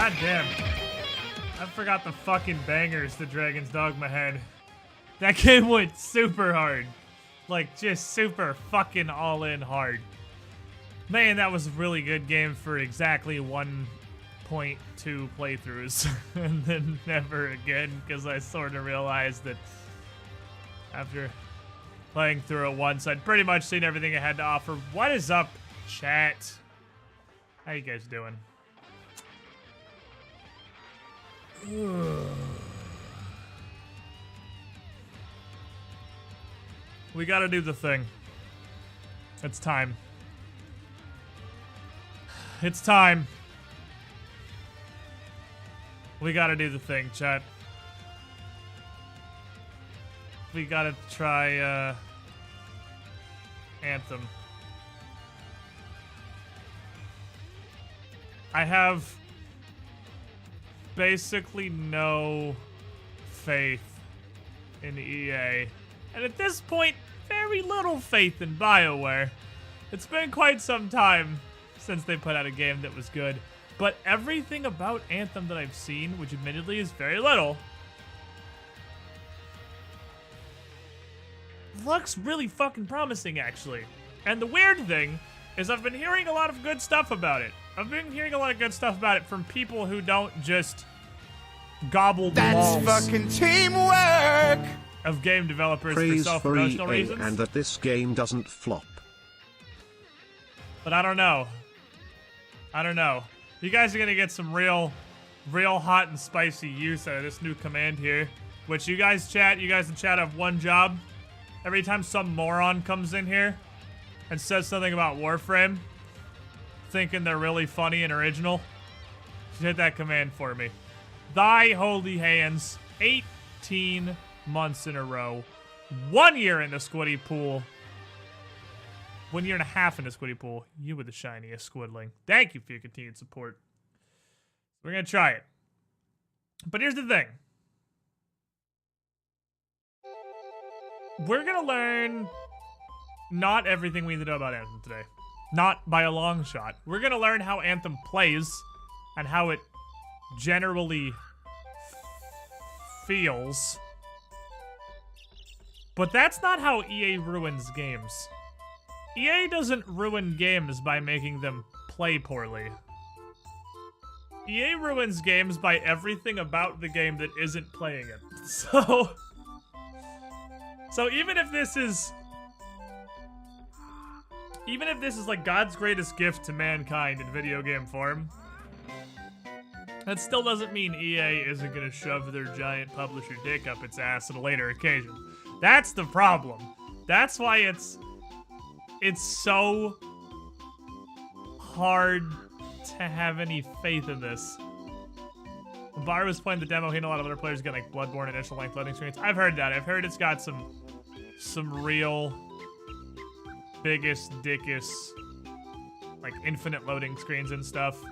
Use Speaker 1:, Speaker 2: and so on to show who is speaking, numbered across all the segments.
Speaker 1: God damn. I forgot the fucking bangers the Dragon's Dogma had. That game went super hard. Like, just super fucking all-in hard. Man, that was a really good game for exactly 1.2 playthroughs. And then never again, because I sort of realized that after playing through it once, I'd pretty much seen everything it had to offer. What is up, chat? How you guys doing? We gotta do the thing. It's time. It's time. We gotta do the thing, chat. We gotta try, Anthem. I have basically no faith in EA. And at this point, very little faith in BioWare. It's been quite some time since they put out a game that was good. But everything about Anthem that I've seen, which admittedly is very little, looks really fucking promising, actually. And the weird thing is I've been hearing a lot of good stuff about it. I've been hearing a lot of good stuff about it from people who don't just gobble the balls.
Speaker 2: That's fucking teamwork!
Speaker 1: Of game developers
Speaker 3: Praise
Speaker 1: for self-promotional
Speaker 3: for EA
Speaker 1: reasons.
Speaker 3: and that this game doesn't flop.
Speaker 1: But I don't know. I don't know. You guys are gonna get some real hot and spicy use out of this new command here. Which you guys in chat have one job. Every time some moron comes in here and says something about Warframe, thinking they're really funny and original, just hit that command for me. Thy holy hands, 18 months in a row, 1 year in the Squiddy pool, 1 year and a half in the Squiddy pool. You were the shiniest Squidling. Thank you for your continued support. We're gonna try it. But here's the thing. We're gonna learn not everything we need to know about Anthem today. Not by a long shot. We're gonna learn how Anthem plays and how it generally feels. But that's not how EA ruins games. EA doesn't ruin games by making them play poorly. EA ruins games by everything about the game that isn't playing it. So even if this is like God's greatest gift to mankind in video game form, that still doesn't mean EA isn't gonna shove their giant publisher dick up its ass at a later occasion. That's the problem. That's why it's so hard to have any faith in this. When Bar was playing the demo, he and a lot of other players get like Bloodborne initial length loading screens. I've heard that. I've heard it's got some real biggest dickest like infinite loading screens and stuff.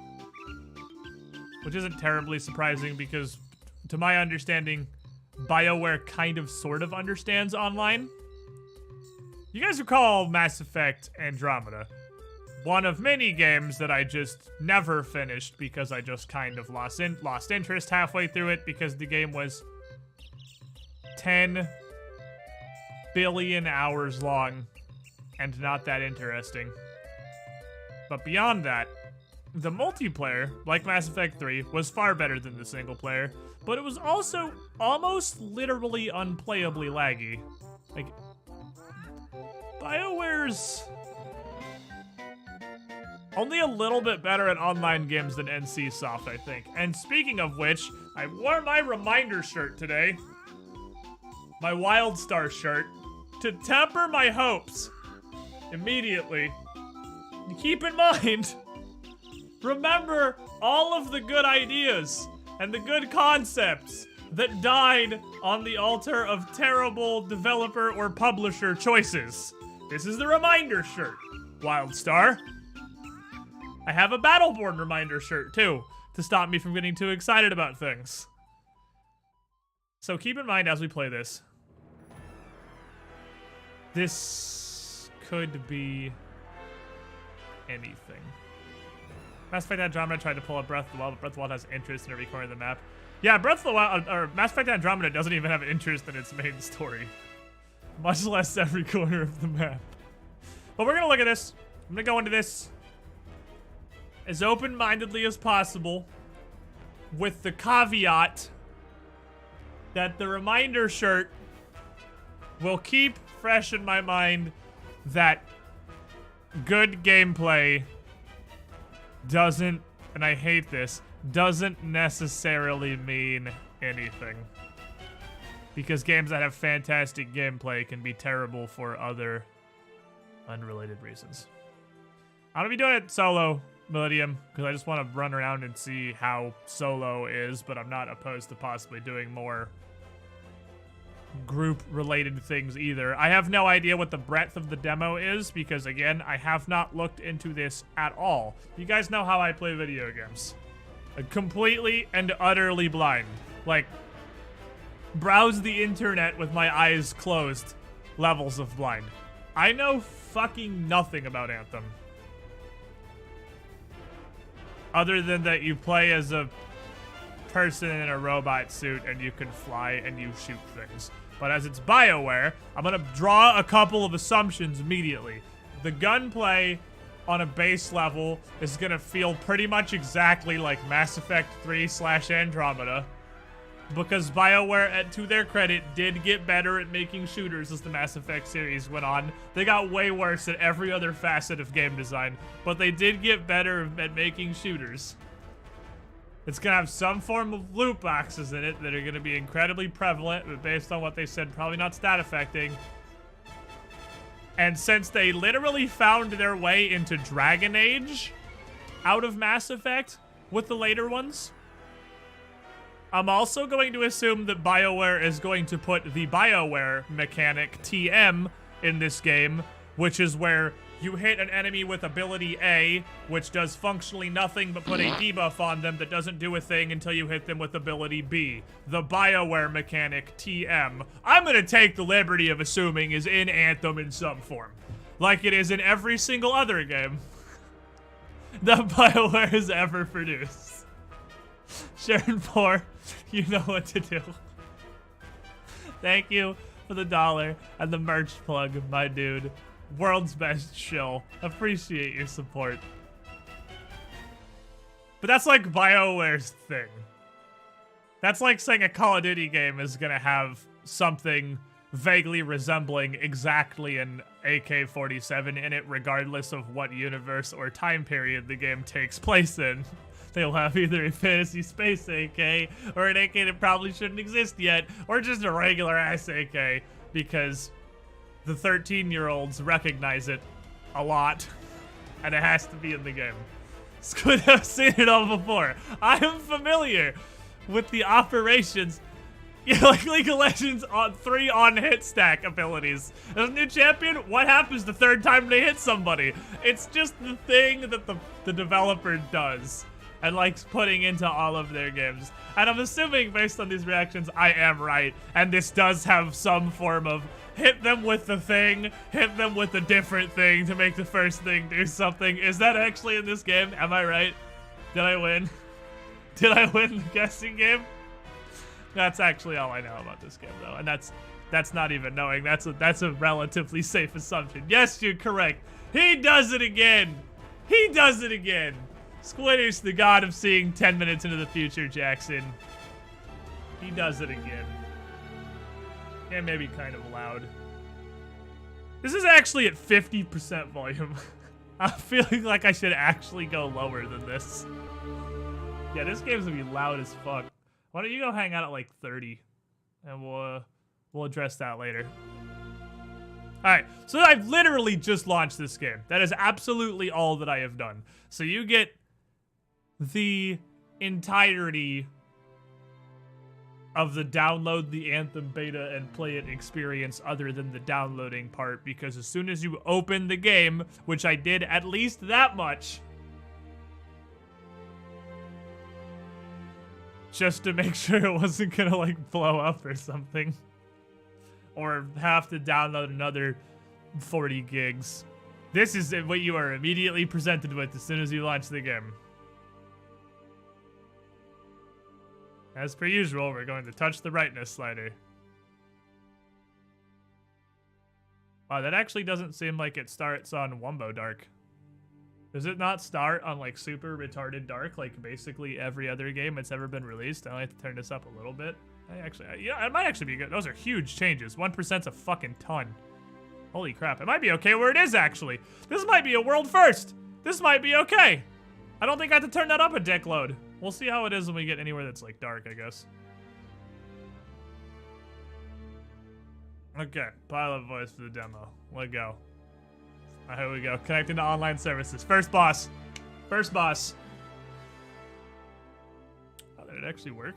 Speaker 1: Which isn't terribly surprising because to my understanding, BioWare kind of sort of understands online. You guys recall Mass Effect Andromeda? One of many games that I just never finished because I just kind of lost interest halfway through it because the game was 10 billion hours long and not that interesting. But beyond that, the multiplayer, like Mass Effect 3, was far better than the single player, but it was also almost literally unplayably laggy. Like, BioWare's only a little bit better at online games than NCSoft, I think. And speaking of which, I wore my reminder shirt today, my WildStar shirt, to temper my hopes immediately. And keep in mind, remember all of the good ideas and the good concepts that died on the altar of terrible developer or publisher choices. This is the reminder shirt, WildStar. I have a Battleborn reminder shirt, too, to stop me from getting too excited about things. So keep in mind as we play this, this could be anything. Mass Effect Andromeda tried to pull up Breath of the Wild, but Breath of the Wild has interest in every corner of the map. Yeah, Breath of the Wild, or Mass Effect Andromeda doesn't even have interest in its main story. Much less every corner of the map. But we're gonna look at this. I'm gonna go into this as open-mindedly as possible, with the caveat that the reminder shirt will keep fresh in my mind that good gameplay doesn't, and I hate this, doesn't necessarily mean anything. Because games that have fantastic gameplay can be terrible for other unrelated reasons. I'm gonna be doing it solo, Millennium, because I just want to run around and see how solo is, but I'm not opposed to possibly doing more group-related things either. I have no idea what the breadth of the demo is, because again, I have not looked into this at all. You guys know how I play video games. Completely and utterly blind. Like, browse the internet with my eyes closed levels of blind. I know fucking nothing about Anthem. Other than that you play as a person in a robot suit and you can fly and you shoot things. But as it's BioWare, I'm gonna draw a couple of assumptions immediately. The gunplay on a base level is gonna feel pretty much exactly like Mass Effect 3/Andromeda. Because BioWare, to their credit, did get better at making shooters as the Mass Effect series went on. They got way worse at every other facet of game design, but they did get better at making shooters. It's gonna have some form of loot boxes in it that are gonna be incredibly prevalent, but based on what they said, probably not stat affecting. And since they literally found their way into Dragon Age out of Mass Effect with the later ones, I'm also going to assume that BioWare is going to put the BioWare mechanic, TM, in this game, which is where you hit an enemy with ability A, which does functionally nothing but put a debuff on them that doesn't do a thing until you hit them with ability B. The BioWare mechanic, TM, I'm gonna take the liberty of assuming is in Anthem in some form. Like it is in every single other game that BioWare has ever produced. Sharon 4, you know what to do. Thank you for the $1 and the merch plug, my dude. World's best shill. Appreciate your support. But that's like BioWare's thing. That's like saying a Call of Duty game is gonna have something vaguely resembling exactly an AK-47 in it, regardless of what universe or time period the game takes place in. They'll have either a fantasy space AK or an AK that probably shouldn't exist yet, or just a regular ass AK, because the 13-year-olds recognize it a lot, and it has to be in the game. Squid, I've seen it all before. I am familiar with the operations. Yeah, like League of Legends on 3 on-hit stack abilities. As a new champion, what happens the third time they hit somebody? It's just the thing that the developer does and likes putting into all of their games. And I'm assuming, based on these reactions, I am right. And this does have some form of hit them with the thing, hit them with a different thing to make the first thing do something. Is that actually in this game? Am I right? Did I win? Did I win the guessing game? That's actually all I know about this game, though. And that's not even knowing. That's a relatively safe assumption. Yes, you're correct. He does it again. He does it again. Squiddy's the god of seeing 10 minutes into the future, Jackson. He does it again. And maybe kind of loud. This is actually at 50% volume. I'm feeling like I should actually go lower than this. Yeah, this game's gonna be loud as fuck. Why don't you go hang out at like 30, and we'll address that later. All right, so I've literally just launched this game. That is absolutely all that I have done. So you get the entirety of the download the Anthem beta and play it experience other than the downloading part, because as soon as you open the game, which I did at least that much, just to make sure it wasn't gonna like blow up or something, or have to download another 40 gigs. This is what you are immediately presented with as soon as you launch the game. As per usual, we're going to touch the brightness slider. Wow, that actually doesn't seem like it starts on Wumbo Dark. Does it not start on like super retarded dark like basically every other game that's ever been released? I only have to turn this up a little bit. Yeah, it might actually be good. Those are huge changes. 1%'s a fucking ton. Holy crap. It might be okay where it is, actually. This might be a world first. This might be okay. I don't think I have to turn that up a dick load. We'll see how it is when we get anywhere that's like dark, I guess. Okay, pilot voice for the demo. Let go. Here we go. Connecting to online services. First boss. First boss. Oh, did it actually work?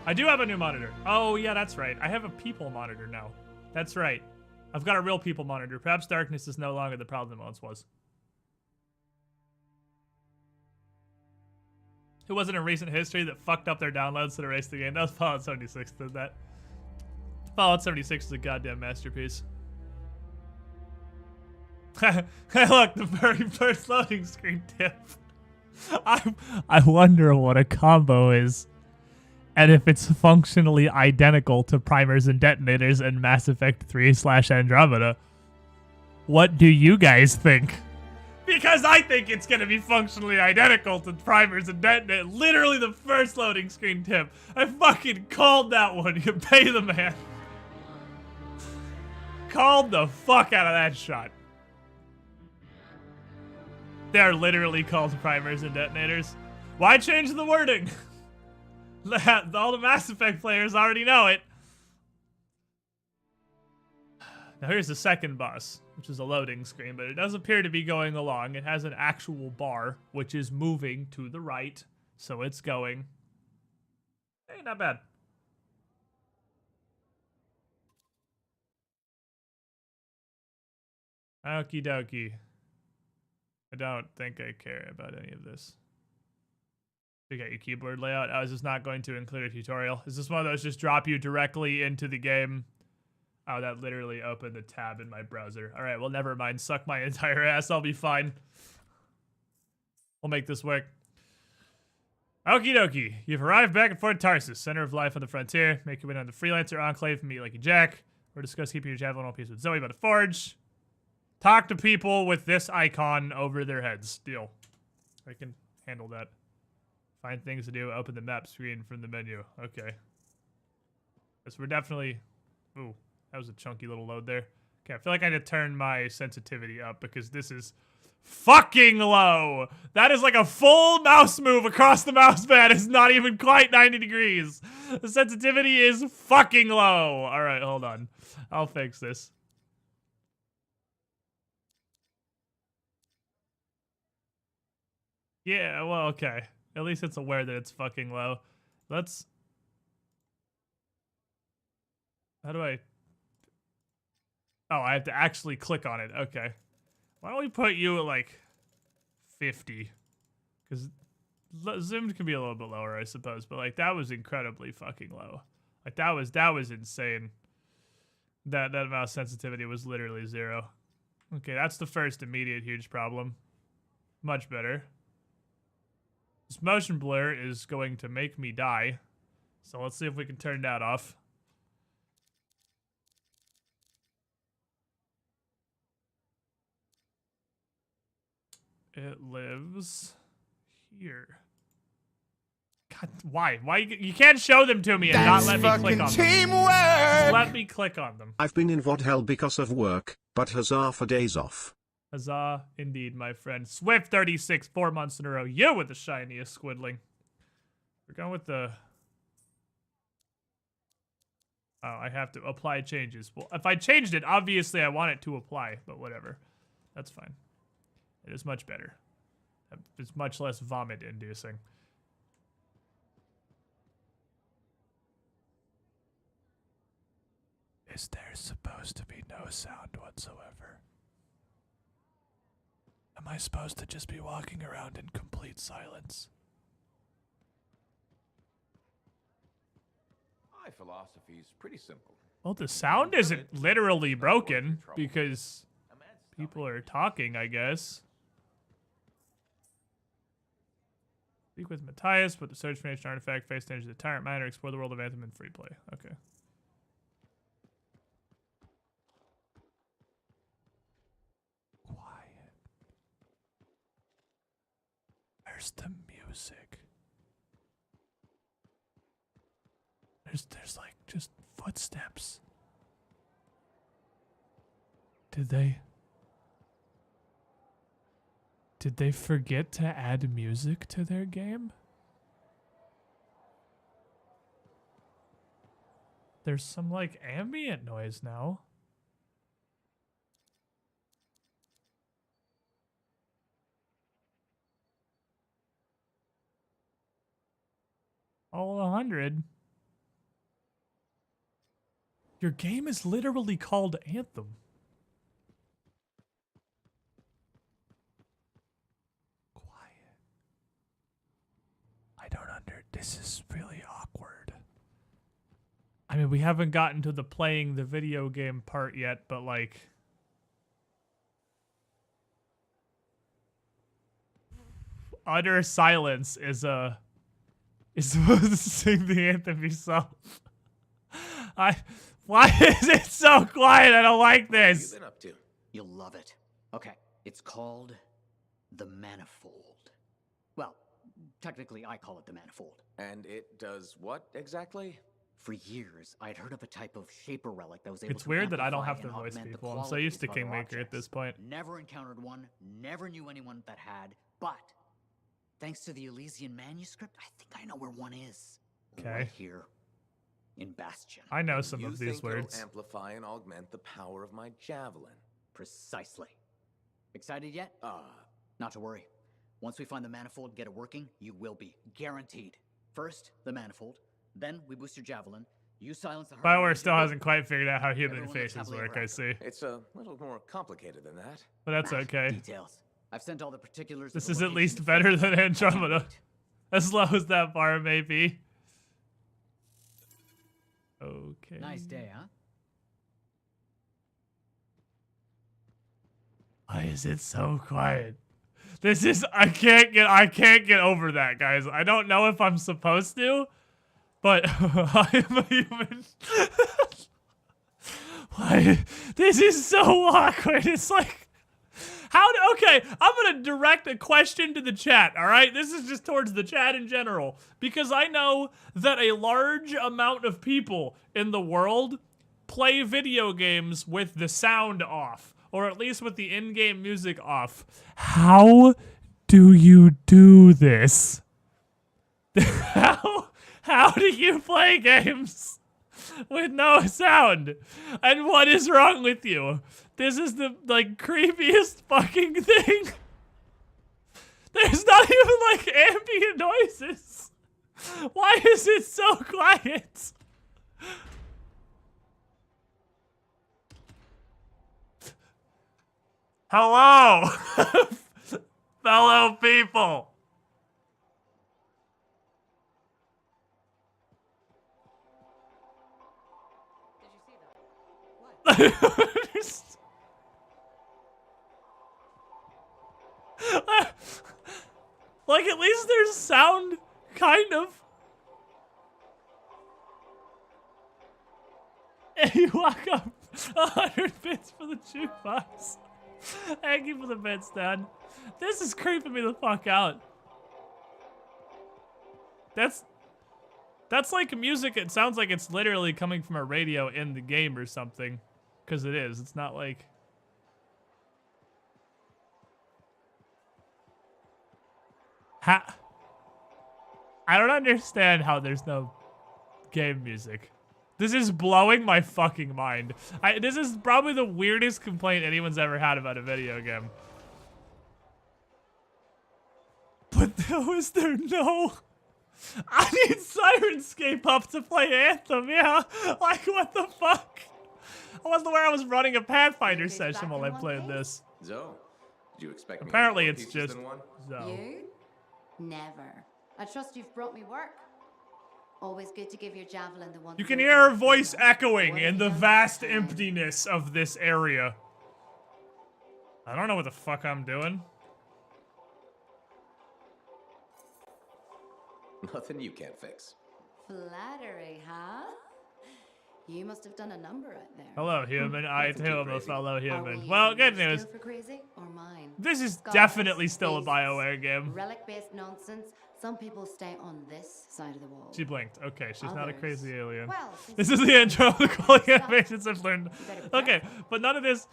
Speaker 1: I do have a new monitor. Oh, yeah, that's right. I have a people monitor now. That's right. I've got a real people monitor. Perhaps darkness is no longer the problem it once was. Who was it in recent history that fucked up their downloads to erase the game? That was Fallout 76 that did that. Fallout 76 is a goddamn masterpiece. Hey, look, the very first loading screen tip. I wonder what a combo is. And if it's functionally identical to primers and detonators in Mass Effect 3/Andromeda. What do you guys think? Because I think it's going to be functionally identical to primers and detonators. Literally the first loading screen tip. I fucking called that one. You pay the man. Called the fuck out of that shot. They're literally called primers and detonators. Why change the wording? All the Mass Effect players already know it. Now here's the second boss, which is a loading screen, but it does appear to be going along. It has an actual bar, which is moving to the right, so it's going. Hey, not bad. Okie dokie. I don't think I care about any of this. You got your keyboard layout. Oh, is this not going to include a tutorial? Is this one of those just drop you directly into the game? Oh, that literally opened the tab in my browser. All right, well, never mind. Suck my entire ass. I'll be fine. We'll make this work. Okie dokie. You've arrived back at Fort Tarsus, center of life on the frontier. Make your way down the Freelancer Enclave and meet Lucky Jack. Or discuss keeping your javelin on piece with Zoe by the Forge. Talk to people with this icon over their heads. Deal. I can handle that. Find things to do. Open the map screen from the menu. Okay. So we're definitely... Ooh, that was a chunky little load there. Okay, I feel like I need to turn my sensitivity up because this is fucking low. That is like a full mouse move across the mouse pad. It's not even quite 90 degrees. The sensitivity is fucking low. All right, hold on. I'll fix this. Yeah, well, okay. At least it's aware that it's fucking low. Let's... How do I... Oh, I have to actually click on it. Okay. Why don't we put you at, like, 50? Because zoomed can be a little bit lower, I suppose. But, like, that was incredibly fucking low. Like, that was insane. That mouse sensitivity was literally 0. Okay, that's the first immediate huge problem. Much better. This motion blur is going to make me die. So let's see if we can turn that off. It lives here. God, why? Why you can't show them to me and not let me click on them? Just let me click on them.
Speaker 3: I've been in VOD hell because of work, but huzzah for days off.
Speaker 1: Huzzah, indeed, my friend. Swift36, 4 months in a row. You with the shiniest squiddling. We're going with the... Oh, I have to apply changes. Well, if I changed it, obviously I want it to apply, but whatever. That's fine. It is much better. It's much less vomit-inducing. Is there supposed to be no sound whatsoever? Am I supposed to just be walking around in complete silence?
Speaker 2: My philosophy is pretty simple.
Speaker 1: Well, the sound isn't literally broken because people are talking, I guess. Speak with Matthias, put the search finish artifact, face stage the tyrant miner, explore the world of Anthem in free play. Okay. Quiet. Where's the music? There's like just footsteps. Did they forget to add music to their game? There's some like ambient noise now. All 100. Your game is literally called Anthem. This is really awkward. I mean, we haven't gotten to the playing the video game part yet, but like... utter silence is supposed to sing the anthem yourself. Why is it so quiet? I don't like this.
Speaker 2: What have you been up to?
Speaker 4: You'll love it. Okay, it's called the Manifold. Well, technically I call it the Manifold.
Speaker 2: And it does what exactly?
Speaker 4: For years, I'd heard of a type of shaper relic that was able
Speaker 1: It's
Speaker 4: to
Speaker 1: weird that I don't
Speaker 4: amplify
Speaker 1: have to
Speaker 4: and
Speaker 1: voice
Speaker 4: augment the
Speaker 1: people. I'm so used to
Speaker 4: qualities of other
Speaker 1: Kingmaker at this
Speaker 4: objects.
Speaker 1: point.
Speaker 4: Never encountered one, never knew anyone that had, but thanks to the Elysian manuscript, I think I know where one is.
Speaker 1: Okay.
Speaker 4: Right here in Bastion.
Speaker 1: I know some
Speaker 2: You
Speaker 1: of these
Speaker 2: think it'll
Speaker 1: words.
Speaker 2: amplify and augment the power of my javelin?
Speaker 4: Precisely. Excited yet? Not to worry. Once we find the Manifold and get it working, you will be. Guaranteed. First, the Manifold. Then we boost your javelin. You silence the
Speaker 1: BioWare still hasn't quite figured out how human
Speaker 4: Everyone lives
Speaker 1: faces
Speaker 4: happily
Speaker 1: work,
Speaker 4: ever
Speaker 1: I
Speaker 4: after.
Speaker 1: see.
Speaker 2: It's a little more complicated than that.
Speaker 1: But that's okay.
Speaker 4: Details. I've sent all the particulars.
Speaker 1: This
Speaker 4: of the
Speaker 1: is at least
Speaker 4: location
Speaker 1: better
Speaker 4: to
Speaker 1: than Andromeda. As low as that bar may be. Okay.
Speaker 4: Nice day, huh?
Speaker 1: Why is it so quiet? This is I can't get over that, guys. I don't know if I'm supposed to, but I am a human. Why? This is so awkward. It's like okay, I'm gonna direct a question to the chat, alright? This is just towards the chat in general. Because I know that a large amount of people in the world play video games with the sound off. Or at least with the in-game music off. How do you do this? How do you play games with no sound? And what is wrong with you? This is the, like, creepiest fucking thing. There's not even, like, ambient noises. Why is it so quiet? Hello, fellow people. Did you see that? Like, at least there's sound, kind of. And you walk up 100 bits for the jukebox. Thank you for the bits, Dad. This is creeping me the fuck out. That's like music. It sounds like it's literally coming from a radio in the game or something. Because it is. It's not like... I don't understand how there's no game music. This is blowing my fucking mind. This is probably the weirdest complaint anyone's ever had about a video game. But how is there no... I need Sirenscape up to play Anthem, yeah. Like, what the fuck? I wasn't aware I was running a Pathfinder session while I played this.
Speaker 2: Zoe, did you expect me
Speaker 1: Apparently
Speaker 2: more
Speaker 1: it's
Speaker 2: pieces
Speaker 1: just
Speaker 2: than one?
Speaker 1: Zoe.
Speaker 5: You? Never. I trust you've brought me work. Always good to give your javelin the one.
Speaker 1: You can hear her voice echoing in the vast emptiness of this area. I don't know what the fuck I'm doing.
Speaker 2: Nothing you can't fix.
Speaker 5: Flattery, huh? You must have done a number right there.
Speaker 1: Hello, human. I
Speaker 2: Nothing
Speaker 1: too
Speaker 2: too
Speaker 1: am a
Speaker 2: crazy.
Speaker 1: fellow
Speaker 5: Are
Speaker 1: human.
Speaker 5: we
Speaker 1: Well,
Speaker 5: using
Speaker 1: good
Speaker 5: your
Speaker 1: news.
Speaker 5: skill for crazy or mine?
Speaker 1: This is
Speaker 5: Scholars,
Speaker 1: definitely still a
Speaker 5: beasts,
Speaker 1: BioWare game.
Speaker 5: Relic-based nonsense. Some people stay on this side of the wall.
Speaker 1: She blinked. Okay, she's not a
Speaker 5: Others-
Speaker 1: crazy alien.
Speaker 5: Well,
Speaker 1: This is the intro of the quality animations I've learned.
Speaker 5: better
Speaker 1: Okay, but none of this...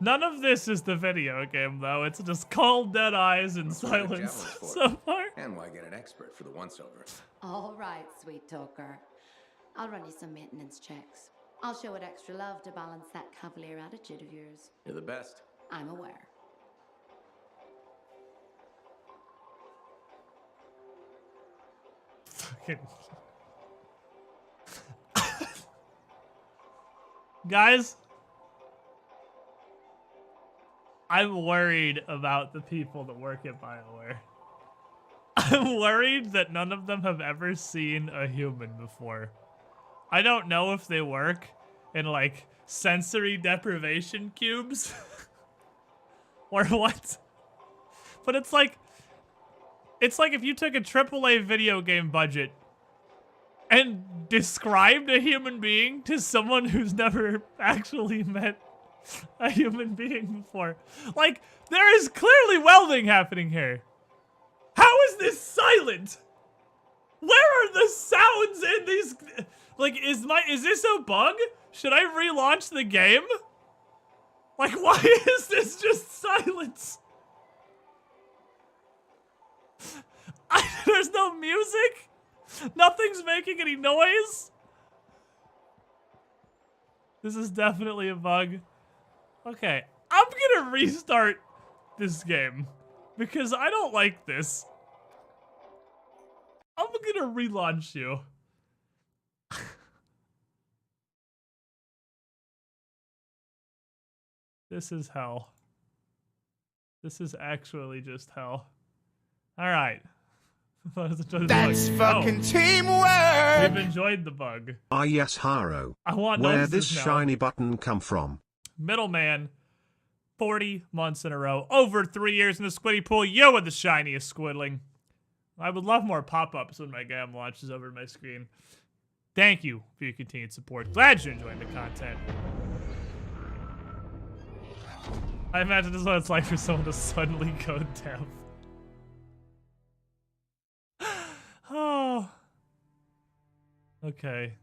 Speaker 1: None of this is the video game, though. It's just cold, dead eyes and
Speaker 2: That's what a
Speaker 1: silence
Speaker 2: javelin's for.
Speaker 1: so far.
Speaker 2: And why get an expert for the once-over?
Speaker 5: All right, sweet talker. I'll run you some maintenance checks. I'll show it extra love to balance that cavalier attitude of yours.
Speaker 2: You're the best.
Speaker 5: I'm aware.
Speaker 1: Fucking... Guys, I'm worried about the people that work at BioWare. I'm worried that none of them have ever seen a human before. I don't know if they work in, like, sensory deprivation cubes or what. But it's like if you took a AAA video game budget and described a human being to someone who's never actually met a human being before. Like, there is clearly welding happening here. How is this silent? Where are the sounds in these? Like, is this a bug? Should I relaunch the game? Like, why is this just silence? There's no music? Nothing's making any noise? This is definitely a bug. Okay, I'm gonna restart this game because I don't like this. I'm gonna relaunch you. This is hell. This is actually just hell. All right.
Speaker 6: That's fucking teamwork!
Speaker 1: We've enjoyed the bug.
Speaker 3: Ah yes, Haro.
Speaker 1: I want
Speaker 3: Where
Speaker 1: notices
Speaker 3: this
Speaker 1: now.
Speaker 3: shiny button come from?
Speaker 1: Middleman, 40 months in a row, over 3 years in the squiddy pool. You are the shiniest squidling. I would love more pop-ups when my game launches over my screen. Thank you for your continued support. Glad you're enjoying the content. I imagine this is what it's like for someone to suddenly go deaf. Oh. Okay.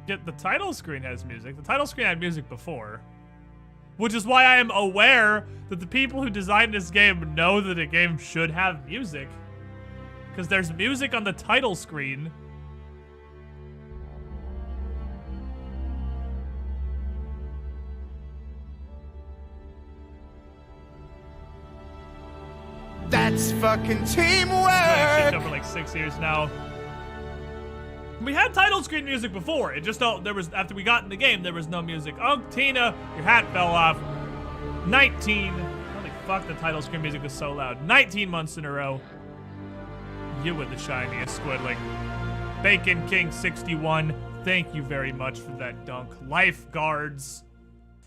Speaker 1: Yet the title screen has music. The title screen had music before. Which is why I am aware that the people who designed this game know that a game should have music. Because there's music on the title screen.
Speaker 6: That's fucking
Speaker 1: Over
Speaker 6: teamwork!
Speaker 1: like 6 years now. We had title screen music before. It just there was after we got in the game there was no music. Oh, Tina, your hat fell off. 19. Holy fuck, the title screen music was so loud. 19 months in a row. You were the shiniest squidling. Bacon King 61. Thank you very much for that dunk. Lifeguards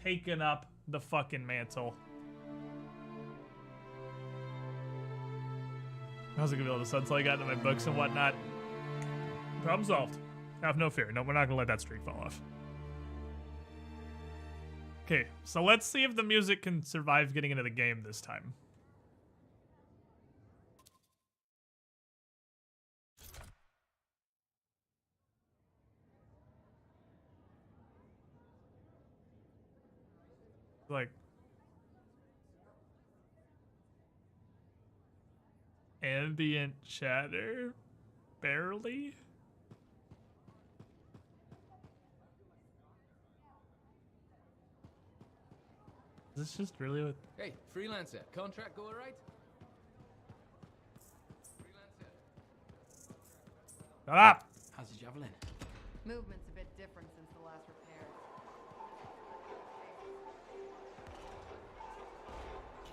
Speaker 1: taking up the fucking mantle. How's it gonna be all of a sudden until I got into my books and whatnot? Problem solved. Have no fear. No, we're not gonna let that streak fall off. Okay, so let's see if the music can survive getting into the game this time. Like... ambient chatter? Barely? Is this just really what...
Speaker 7: Hey, freelancer, contract go alright? Freelancer.
Speaker 1: Shut up!
Speaker 4: How's the javelin?
Speaker 5: Movement's a bit different since the last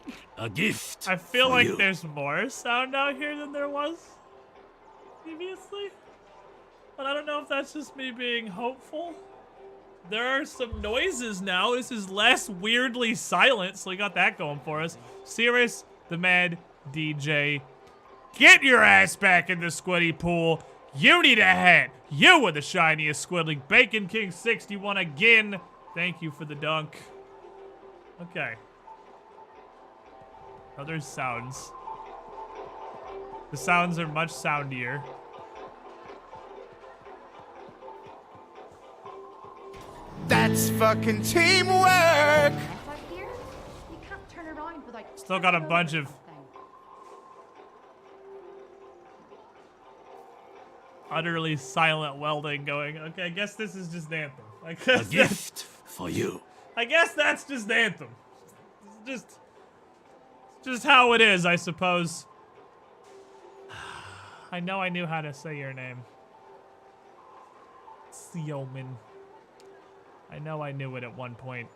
Speaker 5: repair.
Speaker 6: A gift!
Speaker 1: I feel like there's more sound out here than there was previously. But I don't know if that's just me being hopeful. There are some noises now. This is less weirdly silent, so we got that going for us. Cirrus, the Mad DJ, Get your ass back in the squiddy pool. You need a hat. You are the shiniest squidling. Bacon King 61 again. Thank you for the dunk. Okay. Other sounds. The sounds are much soundier.
Speaker 6: That's fucking teamwork.
Speaker 5: Right here? You can't turn around without...
Speaker 1: Still got a bunch of utterly silent welding going. Okay, I guess this is just Anthem. I guess
Speaker 6: A gift for you.
Speaker 1: I guess that's just Anthem. It's just how it is, I suppose. I know I knew how to say your name. Siomin. I know I knew it at one point.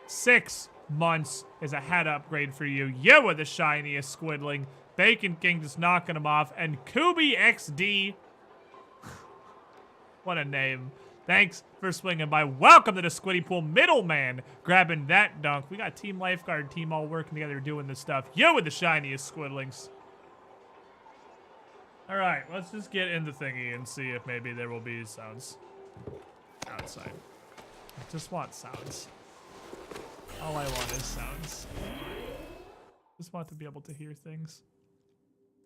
Speaker 1: 6 months is a hat upgrade for you. You are the shiniest squidling. Bacon King just knocking him off. And Kubi XD. What a name. Thanks for swinging by. Welcome to the Squiddy Pool. Middleman grabbing that dunk. We got Team Lifeguard team all working together doing this stuff. You with the shiniest squidlings. All right, let's just get in the thingy and see if maybe there will be sounds outside. I just want sounds. All I want is sounds. Just want to be able to hear things.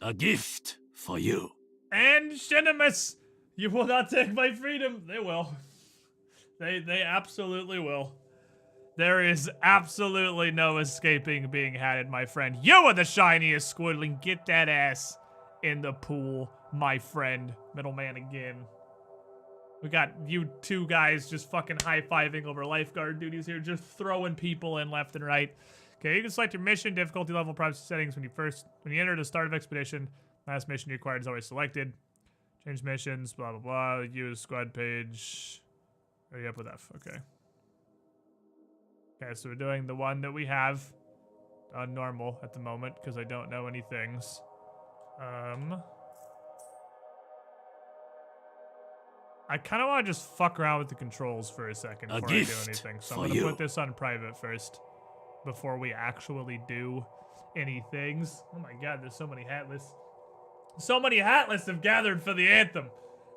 Speaker 6: A gift for you.
Speaker 1: And Shinimus, you will not take my freedom. They will. They absolutely will. There is absolutely no escaping being hatted, my friend. You are the shiniest squidling. Get that ass in the pool, my friend. Middleman again. We got you two guys just fucking high-fiving over lifeguard duties here, just throwing people in left and right. Okay, you can select your mission, difficulty level, privacy settings when you enter the start of expedition. Last mission you acquired is always selected. Change missions, blah, blah, blah. Use squad page. Are you up with F? Okay. Okay, so we're doing the one that we have on normal at the moment because I don't know any things. I kind of want to just fuck around with the controls for a second before I do anything. So I'm going to put this on private first before we actually do any things. Oh my god, there's so many hat lists. So many hat lists have gathered for the anthem,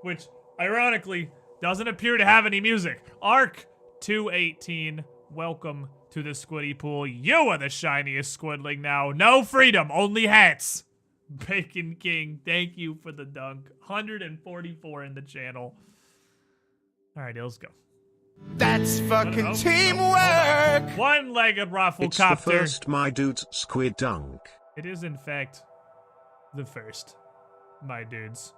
Speaker 1: which ironically doesn't appear to have any music. Arc 218, welcome to the Squiddy Pool. You are the shiniest squidling now. No freedom, only hats. Bacon King, thank you for the dunk. 144 in the channel. All right, let's go.
Speaker 6: That's fucking teamwork.
Speaker 1: One-legged raffle
Speaker 3: It's
Speaker 1: copter.
Speaker 3: the first my dude's squid dunk.
Speaker 1: It is, in fact, the first, my dudes.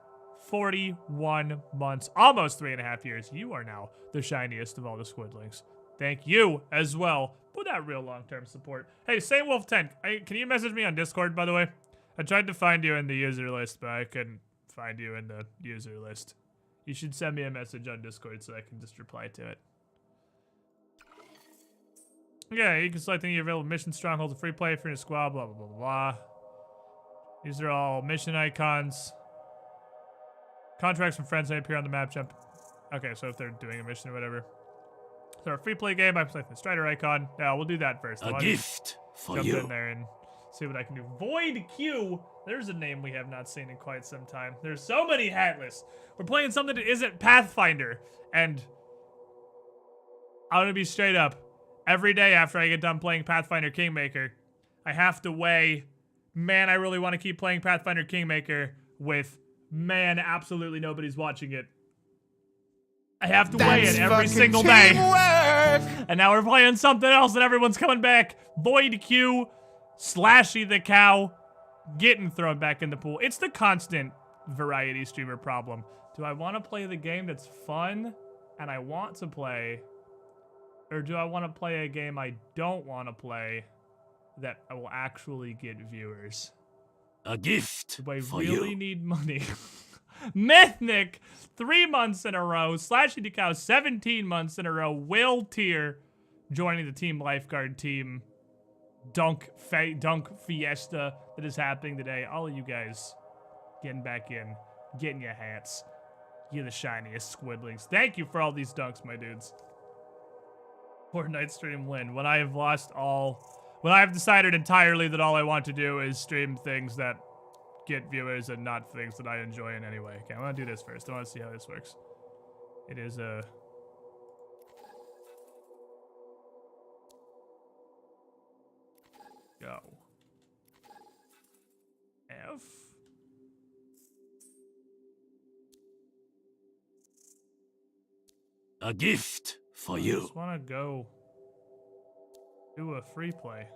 Speaker 1: 41 months, almost 3.5 years. You are now the shiniest of all the squidlings. Thank you as well for that real long-term support. Hey, Saint Wolf 10, can you message me on Discord, by the way? I tried to find you in the user list, but I couldn't find you in the user list. You should send me a message on Discord so I can just reply to it. Yeah, you can select any available mission strongholds, free play for your squad, blah, blah, blah, blah. These are all mission icons. Contracts from friends may appear on the map jump. Okay, so if they're doing a mission or whatever. So a free play game, I select the Strider icon. Now we'll do that first.
Speaker 6: A gift for
Speaker 1: jump
Speaker 6: you.
Speaker 1: in there and see what I can do. Void Q. There's a name we have not seen in quite some time. There's so many hat lists. We're playing something that isn't Pathfinder. And I'm gonna be straight up. Every day after I get done playing Pathfinder Kingmaker, I have to weigh, man, I really want to keep playing Pathfinder Kingmaker with, man, absolutely nobody's watching it. I have to weigh it every single day. And now we're playing something else and everyone's coming back. Void Q, Slashy the Cow, getting thrown back in the pool. It's the constant variety streamer problem. Do I want to play the game that's fun and I want to play, or do I want to play a game I don't want to play that will actually get viewers?
Speaker 6: A gift
Speaker 1: Do I
Speaker 6: for
Speaker 1: really
Speaker 6: you.
Speaker 1: need money? Mythnic, 3 months in a row. Slashy the Cow, 17 months in a row. Will Tier joining the Team Lifeguard team. Dunk Fiesta that is happening today. All of you guys getting back in, getting your hats. You're the shiniest squidlings. Thank you for all these dunks, my dudes. Fortnite stream win. When I have lost all when I've decided entirely that all I want to do is stream things that get viewers and not things that I enjoy in any way. Okay, I want to do this first. I want to see how this works. It is a... Go. F.
Speaker 6: A gift for
Speaker 1: I
Speaker 6: you.
Speaker 1: just want to go do a free play.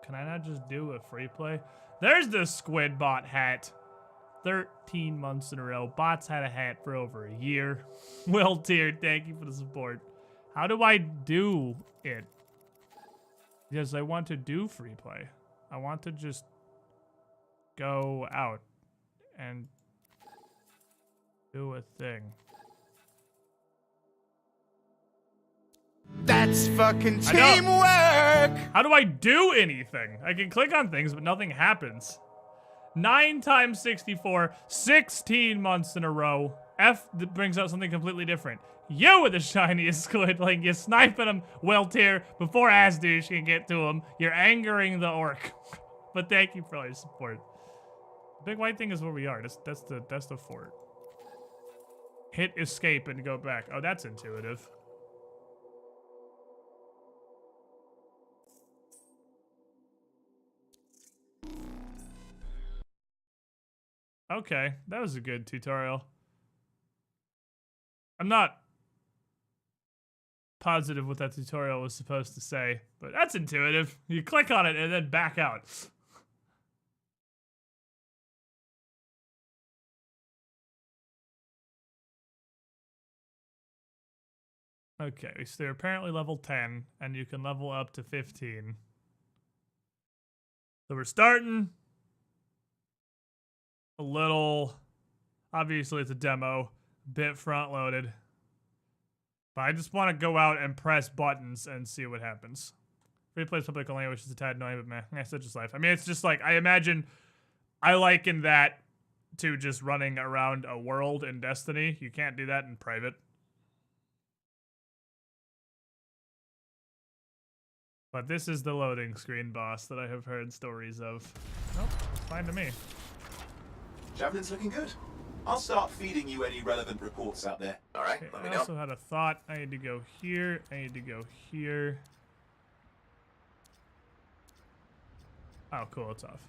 Speaker 1: Can I not just do a free play? There's the Squid Bot hat. 13 months in a row. Bots had a hat for over a year. Well tiered, thank you for the support. How do I do it? Because I want to do free play. I want to just go out and do a thing.
Speaker 6: That's fucking teamwork!
Speaker 1: How do I do anything? I can click on things, but nothing happens. 9 times 64, 16 months in a row. F that brings out something completely different. You with the shiniest squid, like you're sniping him well tier before Asdouche can get to him. You're angering the orc. But thank you for all your support. The big white thing is where we are. That's the fort. Hit escape and go back. Oh, that's intuitive. Okay, that was a good tutorial. I'm not positive what that tutorial was supposed to say, but that's intuitive. You click on it and then back out. Okay, so they're apparently level 10, and you can level up to 15. So we're starting a little, obviously it's a demo, bit front loaded. But I just want to go out and press buttons and see what happens. Free play public only, which is a tad annoying, but meh, that's such is life. I mean, it's just like, I imagine, I liken that to just running around a world in Destiny. You can't do that in private. But this is the loading screen boss that I have heard stories of. Nope, it's fine to me.
Speaker 8: Javelin's looking good. I'll start feeding you any relevant reports out there.
Speaker 2: All right,
Speaker 1: Okay,
Speaker 2: let me
Speaker 1: I
Speaker 2: know.
Speaker 1: also had a thought. I need to go here. I need to go here. Oh, cool. It's off.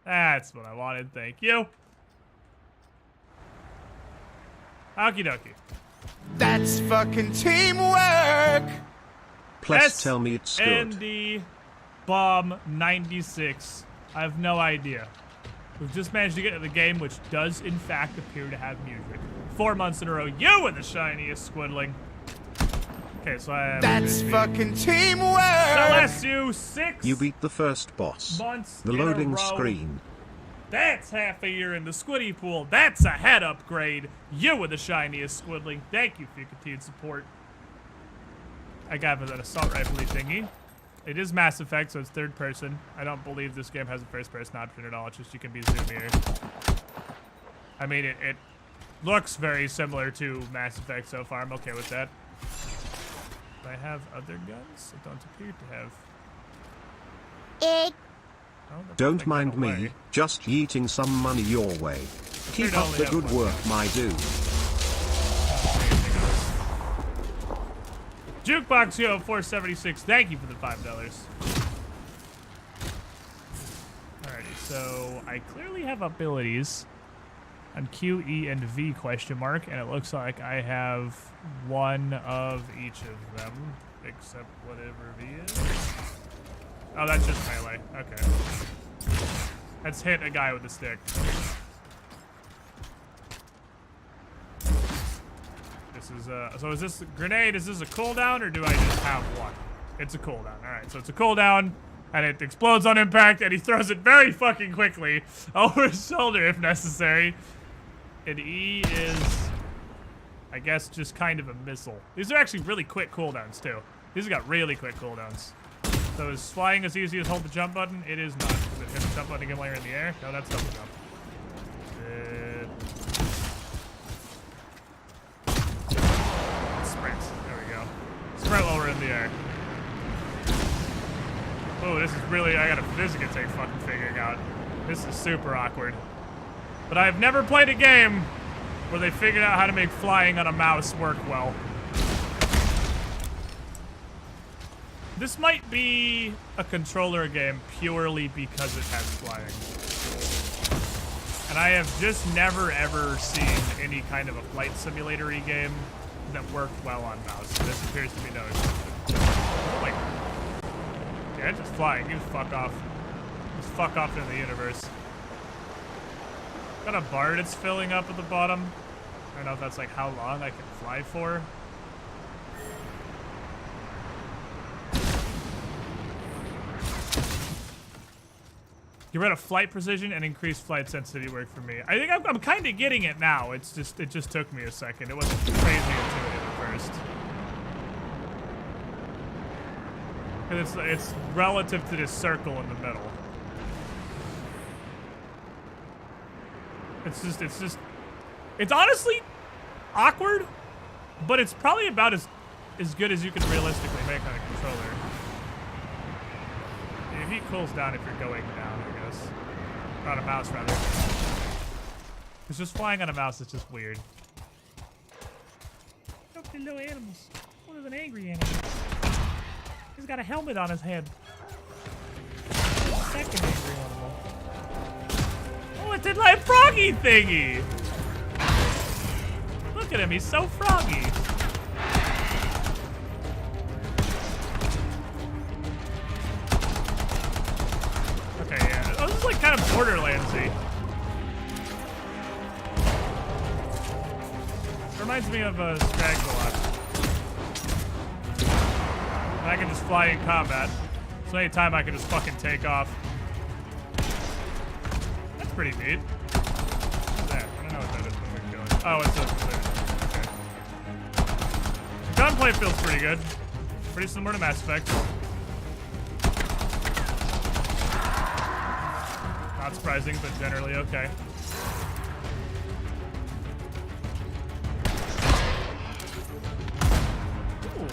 Speaker 1: That's what I wanted. Thank you. Okie dokie.
Speaker 6: That's fucking teamwork!
Speaker 3: Plus tell me it's good.
Speaker 1: Andy Bomb 96. I have no idea. We've just managed to get to the game, which does in fact appear to have music. 4 months in a row. You were the shiniest squidling. Okay, so I have
Speaker 6: That's fucking teamwork!
Speaker 1: LSU 6
Speaker 3: You beat the first boss.
Speaker 1: months
Speaker 3: The
Speaker 1: in a
Speaker 3: loading
Speaker 1: row.
Speaker 3: screen.
Speaker 1: That's half a year in the Squiddy pool. That's a head upgrade. You were the shiniest squidling. Thank you for your continued support. I got that assault rifle thingy. It is Mass Effect, so it's third person. I don't believe this game has a first person option at all. It's just you can be zoomier. I mean, it looks very similar to Mass Effect so far. I'm okay with that. Do I have other guns? I don't appear to have. Oh, the
Speaker 3: Don't
Speaker 1: thing
Speaker 3: mind
Speaker 1: got
Speaker 3: me,
Speaker 1: away.
Speaker 3: just yeeting some money your way. Keep
Speaker 1: Appear to
Speaker 3: up
Speaker 1: only
Speaker 3: the
Speaker 1: have
Speaker 3: good
Speaker 1: one
Speaker 3: work, my dude.
Speaker 1: Jukebox Yo 476, thank you for the $5. Alrighty, so I clearly have abilities on Q, E, and V question mark, and it looks like I have one of each of them, except whatever V is. Oh, that's just melee. Okay. Let's hit a guy with a stick. This is so is this grenade, is this a cooldown or do I just have one? It's a cooldown. Alright, so it's a cooldown and it explodes on impact and he throws it very fucking quickly over his shoulder if necessary. And E is, I guess, just kind of a missile. These are actually really quick cooldowns too. These have got really quick cooldowns. So is flying as easy as hold the jump button? It is not. Is it hit the jump button again while you're in the air? No, that's double jump. the air. Oh, this is really, this is gonna take fucking figuring out. This is super awkward. But I've never played a game where they figured out how to make flying on a mouse work well. This might be a controller game purely because it has flying. And I have just never ever seen any kind of a flight simulator-y game that worked well on mouse. This appears to be no exception. Like, yeah, just flying. You just fuck off. Just fuck off in the universe. Got a bar that's filling up at the bottom. I don't know if that's like how long I can fly for. Get rid of flight precision and increase flight sensitivity work for me. I think I'm kind of getting it now. It just took me a second. It wasn't crazy intuitive at first. Because it's relative to this circle in the middle. It's honestly awkward, but it's probably about as good as you can realistically make on a controller. If he cools down if you're going down, I guess. Or on a mouse, rather. It's just flying on a mouse is just weird. Look at the little animals. What is an angry animal? He's got a helmet on his head. Second angry animal. Oh, it's a like froggy thingy! Look at him, he's so froggy. Okay, yeah. Oh, this is like kind of Borderlands-y. Reminds me of Scrags a lot. And I can just fly in combat. So anytime I can just fucking take off. That's pretty neat. What's that? I don't know what that is when we're going. Oh, it's over there. Okay. The gunplay feels pretty good. Pretty similar to Mass Effect. Not surprising, but generally okay. Ooh.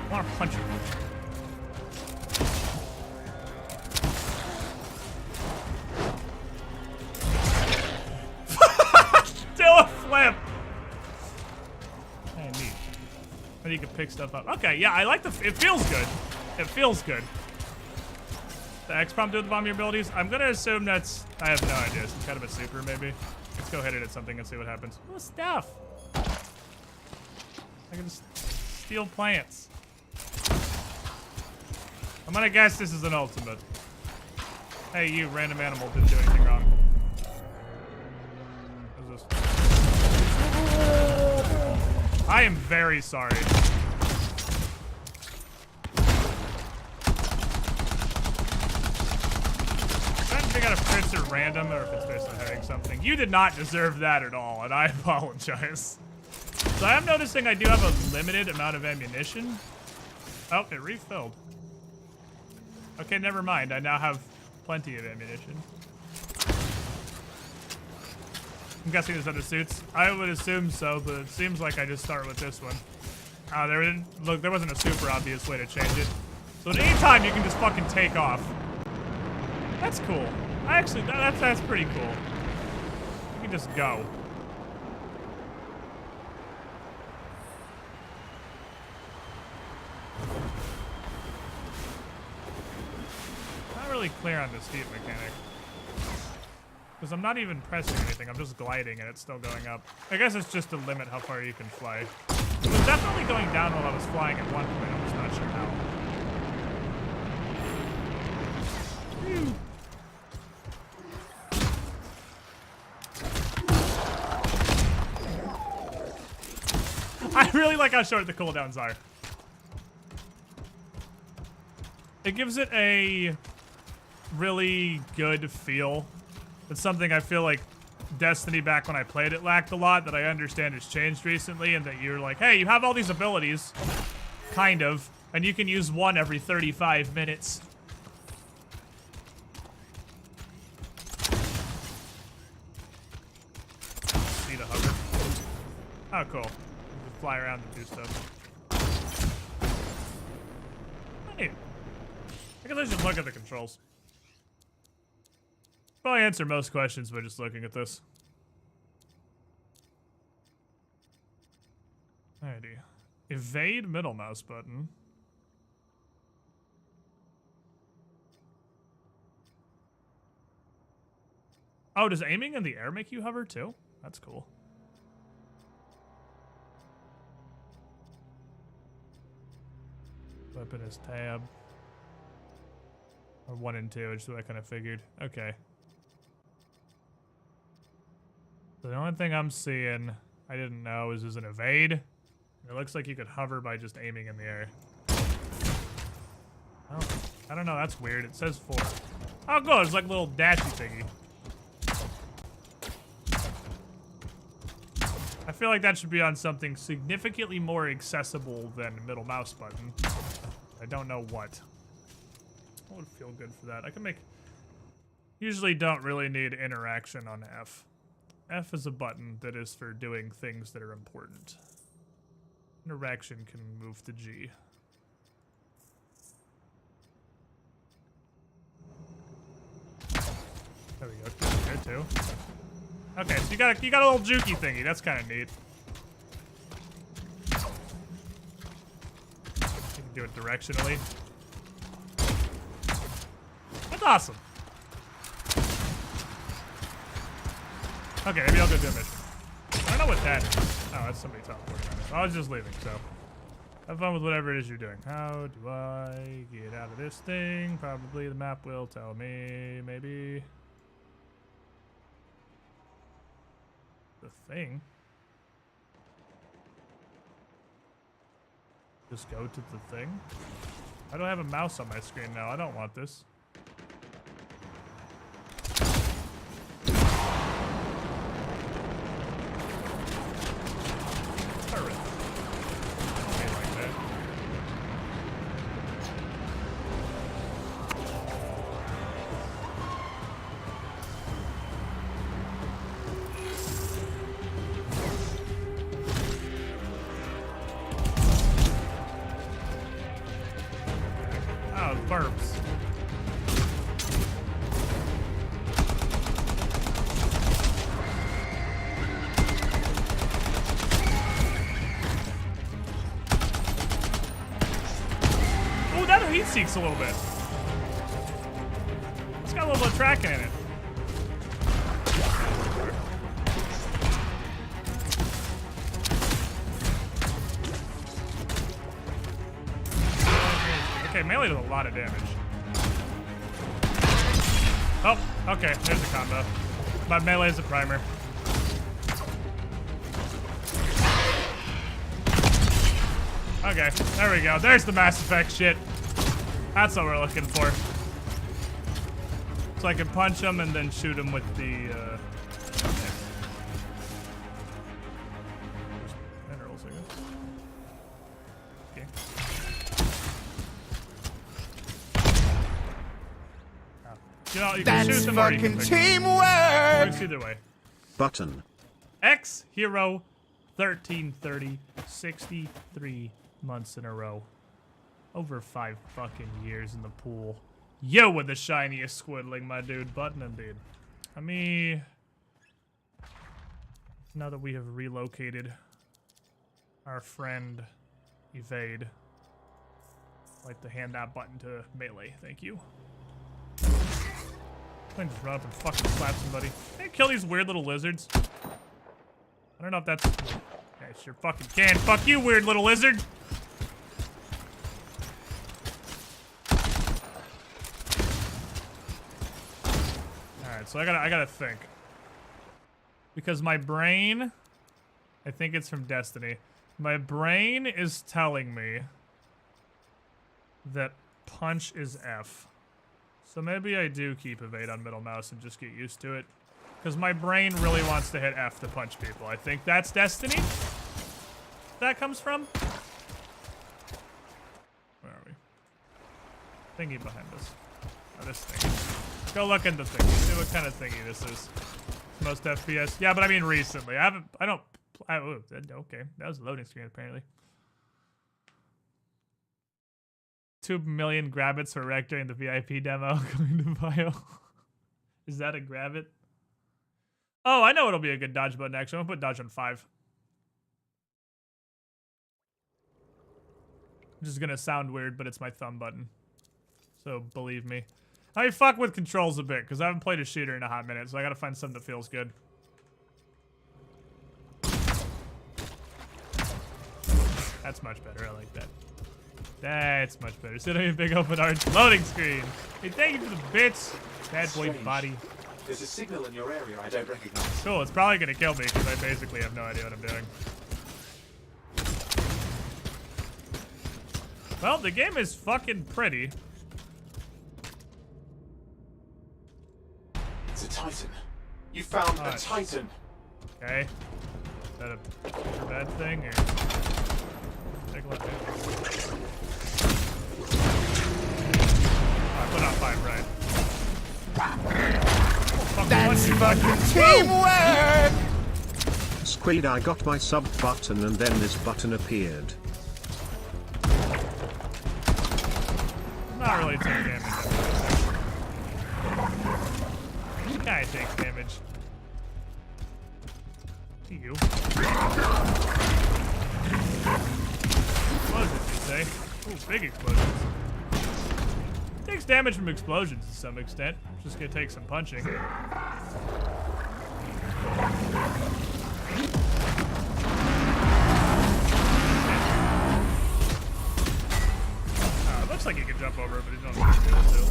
Speaker 1: I want to punch him. Do a flip! Hey, neat. And you can pick stuff up. Okay, yeah, I like it feels good. It feels good. The X prompt doing the bombing abilities? I'm gonna assume that's, I have no idea. Some kind of a super, maybe. Let's go hit it at something and see what happens. Oh, stuff! I can just steal plants. I'm gonna guess this is an ultimate. Hey, you random animal didn't do anything wrong. What is this? I am very sorry. Figure out if crits are random or if it's based on hitting something. You did not deserve that at all, and I apologize. So I am noticing I do have a limited amount of ammunition. Oh, it refilled. Okay, never mind. I now have plenty of ammunition. I'm guessing there's other suits. I would assume so, but it seems like I just start with this one. Look, there wasn't a super obvious way to change it. So at any time, you can just fucking take off. That's cool. Actually, that's pretty cool. You can just go. Not really clear on this heat mechanic. Because I'm not even pressing anything, I'm just gliding and it's still going up. I guess it's just to limit how far you can fly. It was definitely going down while I was flying at one point, I'm just not sure how. Whew. I really like how short the cooldowns are. It gives it a really good feel. It's something I feel like Destiny back when I played it lacked a lot, that I understand has changed recently, and that you're like, hey, you have all these abilities, kind of, and you can use one every 35 minutes. See the hover. Oh, cool. fly around and do stuff. Hey, I guess I should look at the controls. Probably answer most questions by just looking at this. Alrighty. Evade middle mouse button. Oh, does aiming in the air make you hover too? That's cool. Weapon is tab. Or 1 and 2, which is what I kind of figured. Okay. So the only thing I'm seeing I didn't know is an evade. It looks like you could hover by just aiming in the air. Oh, I don't know, that's weird. It says 4. Oh, good, it's like a little dashy thingy. I feel like that should be on something significantly more accessible than middle mouse button. I don't know what. What would feel good for that? I can make... Usually don't really need interaction on F. F is a button that is for doing things that are important. Interaction can move to G. There we go. Good too. Okay, so you got a little jukey thingy. That's kind of neat. You can do it directionally. That's awesome. Okay, maybe I'll go do a mission. I don't know what that is. Oh, that's somebody teleporting on us. I was just leaving, so have fun with whatever it is you're doing. How do I get out of this thing? Probably the map will tell me. Maybe. The thing. Just go to the thing. I don't have a mouse on my screen now. I don't want this. Turret. Okay, like that. Burps. Oh, that heat seeks a little bit. It's got a little bit of tracking in it. Okay, melee does a lot of damage. Oh, okay, there's a combo. My melee is a primer. Okay, there we go. There's the Mass Effect shit. That's what we're looking for. So I can punch him and then shoot him with the, minerals, I guess. Okay. You know, you can
Speaker 6: That's
Speaker 1: shoot them or you can
Speaker 6: fucking
Speaker 1: pick them.
Speaker 6: teamwork!
Speaker 1: Works either way.
Speaker 3: Button.
Speaker 1: X Hero 1330 63 months in a row. Over 5 fucking years in the pool. Yo with the shiniest squiddling, my dude. Button indeed. Let me... Now that we have relocated our friend Evade, I'd like to hand that button to Melee. Thank you. I can just run up and fucking slap somebody. Hey, kill these weird little lizards. I don't know if that's... Yeah, I sure fucking can. Fuck you, weird little lizard. Alright, so I gotta think. Because my brain... I think it's from Destiny. My brain is telling me that punch is F. So maybe I do keep evade on middle mouse and just get used to it. Because my brain really wants to hit F to punch people. I think that's Destiny? That comes from? Where are we? Thingy behind us. Oh, this thing. Go look in the thing. See what kind of thingy this is. Most FPS. Yeah, but I mean recently. I don't Okay, that was a loading screen apparently. 2 million grabbits for wreck during the VIP demo. Going to bio. Is that a grabbit? Oh, I know it'll be a good dodge button actually. I'm gonna put dodge on 5. This is gonna sound weird, but it's my thumb button. So believe me. I fuck with controls a bit because I haven't played a shooter in a hot minute, so I gotta find something that feels good. That's much better. I like that. That's much better. Sit on your big open arch loading screen. Hey, thank you for the bits. Bad boy
Speaker 8: Strange.
Speaker 1: body.
Speaker 8: There's a signal in your area I don't recognize.
Speaker 1: Cool, it's probably gonna kill me because I basically have no idea what I'm doing. Well, the game is fucking pretty.
Speaker 8: It's a Titan. You found a
Speaker 1: Nice.
Speaker 8: Titan.
Speaker 1: Okay. Is that a bad thing or take a look? I put on 5 right.
Speaker 6: That's fucking teamwork!
Speaker 3: Squid, I got my sub button and then this button appeared.
Speaker 1: Not really taking damage. This guy takes damage. You. Explosions, you say? Ooh, big explosions. Takes damage from explosions to some extent. Just gonna take some punching. It looks like he can jump over it, but he's not going to do it too.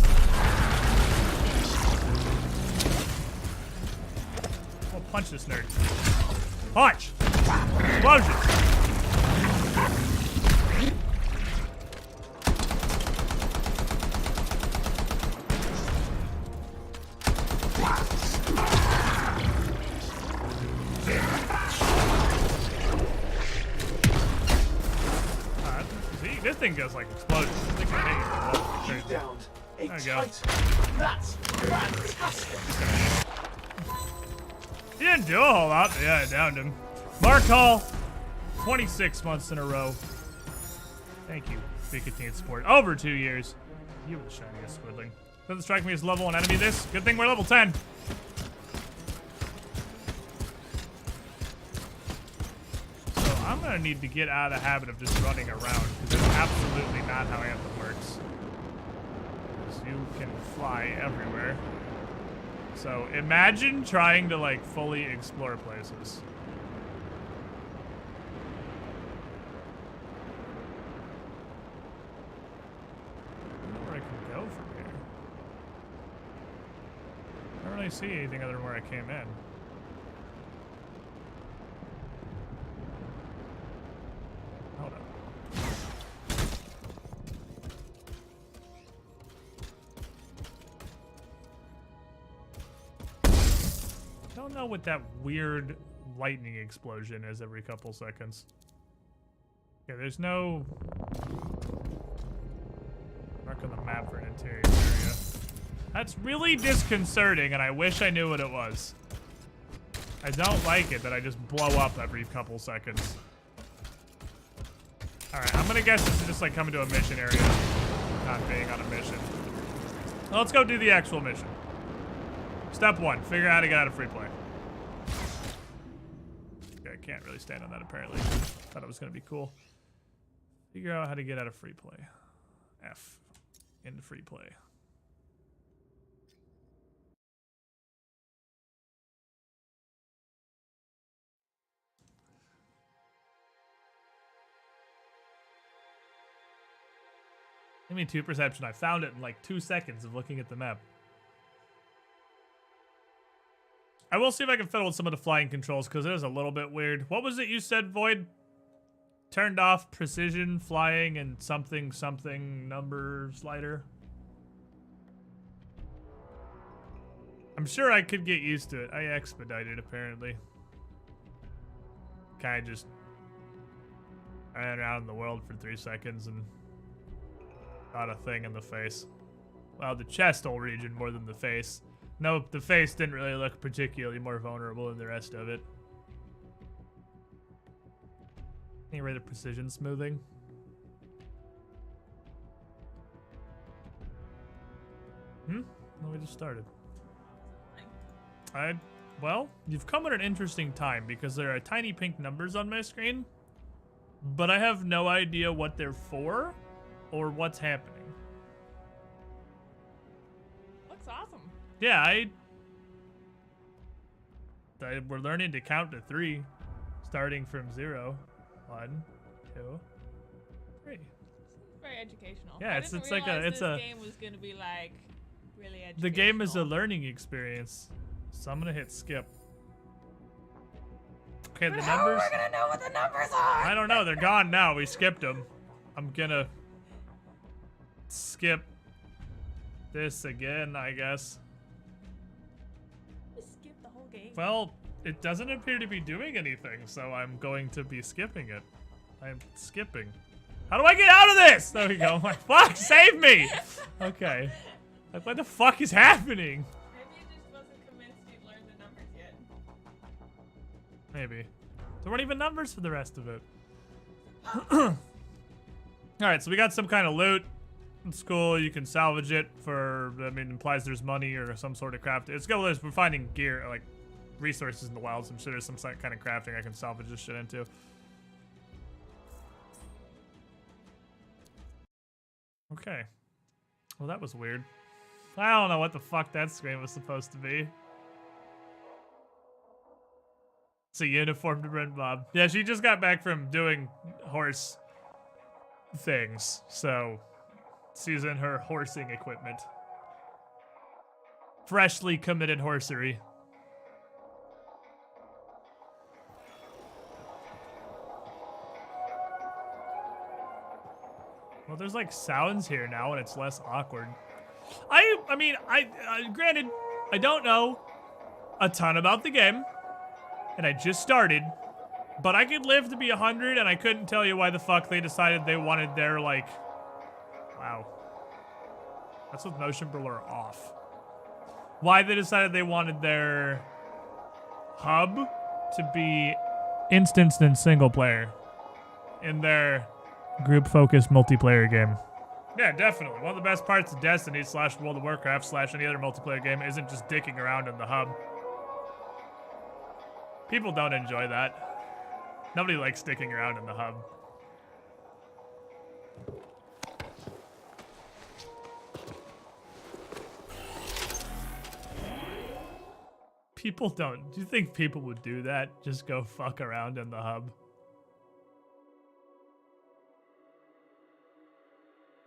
Speaker 1: We'll punch this nerd. Punch! Explosion! See, this thing goes like explosions. This thing can hit you from above.
Speaker 8: You downed a
Speaker 1: There you go.
Speaker 8: Titan. That's fantastic.
Speaker 1: He didn't do a whole lot, but yeah, I downed him. Mark Hall, 26 months in a row. Thank you, big continued support. Over 2 years. You were the shiniest squidling. Doesn't strike me as level 1 enemy this. Good thing we're level 10. So I'm gonna need to get out of the habit of just running around, because that's absolutely not how Anthem works. Because you can fly everywhere. So imagine trying to like fully explore places. I don't know where I can go from here. I don't really see anything other than where I came in. Hold up. I don't know what that weird lightning explosion is every couple seconds. Yeah, there's no mark on the map for an interior area. That's really disconcerting, and I wish I knew what it was. I don't like it that I just blow up every couple seconds. Alright, I'm gonna guess this is just like coming to a mission area, not being on a mission. Well, let's go do the actual mission. Step 1, figure out how to get out of free play. Okay, I can't really stand on that apparently. Thought it was gonna be cool. Figure out how to get out of free play. F. Into free play. Give me 2 perception. I found it in like 2 seconds of looking at the map. I will see if I can fiddle with some of the flying controls because it is a little bit weird. What was it you said, Void? Turned off precision, flying, and something number slider. I'm sure I could get used to it. I expedited apparently. Kind of just ran around in the world for 3 seconds and got a thing in the face. Well, the chestal region more than the face. Nope, the face didn't really look particularly more vulnerable than the rest of it. Any rate of precision smoothing? No, we just started. Well, you've come at an interesting time because there are tiny pink numbers on my screen, but I have no idea what they're for or what's happening.
Speaker 9: Looks awesome.
Speaker 1: Yeah, we're learning to count to 3, starting from 0. 1, 2, 3.
Speaker 9: Very educational.
Speaker 1: Yeah,
Speaker 9: I
Speaker 1: it's
Speaker 9: didn't
Speaker 1: like
Speaker 9: realize
Speaker 1: it's
Speaker 9: this
Speaker 1: a
Speaker 9: game was gonna be like really educational.
Speaker 1: the game is a learning experience. So I'm gonna hit skip. Okay,
Speaker 9: But
Speaker 1: the
Speaker 9: how
Speaker 1: numbers.
Speaker 9: are we gonna know what the numbers are?
Speaker 1: I don't know. They're gone now. We skipped them. I'm gonna skip this again, I guess.
Speaker 9: Just skip the whole game.
Speaker 1: Well, it doesn't appear to be doing anything, so I'm going to be skipping it. I'm skipping. How do I get out of this? There we go. My fuck, save me! Okay. Like, what the fuck is happening?
Speaker 9: Maybe you just wasn't convinced you'd learned the numbers yet.
Speaker 1: Maybe. There weren't even numbers for the rest of it. Alright, so we got some kind of loot. It's cool. You can salvage it for, I mean, implies there's money or some sort of craft. It's good. We're finding gear, like resources in the wild. So I'm sure there's some kind of crafting I can salvage this shit into. Okay. Well, that was weird. I don't know what the fuck that screen was supposed to be. It's a uniformed Red Bob. Yeah, she just got back from doing horse things, so she's in her horsing equipment. Freshly committed horsery. Well, there's like sounds here now, and it's less awkward. I mean, granted, I don't know a ton about the game, and I just started, but I could live to be 100, and I couldn't tell you why the fuck they decided they wanted their, like, wow. That's with motion blur off. Why they decided they wanted their hub to be instanced in single player in their group-focused multiplayer game. Yeah, definitely. One of the best parts of Destiny / World of Warcraft / any other multiplayer game isn't just dicking around in the hub. People don't enjoy that. Nobody likes sticking around in the hub. People don't. Do you think people would do that? Just go fuck around in the hub?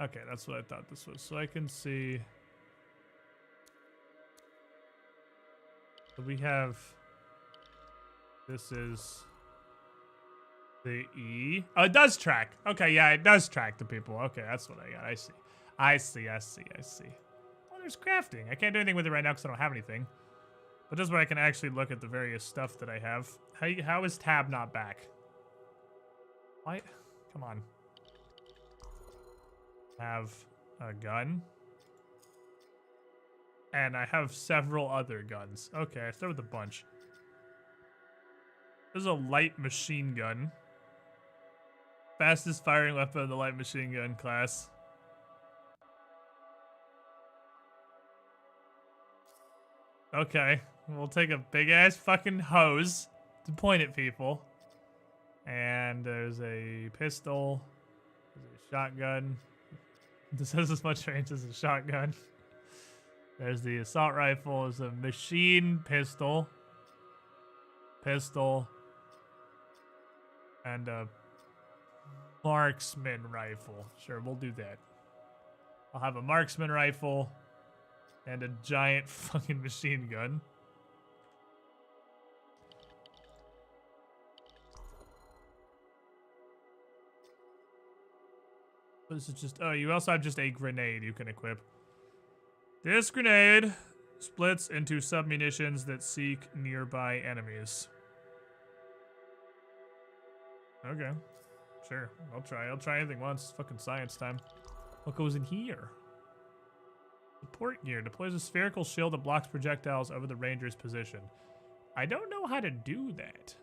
Speaker 1: Okay, that's what I thought this was. So I can see. So we have. This is the E. Oh, it does track. Okay, yeah, it does track the people. Okay, that's what I got. I see. I see. Oh, there's crafting. I can't do anything with it right now because I don't have anything. But this is where I can actually look at the various stuff that I have. How is tab not back? Why? Come on. Have a gun. And I have several other guns. Okay, I start with a bunch. There's a light machine gun. Fastest firing weapon in the light machine gun class. Okay, we'll take a big ass fucking hose to point at people. And there's a pistol. There's a shotgun. This has as much range as a shotgun. There's the assault rifle. There's a machine pistol. And a marksman rifle. Sure, we'll do that. I'll have a marksman rifle and a giant fucking machine gun. This is just, oh, you also have just a grenade you can equip. This grenade splits into submunitions that seek nearby enemies. Okay. Sure. I'll try anything once. It's fucking science time. What goes in here? Support gear. Deploys a spherical shield that blocks projectiles over the ranger's position. I don't know how to do that.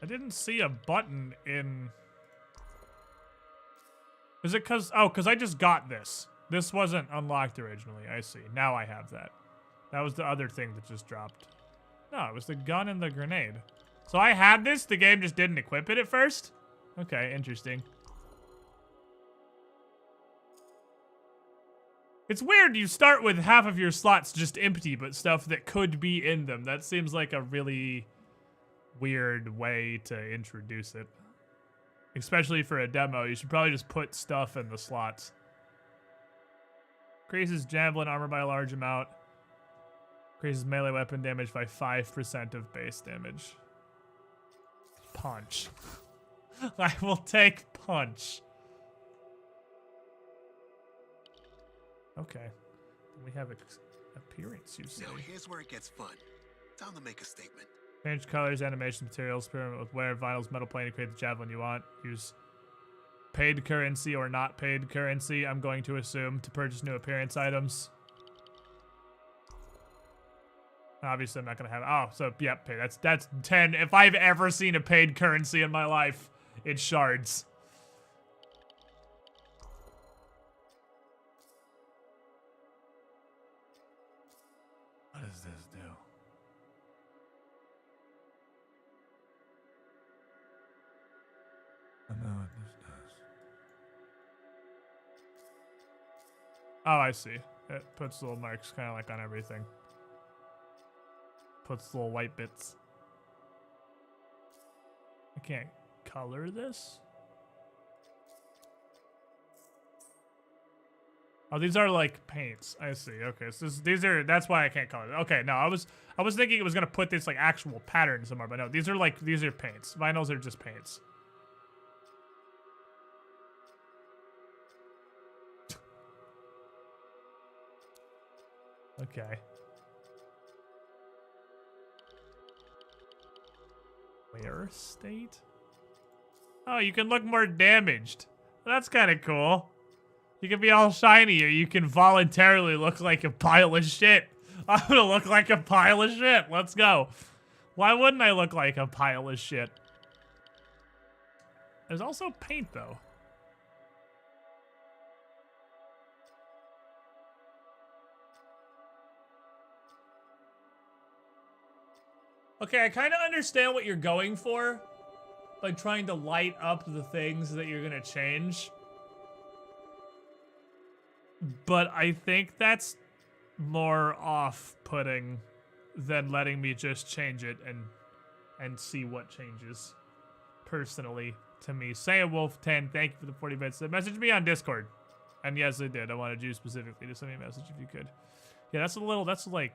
Speaker 1: I didn't see a button in... Is it because... Oh, because I just got this. This wasn't unlocked originally. I see. Now I have that. That was the other thing that just dropped. No, it was the gun and the grenade. So I had this, the game just didn't equip it at first? Okay, interesting. It's weird you start with half of your slots just empty, but stuff that could be in them. That seems like a really weird way to introduce it. Especially for a demo, you should probably just put stuff in the slots. Increases javelin armor by a large amount. Increases melee weapon damage by 5% of base damage. Punch. I will take punch. Okay. We have appearance, you say.
Speaker 10: Now here's where it gets fun. Time to make a statement.
Speaker 1: Change colors, animation, materials, experiment with wear, vinyls, metal plane to create the javelin you want. Use paid currency or not paid currency, I'm going to assume, to purchase new appearance items. Obviously, I'm not going to have... Oh, so, yep, pay. That's 10. If I've ever seen a paid currency in my life, it's shards. What does this do? I know what this does. Oh, I see. It puts little marks kind of like on everything. Puts little white bits. I can't color this? Oh, these are like paints. I see. Okay, so these are, that's why I can't color it. Okay, no, I was thinking it was gonna put this like actual pattern somewhere, but no, these are paints. Vinyls are just paints. Okay. Wear state? Oh, you can look more damaged. That's kind of cool. You can be all shiny, or you can voluntarily look like a pile of shit. I'm gonna look like a pile of shit. Let's go. Why wouldn't I look like a pile of shit? There's also paint, though. Okay, I kind of understand what you're going for. Like trying to light up the things that you're gonna change. But I think that's more off-putting than letting me just change it and see what changes. Personally, to me. Say Wolf 10, thank you for the 40 bits. Message me on Discord. And yes, I did. I wanted you specifically to send me a message if you could. Yeah, that's like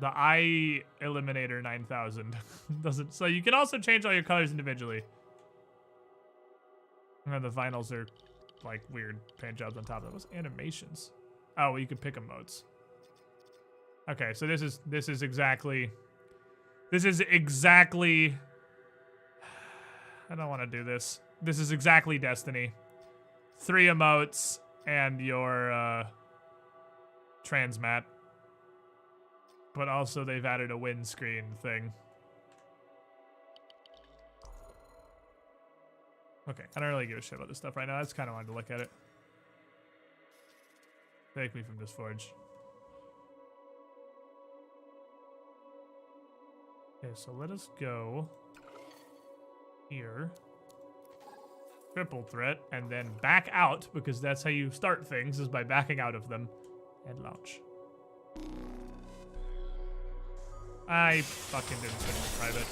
Speaker 1: the Eye Eliminator 9000. Doesn't, so you can also change all your colors individually. And then the vinyls are like weird paint jobs on top of those animations. Oh, well, you can pick emotes. Okay, so this is exactly I don't want to do this. This is exactly Destiny. 3 emotes and your transmat. But also they've added a windscreen thing. Okay, I don't really give a shit about this stuff right now. I just kind of wanted to look at it. Take me from this forge. Okay, so let us go here. Triple threat, and then back out, because that's how you start things, is by backing out of them. And launch. I fucking didn't finish private.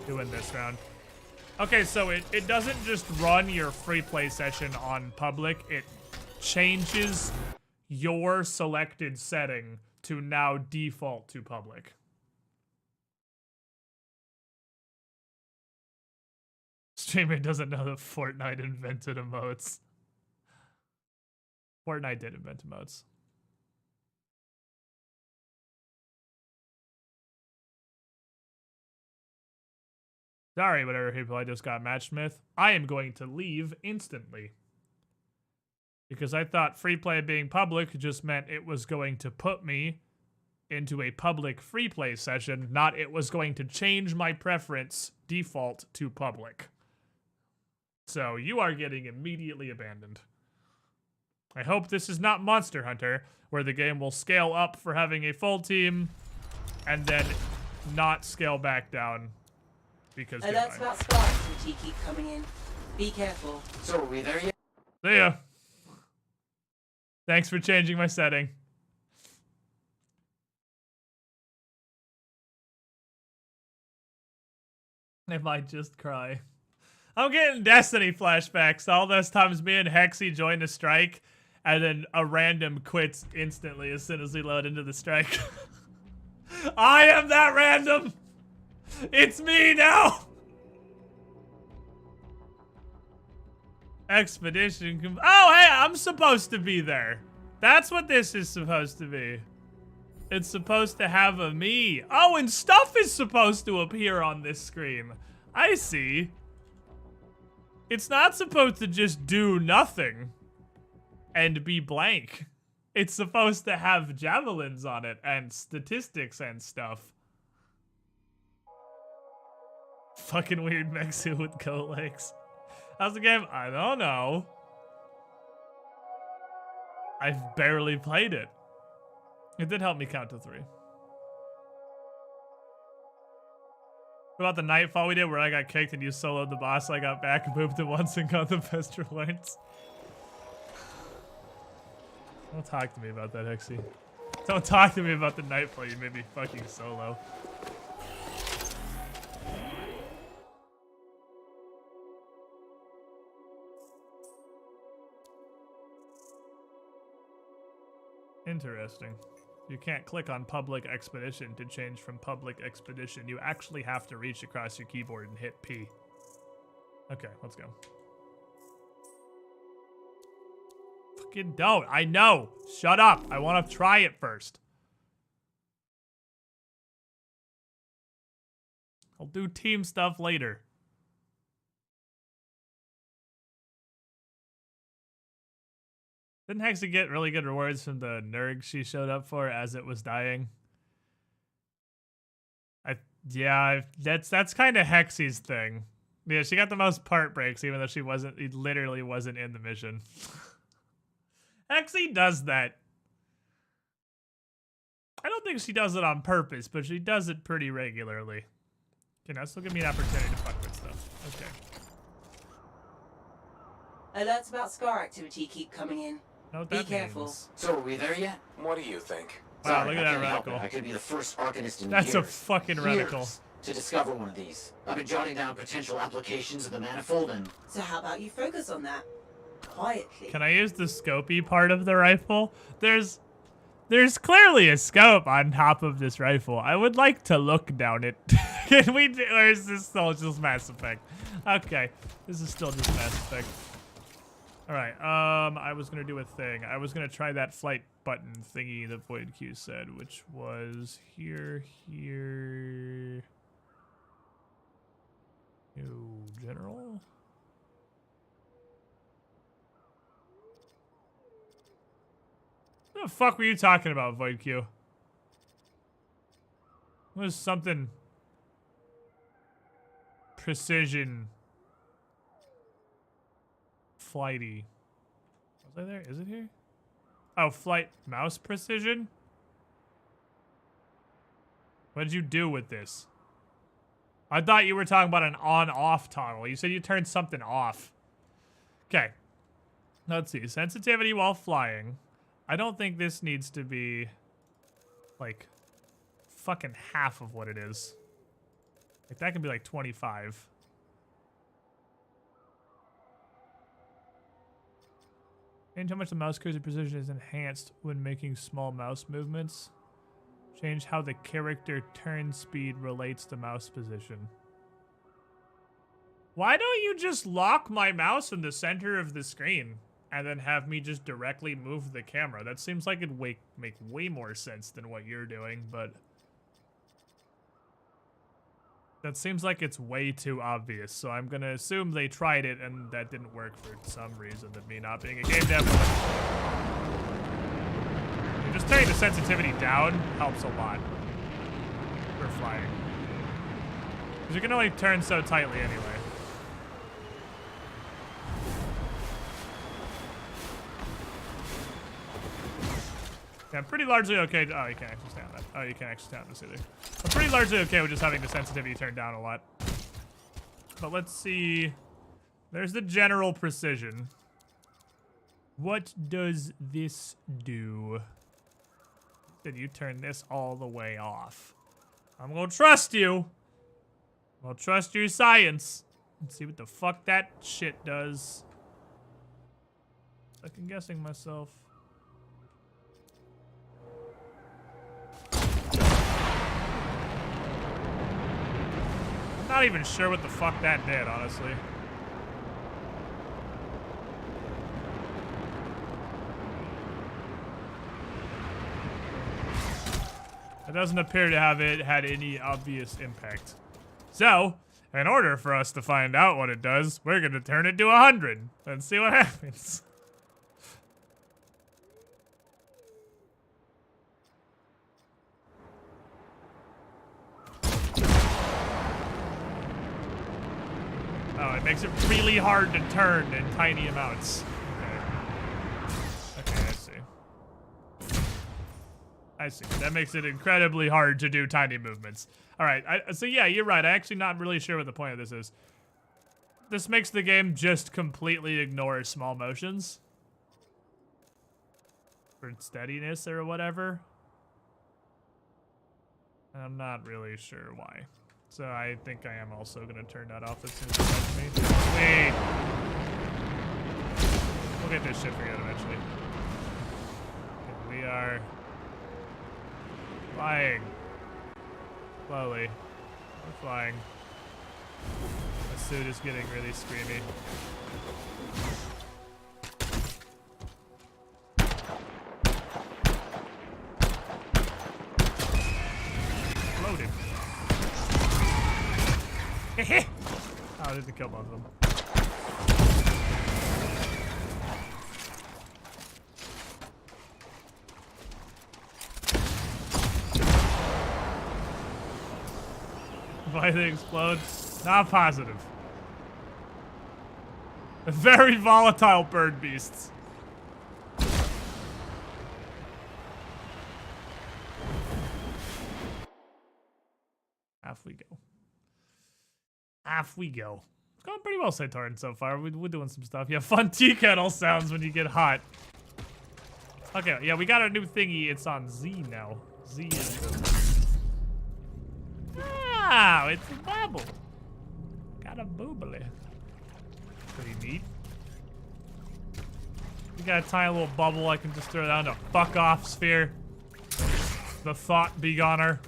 Speaker 1: Doing this round. Okay, so it doesn't just run your free play session on public, it changes your selected setting to now default to public. Streamer doesn't know that Fortnite invented emotes. Fortnite did invent emotes. Sorry, whatever people I just got matchsmith. I am going to leave instantly. Because I thought free play being public just meant it was going to put me into a public free play session, not it was going to change my preference default to public. So you are getting immediately abandoned. I hope this is not Monster Hunter, where the game will scale up for having a full team and then not scale back down because
Speaker 11: that's about spots and keep coming in. Be careful.
Speaker 4: So are we there yet?
Speaker 1: See ya. Thanks for changing my setting. I might just cry. I'm getting Destiny flashbacks. All those times me and Hexy joined a strike, and then a random quits instantly as soon as we load into the strike. I am that random! It's me now! Expedition. Oh, hey, I'm supposed to be there. That's what this is supposed to be. It's supposed to have a me. Oh, and stuff is supposed to appear on this screen. I see. It's not supposed to just do nothing and be blank. It's supposed to have javelins on it and statistics and stuff. Fucking weird Mexu with goat legs. How's the game? I don't know. I've barely played it. It did help me count to 3. What about the nightfall we did where I got kicked and you soloed the boss? I got back, booped it once, and got the best rewards. Don't talk to me about that, Hexy. Don't talk to me about the nightfall you made me fucking solo. Interesting. You can't click on public expedition to change from public expedition. You actually have to reach across your keyboard and hit P. Okay, let's go. Fucking don't. I know. Shut up. I want to try it first. I'll do team stuff later. Didn't Hexy get really good rewards from the Nerg she showed up for as it was dying? Yeah, that's kind of Hexy's thing. Yeah, she got the most part breaks even though she literally wasn't in the mission. Hexy does that. I don't think she does it on purpose, but she does it pretty regularly. Okay, now still give me an opportunity to fuck with stuff. Okay.
Speaker 11: Alerts about Scar activity keep coming in. Be careful.
Speaker 4: So are we there yet?
Speaker 2: What do you think?
Speaker 1: Wow, look at that reticle.
Speaker 4: I could be the first arcanist in
Speaker 1: That's
Speaker 4: years,
Speaker 1: a fucking reticle.
Speaker 4: To discover one of these. I've been jotting down potential applications of the manifold and...
Speaker 11: So how about you focus on that? Quietly.
Speaker 1: Can I use the scopy part of the rifle? There's clearly a scope on top of this rifle. I would like to look down it. Can we do, or is this still just Mass Effect? Okay, this is still just Mass Effect. All right, I was gonna do a thing. I was gonna try that flight button thingy that Void Q said, which was here. New general. What the fuck were you talking about, Void Q? It was something precision flighty. Was I there? Is it here? Oh, flight mouse precision? What did you do with this? I thought you were talking about an on-off toggle. You said you turned something off. Okay. Let's see. Sensitivity while flying. I don't think this needs to be, like, fucking half of what it is. Like, that can be, like, 25. Change how much the mouse cursor precision is enhanced when making small mouse movements. Change how the character turn speed relates to mouse position. Why don't you just lock my mouse in the center of the screen and then have me just directly move the camera? That seems like it'd make way more sense than what you're doing, but that seems like it's way too obvious, so I'm gonna assume they tried it and that didn't work for some reason, that me not being a game dev. just turning the sensitivity down helps a lot for flying. Because you can only turn so tightly anyway. Yeah, I'm pretty largely okay. Oh, you can't actually stand that. Oh, you can't actually stand this either. I'm pretty largely okay with just having the sensitivity turned down a lot. But let's see. There's the general precision. What does this do? Did you turn this all the way off? I'm gonna trust you. I'll trust your science. Let's see what the fuck that shit does. Second guessing myself. I'm not even sure what the fuck that did, honestly. It doesn't appear to have had any obvious impact. So, in order for us to find out what it does, we're gonna turn it to 100 and see what happens. Oh, it makes it really hard to turn in tiny amounts. Okay, I see. I see. That makes it incredibly hard to do tiny movements. All right, so yeah, you're right. I'm actually not really sure what the point of this is. This makes the game just completely ignore small motions. For steadiness or whatever. I'm not really sure why. So I think I am also gonna turn that off as soon as it lets me. Wait. We'll get this shit figured out eventually. Okay, we are flying. Slowly. We're flying. The suit is getting really screamy. Loaded. Oh, I didn't kill both of them. Why they explode? Not positive. Very volatile bird beasts. Off we go. Off we go. It's going pretty well, Satorn, so far. We're doing some stuff. Yeah, fun tea kettle sounds when you get hot. Okay, yeah, we got a new thingy. It's on Z now. Z is the... Wow, it's a bubble. Got a boobly. Pretty neat. We got a tiny little bubble I can just throw down to fuck off sphere. The thought begoner.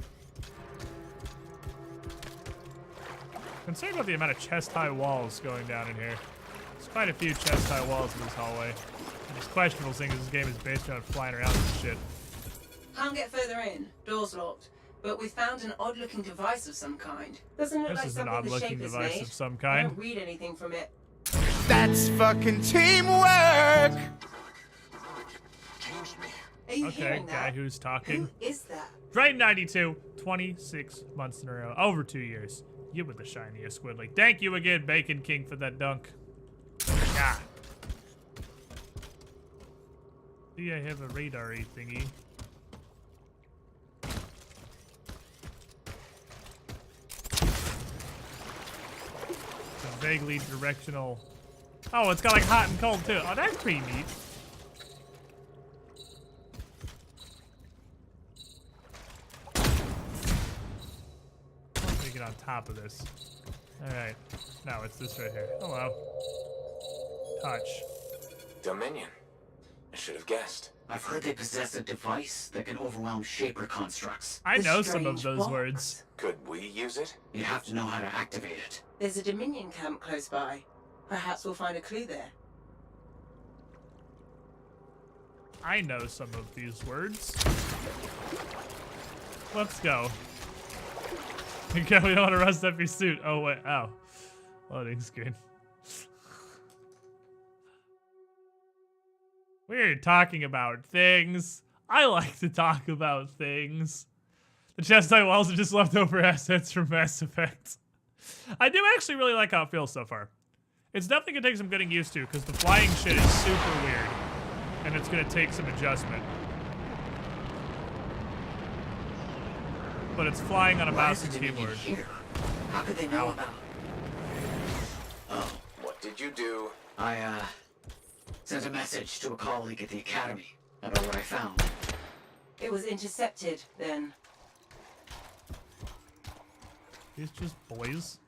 Speaker 1: Concerned about the amount of chest-high walls going down in here. There's quite a few chest-high walls in this hallway. And it's questionable seeing as this game is based around flying around and shit.
Speaker 11: Can't get further in. Door's locked. But we found an odd-looking device of some kind. Doesn't look
Speaker 1: This
Speaker 11: like
Speaker 1: is an
Speaker 11: something the
Speaker 1: odd-looking
Speaker 11: Shapers
Speaker 1: device
Speaker 11: made.
Speaker 1: of some
Speaker 11: I
Speaker 1: kind.
Speaker 11: don't read anything from it.
Speaker 6: That's fucking teamwork!
Speaker 11: Are you
Speaker 1: Okay,
Speaker 11: hearing
Speaker 1: guy
Speaker 11: that?
Speaker 1: who's talking.
Speaker 11: Who is that?
Speaker 1: Drain 92, 26 months in a row. Over 2 years. You were the shiniest Squidly. Thank you again, Bacon King, for that dunk. God. See, I have a radar-y thingy. It's a vaguely directional... Oh, it's got like hot and cold too. Oh, that's pretty neat. Let me get on top of this. Alright. No, it's this right here. Hello. Touch.
Speaker 2: Dominion. I should have guessed.
Speaker 4: I've heard they possess a device that can overwhelm Shaper constructs.
Speaker 1: I
Speaker 11: The
Speaker 1: know some of
Speaker 11: strange
Speaker 1: those
Speaker 11: box.
Speaker 1: words.
Speaker 2: Could we use it?
Speaker 4: You have to know how to activate it.
Speaker 11: There's a Dominion camp close by. Perhaps we'll find a clue there.
Speaker 1: I know some of these words. Let's go. Okay, we don't want to rust up your suit. Oh, wait. Oh. Loading screen. We're talking about things I like to talk about things. The chest tight walls are just leftover assets from Mass Effect. I do actually really like how it feels so far. It's definitely gonna take some getting used to, because the flying shit is super weird. And it's gonna take some adjustment. But it's flying on a mouse and keyboard.
Speaker 4: Here? How could they know about? Oh,
Speaker 2: What did you do?
Speaker 4: I sent a message to a colleague at the academy about what I found.
Speaker 11: It was intercepted then.
Speaker 1: These just boys.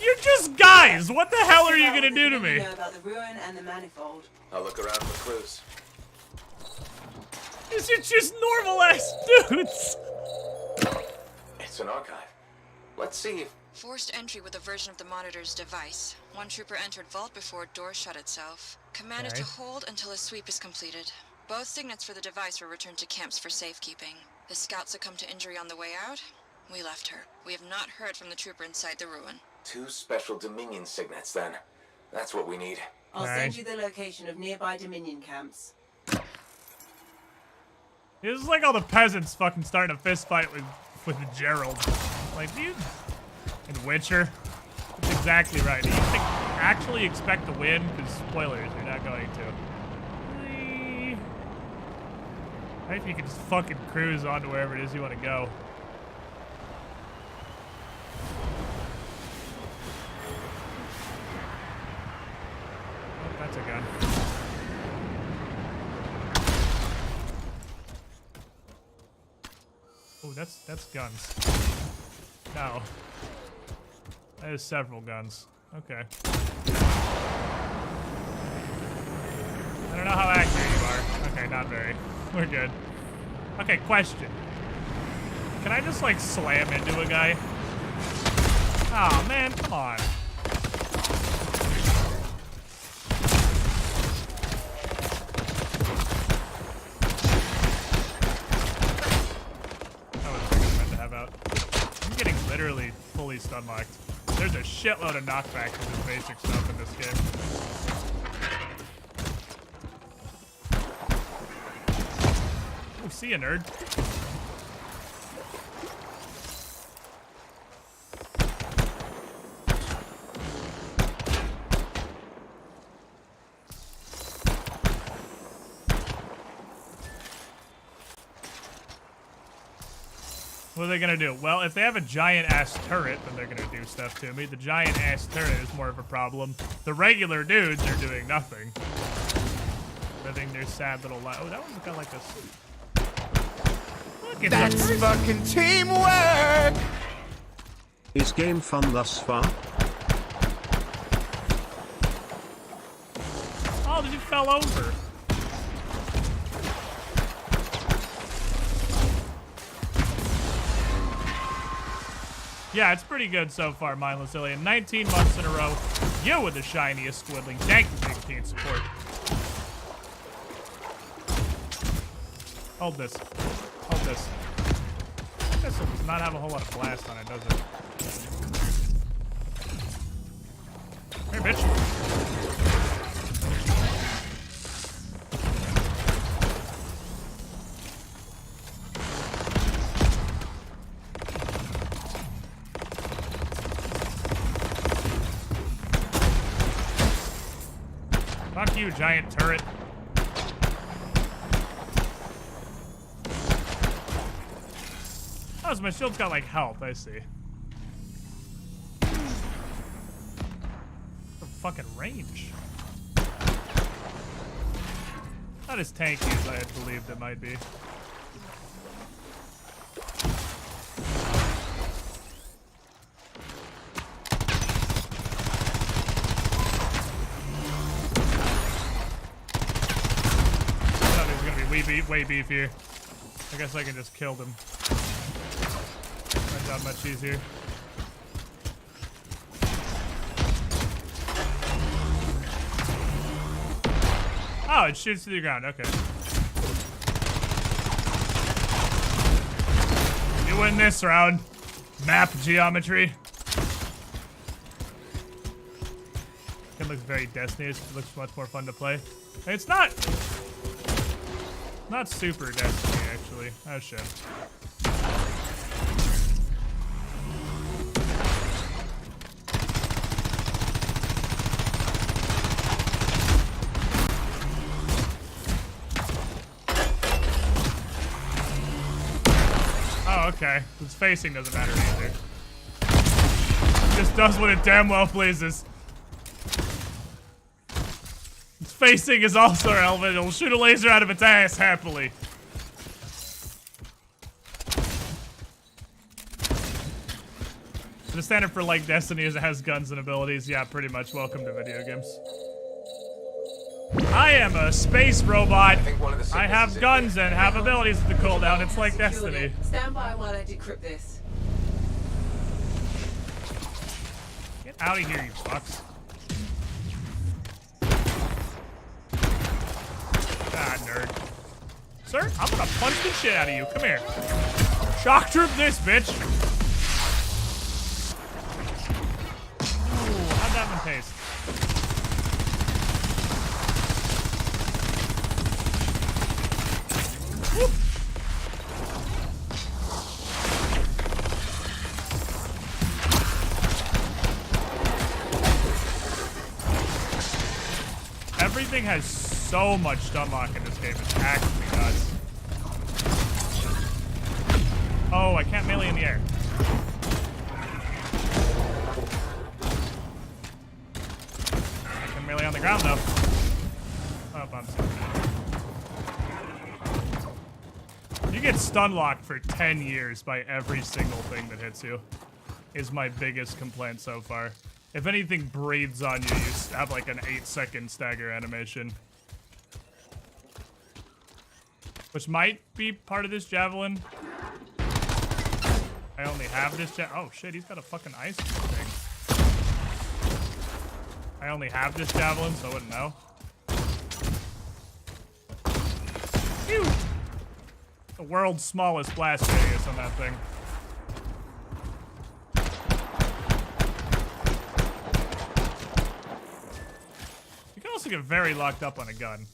Speaker 1: You're just guys! What the hell are you gonna do to me?
Speaker 11: Know about the ruin and the manifold.
Speaker 2: I'll look around for clues.
Speaker 1: These are just normal ass dudes!
Speaker 2: It's an archive. Let's see if...
Speaker 12: Forced entry with a version of the monitor's device. One trooper entered vault before door shut itself. Commanded to hold until a sweep is completed. Both signets for the device were returned to camps for safekeeping. The scout succumbed to injury on the way out. We left her. We have not heard from the trooper inside the ruin.
Speaker 2: 2 special Dominion signets, then. That's what we need.
Speaker 11: I'll send you the location of nearby Dominion camps.
Speaker 1: This is like all the peasants fucking starting a fist fight with Gerald. Like, dude. And Witcher. That's exactly right. Do you actually expect to win? Because spoilers, you're not going to. I think you can just fucking cruise on to wherever it is you want to go. Oh, that's a gun. Oh, that's guns. No. That is several guns. Okay. I don't know how accurate you are. Okay, not very. We're good. Okay, question. Can I just, like, slam into a guy? Oh, man, come on. That was what I meant to have out. I'm getting literally fully stun-locked. There's a shitload of knockback to this basic stuff in this game. Oh, see ya, nerd. What are they gonna do? Well, if they have a giant-ass turret, then they're gonna do stuff to me. The giant-ass turret is more of a problem. The regular dudes are doing nothing. Living their sad little life. Oh, that one's got like this. Look, it's
Speaker 6: That's fucking teamwork!
Speaker 3: Is game fun thus far?
Speaker 1: Oh, you fell over. Yeah, it's pretty good so far, Mindless Alien. 19 months in a row. You with the shiniest squiddling. Thank you, big team support. Hold this. Hold this. This one does not have a whole lot of blast on it, does it? Here, bitch. Fuck you, giant turret. Oh, so my shield's got, like, health, I see. The fucking range. Not as tanky as I had believed it might be. Way beefier. I guess I can just kill them. My job much easier. Oh, it shoots to the ground. Okay. You win this round. Map geometry. It looks very Destiny. It looks much more fun to play. It's not super Destiny, actually. Oh, shit. Oh, okay. Its facing doesn't matter either. It just does what it damn well pleases. Its facing is also relevant. It'll shoot a laser out of its ass happily. The standard for like Destiny is it has guns and abilities. Yeah, pretty much. Welcome to video games. I am a space robot. I have guns and have abilities to cooldown. It's like Destiny.
Speaker 11: Stand by while I decrypt this.
Speaker 1: Get out of here, you fucks. Ah, nerd. Sir, I'm gonna punch the shit out of you. Come here. Shock troop this, bitch. Ooh, how'd that one taste? Whoop. Everything has so much stun lock in this game. It's actually nuts. Oh, I can't melee in the air. I can melee on the ground though. Oh, I'm sorry. You get stun locked for 10 years by every single thing that hits you. Is my biggest complaint so far. If anything breathes on you, you have like an 8-second stagger animation. Which might be part of this javelin. I only have this oh shit, he's got a fucking ice thing. I only have this javelin, so I wouldn't know. Phew! The world's smallest blast radius on that thing. You can also get very locked up on a gun.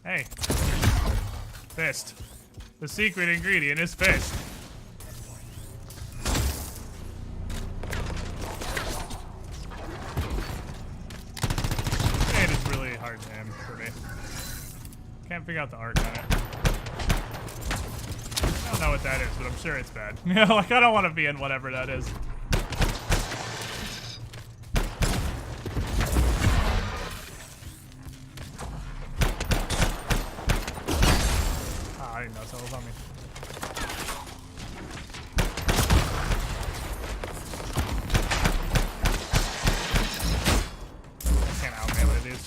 Speaker 1: Hey. Fist. The secret ingredient is fist. It is really hard to aim for me. Can't figure out the arc on it. I don't know what that is, but I'm sure it's bad. You know, like I don't want to be in whatever that is. I didn't know someone was on me. I can't out-melee these.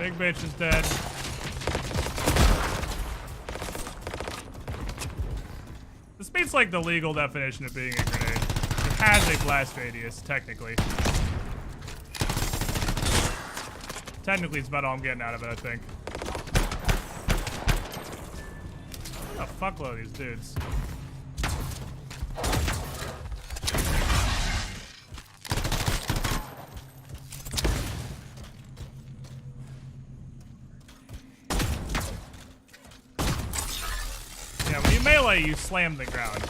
Speaker 1: Big bitch is dead. This beats like the legal definition of being a grenade. It has a blast radius, technically. Technically, it's about all I'm getting out of it, I think. A fuckload of these dudes. Yeah, when you melee, you slam the ground.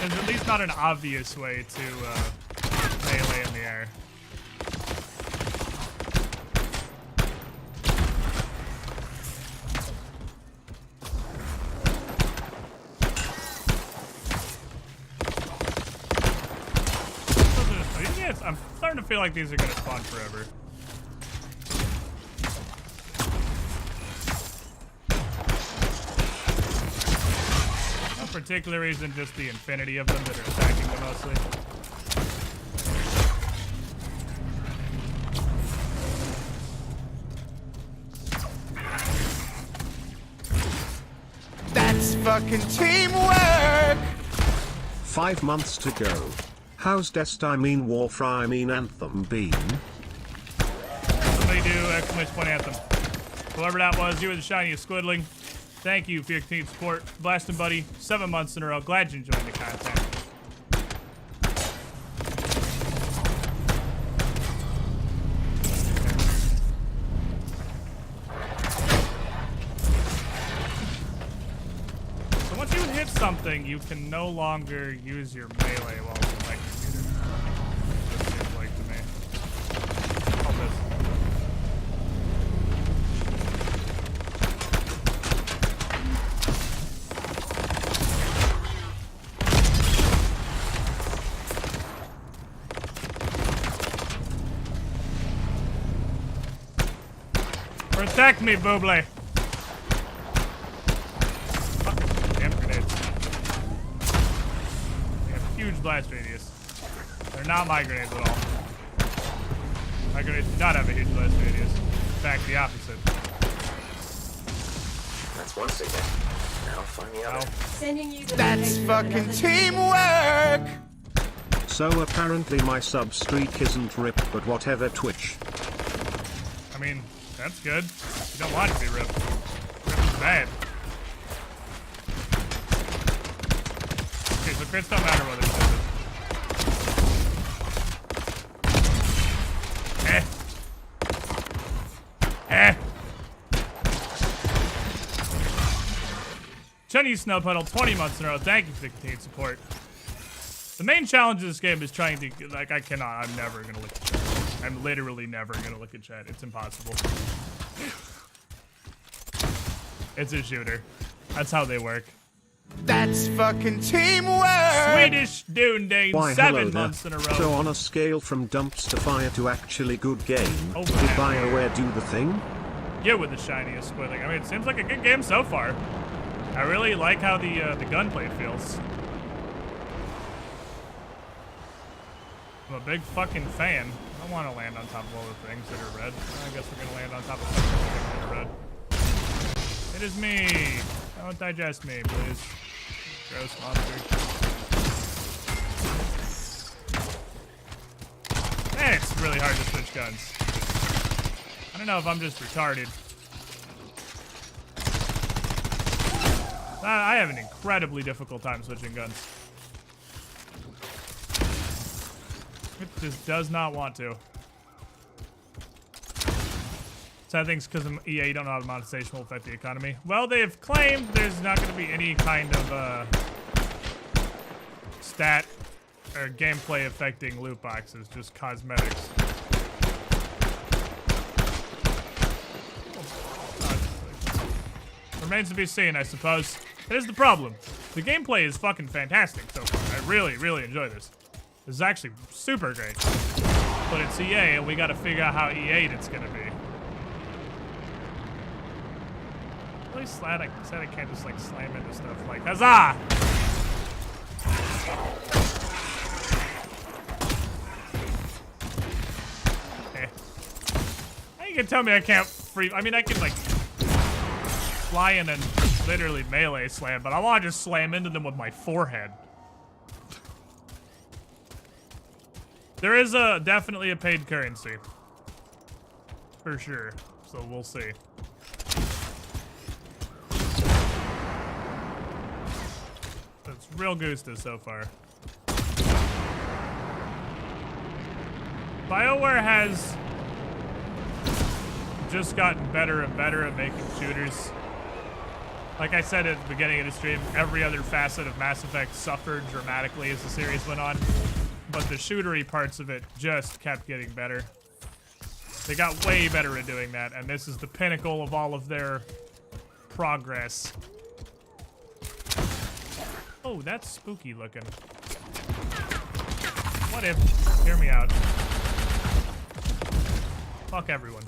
Speaker 1: There's at least not an obvious way to melee in the air. I'm starting to feel like these are going to spawn forever. No particular reason, just the infinity of them that are attacking them mostly.
Speaker 6: fucking teamwork!
Speaker 3: 5 months to go. How's Warfare Anthem been?
Speaker 1: Somebody do exclamation point anthem. Whoever that was, you were the shiniest squidling. Thank you for your continued support. Blasting buddy, 7 months in a row. Glad you enjoyed the content. So once you hit something, you can no longer use your melee while electrocuted. That seems like to me. Hold this. Protect me, Buble! Fucking damn grenades. They have huge blast radius. They're not my grenades at all. My grenades do not have a huge blast radius. In fact, the opposite.
Speaker 2: That's one signal. Now find the other.
Speaker 11: Sending you the
Speaker 6: That's
Speaker 11: location of
Speaker 6: fucking
Speaker 11: another-
Speaker 6: teamwork!
Speaker 3: So apparently my sub streak isn't ripped, but whatever, Twitch.
Speaker 1: I mean, that's good. You don't want it to be ripped. Rip is bad. Okay, so crits don't matter whether it's ripped. Chinese Snow Puddle, 20 months in a row. Thank you for the continued support. The main challenge of this game is trying to, like, I'm never gonna look at chat. I'm literally never gonna look at chat. It's impossible. It's a shooter. That's how they work.
Speaker 6: That's fucking teamwork!
Speaker 1: Swedish Dune Dane,
Speaker 3: Why,
Speaker 1: 7
Speaker 3: hello there.
Speaker 1: months in a row.
Speaker 3: So on a scale from dumpster fire to actually good game,
Speaker 1: Oh,
Speaker 3: did
Speaker 1: man.
Speaker 3: BioWare do the thing?
Speaker 1: You with the shiniest squidling. I mean, it seems like a good game so far. I really like how the gunplay feels. I'm a big fucking fan. I want to land on top of all the things that are red. I guess we're gonna land on top of things that are red. It is me. Don't digest me, please. Gross monster. Man, it's really hard to switch guns. I don't know if I'm just retarded. I have an incredibly difficult time switching guns. It just does not want to. So I think it's because EA don't know how monetization will affect the economy. Well, they have claimed there's not going to be any kind of stat or gameplay affecting loot boxes, just cosmetics. Remains to be seen, I suppose. That is the problem. The gameplay is fucking fantastic so far. I really, really enjoy this. This is actually super great. But it's EA, and we gotta figure out how EA'd it's gonna be. Really glad I said I can't just like slam into stuff like, huzzah! How you can tell me I can't I mean, I can like fly in and literally melee slam, but I want to just slam into them with my forehead. There is definitely a paid currency. For sure. So we'll see. It's real Gusta so far. BioWare has just gotten better and better at making shooters. Like I said at the beginning of the stream, every other facet of Mass Effect suffered dramatically as the series went on. But the shootery parts of it just kept getting better. They got way better at doing that, and this is the pinnacle of all of their progress. Oh, that's spooky looking. What if? Hear me out. Fuck everyone.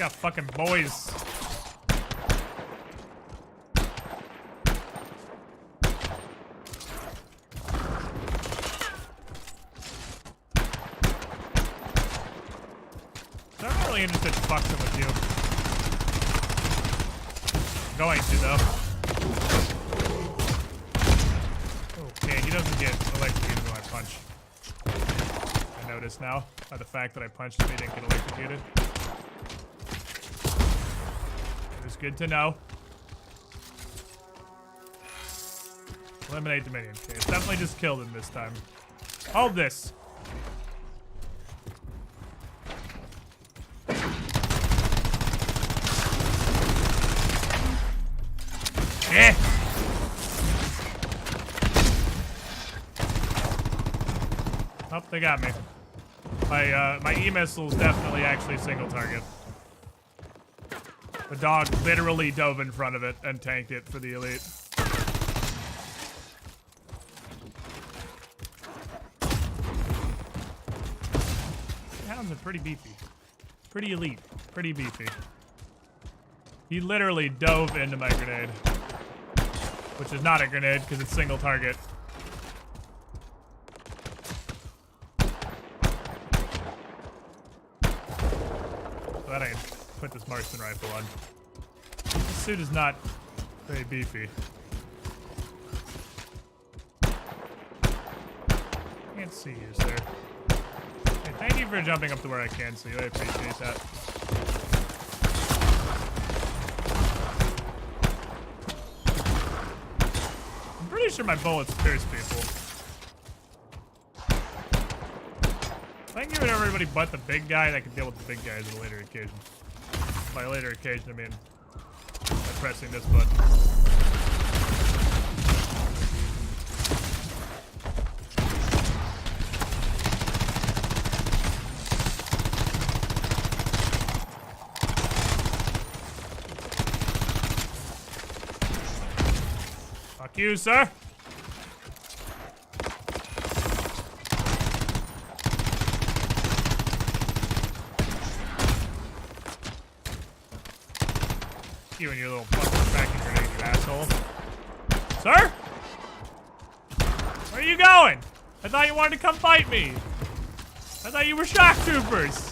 Speaker 1: got fucking boys. So I'm not really interested in fucking with you. I'm going to, though. Okay, he doesn't get electrocuted when I punch. I notice now by the fact that I punched him, he didn't get electrocuted. It was good to know. Eliminate Dominion. Okay, it's definitely just killed him this time. Hold this. Eh. Oh, they got me. My E-missile's definitely actually single target. The dog literally dove in front of it and tanked it for the elite. The hounds are pretty beefy. Pretty elite. Pretty beefy. He literally dove into my grenade. Which is not a grenade because it's single target. Glad I can put this marksman rifle on. This suit is not very beefy. Can't see you, sir. Hey, thank you for jumping up to where I can see you. I appreciate that. I'm pretty sure my bullets pierce people. If I can give it to everybody but the big guy, and I can deal with the big guys at a later occasion. By later occasion, I mean by pressing this button. Fuck you, sir. You and your little fucking vacuum grenade, you asshole. Sir? Where are you going? I thought you wanted to come fight me. I thought you were shock troopers.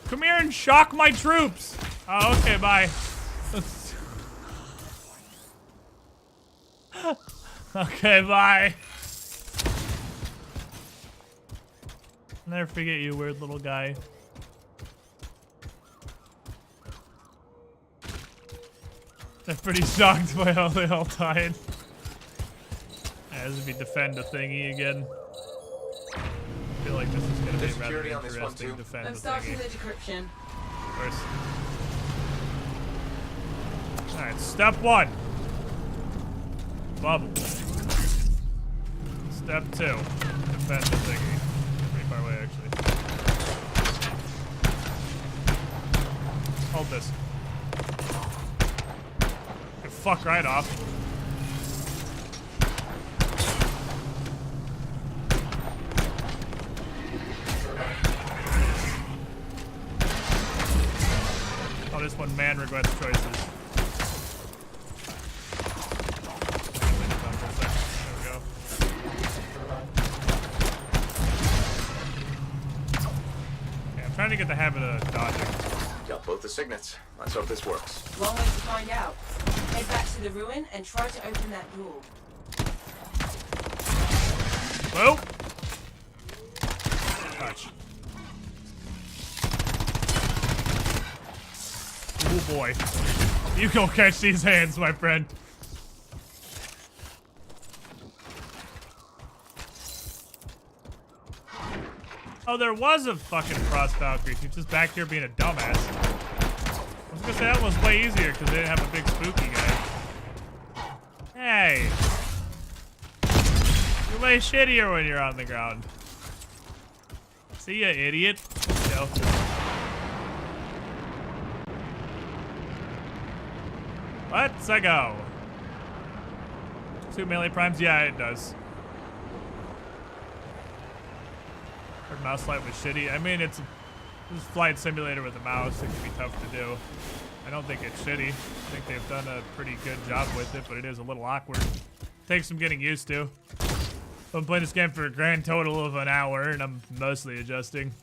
Speaker 1: Come here and shock my troops. Oh, okay, bye. Okay, bye. Never forget you, weird little guy. I'm pretty shocked by how they all died. As we defend a thingy again. I feel like this is gonna be rather interesting to defend
Speaker 11: I'm
Speaker 1: the
Speaker 11: starting
Speaker 1: thingy.
Speaker 11: the decryption.
Speaker 1: Of course. Alright, step one. Bubble. Step two. Defend the thingy. Pretty far away, actually. Hold this. Get fuck right off. Oh, this one man regrets choices. Trying to get the habit of dodging.
Speaker 2: Got both the signets. Let's hope this works.
Speaker 11: Long way to find out. Head back to the ruin and try to open that door.
Speaker 1: Whoa! Touch. Oh boy. You go catch these hands, my friend. Oh, there was a fucking Frost Valkyrie. She's just back here being a dumbass. I was gonna say that was way easier because they didn't have a big spooky guy. Hey. You're way shittier when you're on the ground. See ya, idiot. Let's go. Let's go. 2 melee primes? Yeah, it does. Her mouse light was shitty. I mean, it's This flight simulator with a mouse, it can be tough to do. I don't think it's shitty. I think they've done a pretty good job with it, but it is a little awkward. Takes some getting used to. I'm playing this game for a grand total of an hour, and I'm mostly adjusting.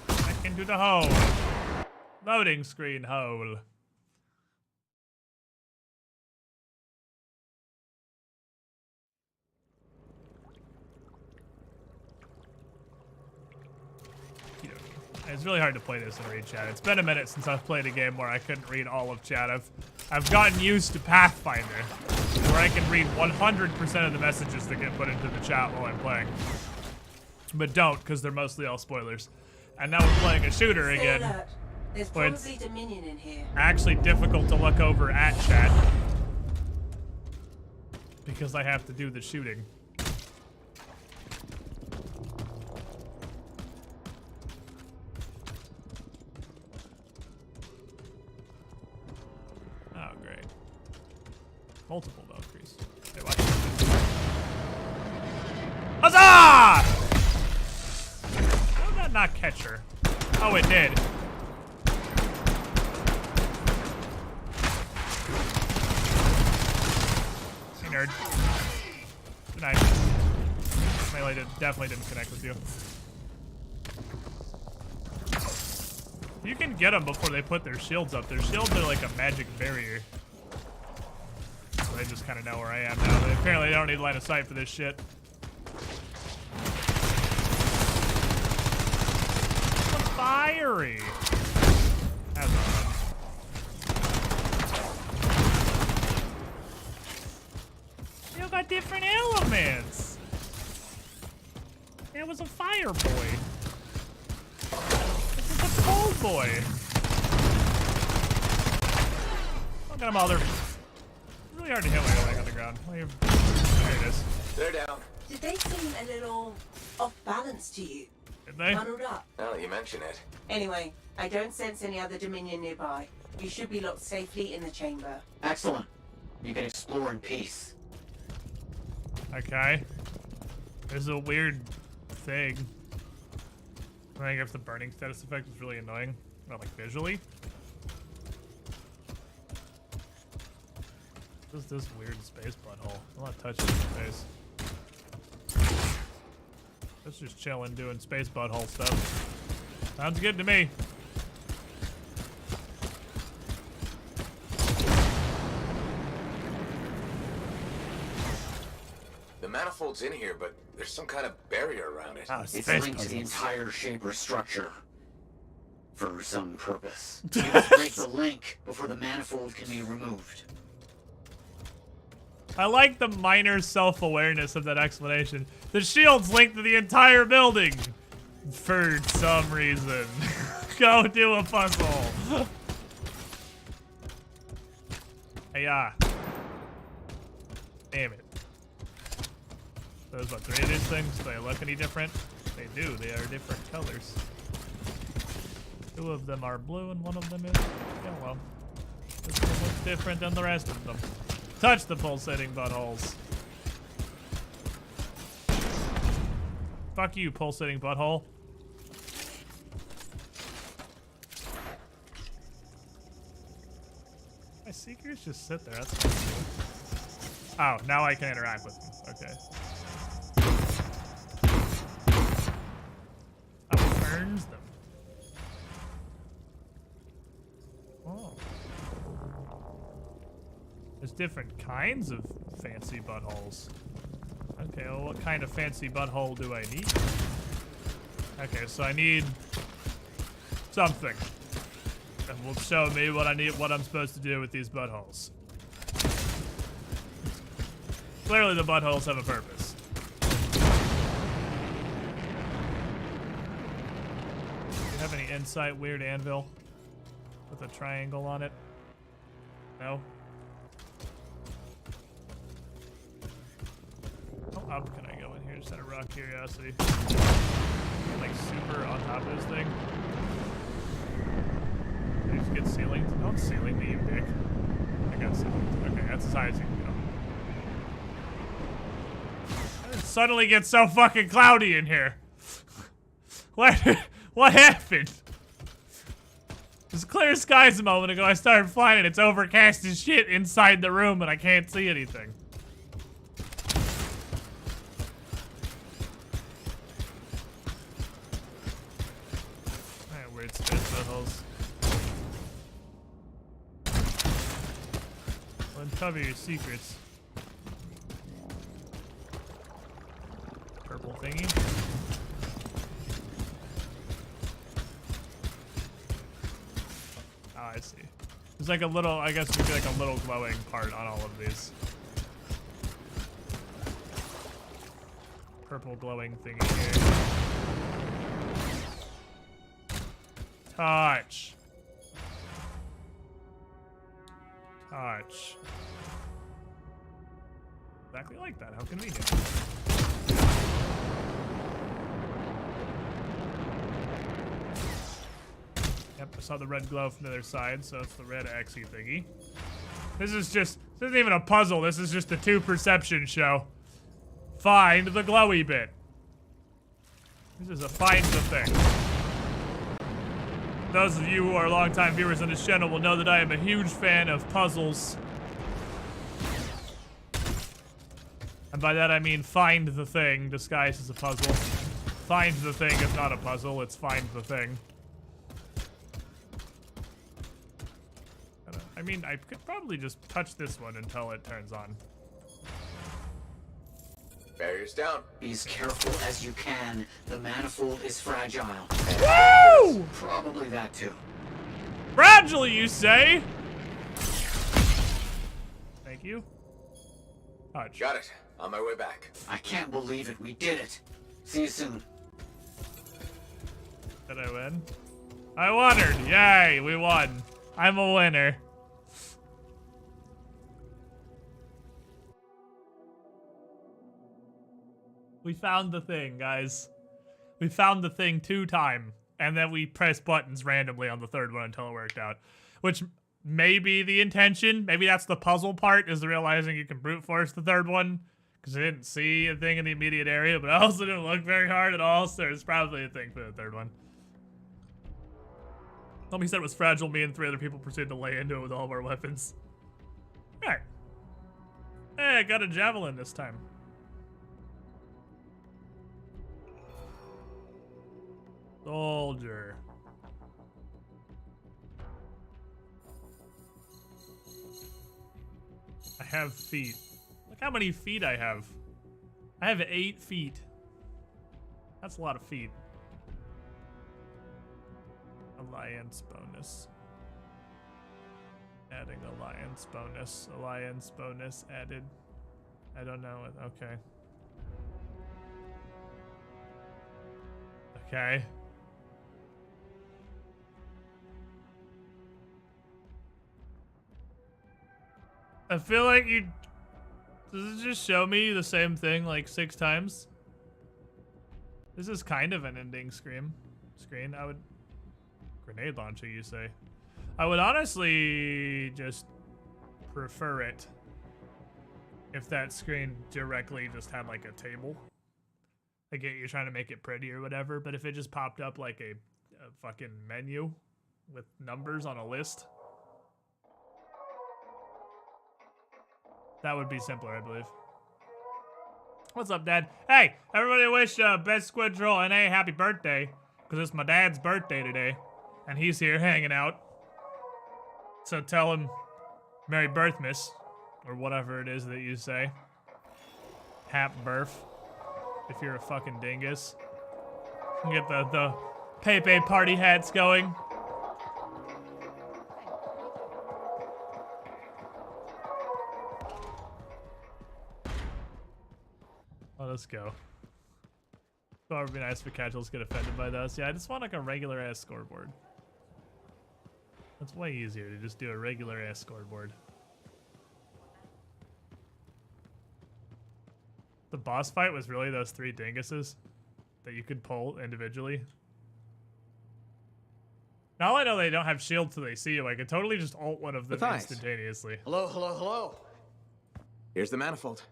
Speaker 1: Back into the hole. Loading screen hole. It's really hard to play this and read chat. It's been a minute since I've played a game where I couldn't read all of chat. I've gotten used to Pathfinder, where I can read 100% of the messages that get put into the chat while I'm playing. But don't, because they're mostly all spoilers. And now we're playing a shooter again.
Speaker 11: There's
Speaker 1: where it's
Speaker 11: probably Dominion in here.
Speaker 1: actually difficult to look over at chat. Because I have to do the shooting. Oh, great. Multiple Valkyries. Okay, watch this. Huzzah! How did that not catch her? Oh, it did. Hey, nerd. Good night. Melee definitely didn't connect with you. You can get them before they put their shields up. Their shields are like a magic barrier. So they just kind of know where I am now. They apparently don't need line of sight for this shit. It's fiery. That's awesome. You got different elements. It was a fire boy. This is a cold boy. Look at him all. They're really hard to hit when you're laying on the ground. There it is.
Speaker 8: They're down.
Speaker 11: Did they seem a little off balance to you?
Speaker 1: Did they?
Speaker 11: Muddled up.
Speaker 2: Now that you mention it.
Speaker 11: Anyway, I don't sense any other Dominion nearby. You should be locked safely in the chamber.
Speaker 4: Excellent. You can explore in peace.
Speaker 1: Okay. There's a weird thing. I guess the burning status effect is really annoying. Not like visually. What is this weird space butthole? I'm not touching the space. It's just chilling, doing space butthole stuff. Sounds good to me.
Speaker 2: The manifold's in here, but there's some kind of barrier around it.
Speaker 1: Oh,
Speaker 4: It's linked to the entire Shaper structure. For some purpose. You must break the link before the manifold can be removed.
Speaker 1: I like the minor self-awareness of that explanation. The shield's linked to the entire building. For some reason. Go do a puzzle. Hey-ya. Damn it. There's what, 3 of these things? Do they look any different? They do. They are different colors. 2 of them are blue and 1 of them is yellow. This one looks different than the rest of them. Touch the pulsating buttholes. Fuck you, pulsating butthole. My seekers just sit there. That's cool. Oh, now I can interact with them. Okay. Oh, turns them. Oh. There's different kinds of fancy buttholes. Okay, well, what kind of fancy butthole do I need? Okay, so I need something that will show me what I need, what I'm supposed to do with these buttholes. Clearly, the buttholes have a purpose. Do you have any insight? Weird anvil with a triangle on it? No. How up can I go in here? Just out of raw curiosity. Like super on top of this thing. Can I just get ceilings? Don't ceiling me, you dick. I got ceilings. Okay, that's as high as you can go. suddenly get so fucking cloudy in here? What happened? It was clear skies a moment ago. I started flying and it's overcast as shit inside the room and I can't see anything. Alright, weird space buttholes. Uncover your secrets. Purple thingy. Oh, I see. There's like a little, I guess we like a little glowing part on all of these. Purple glowing thingy here. Touch. Touch. Exactly like that. How convenient. Yep, I saw the red glow from the other side, so it's the red Xy thingy. This isn't even a puzzle. This is just a 2 perception show. Find the glowy bit. This is a find the thing. Those of you who are longtime viewers on this channel will know that I am a huge fan of puzzles. And by that I mean find the thing disguised as a puzzle. Find the thing is not a puzzle, it's find the thing. I mean, I could probably just touch this one until it turns on.
Speaker 4: Barriers down. Be as careful as you can. The manifold is fragile.
Speaker 1: Woo!
Speaker 4: Probably that too.
Speaker 1: Fragile, you say? Thank you. Touch.
Speaker 2: Got it. On my way back.
Speaker 4: I can't believe it. We did it. See you soon.
Speaker 1: Did I win? I won her. Yay, we won. I'm a winner. We found the thing, guys. We found the thing 2 times, and then we pressed buttons randomly on the 3rd one until it worked out. Which may be the intention. Maybe that's the puzzle part, is realizing you can brute force the 3rd one. Because I didn't see a thing in the immediate area, but I also didn't look very hard at all, so there's probably a thing for the 3rd one. Somebody said it was fragile. Me and 3 other people proceeded to lay into it with all of our weapons. Alright. Hey, I got a javelin this time. Soldier. I have feet. Look how many feet I have. I have 8 feet. That's a lot of feet. Alliance bonus. Adding alliance bonus. Alliance bonus added. I don't know. Okay. Okay. I feel like you... Does it just show me the same thing like 6 times? This is kind of an ending screen. I would... Grenade launcher, you say? I would honestly just prefer it if that screen directly just had like a table. I get you're trying to make it pretty or whatever, but if it just popped up like a fucking menu with numbers on a list, that would be simpler, I believe. What's up, Dad? Hey, everybody wish Best Squidroll NA happy birthday, because it's my dad's birthday today, and he's here hanging out. So tell him Merry Birthmas, or whatever it is that you say. Hap birth, if you're a fucking dingus. Get the Pepe party hats going. Let's go. Thought it would be nice for casuals get offended by those. Yeah, I just want like a regular ass scoreboard. That's way easier to just do a regular ass scoreboard. The boss fight was really those 3 dinguses that you could pull individually. Now I know they don't have shields so they see you. I could totally just ult one of them instantaneously.
Speaker 4: Hello, hello, hello.
Speaker 2: Here's the manifold.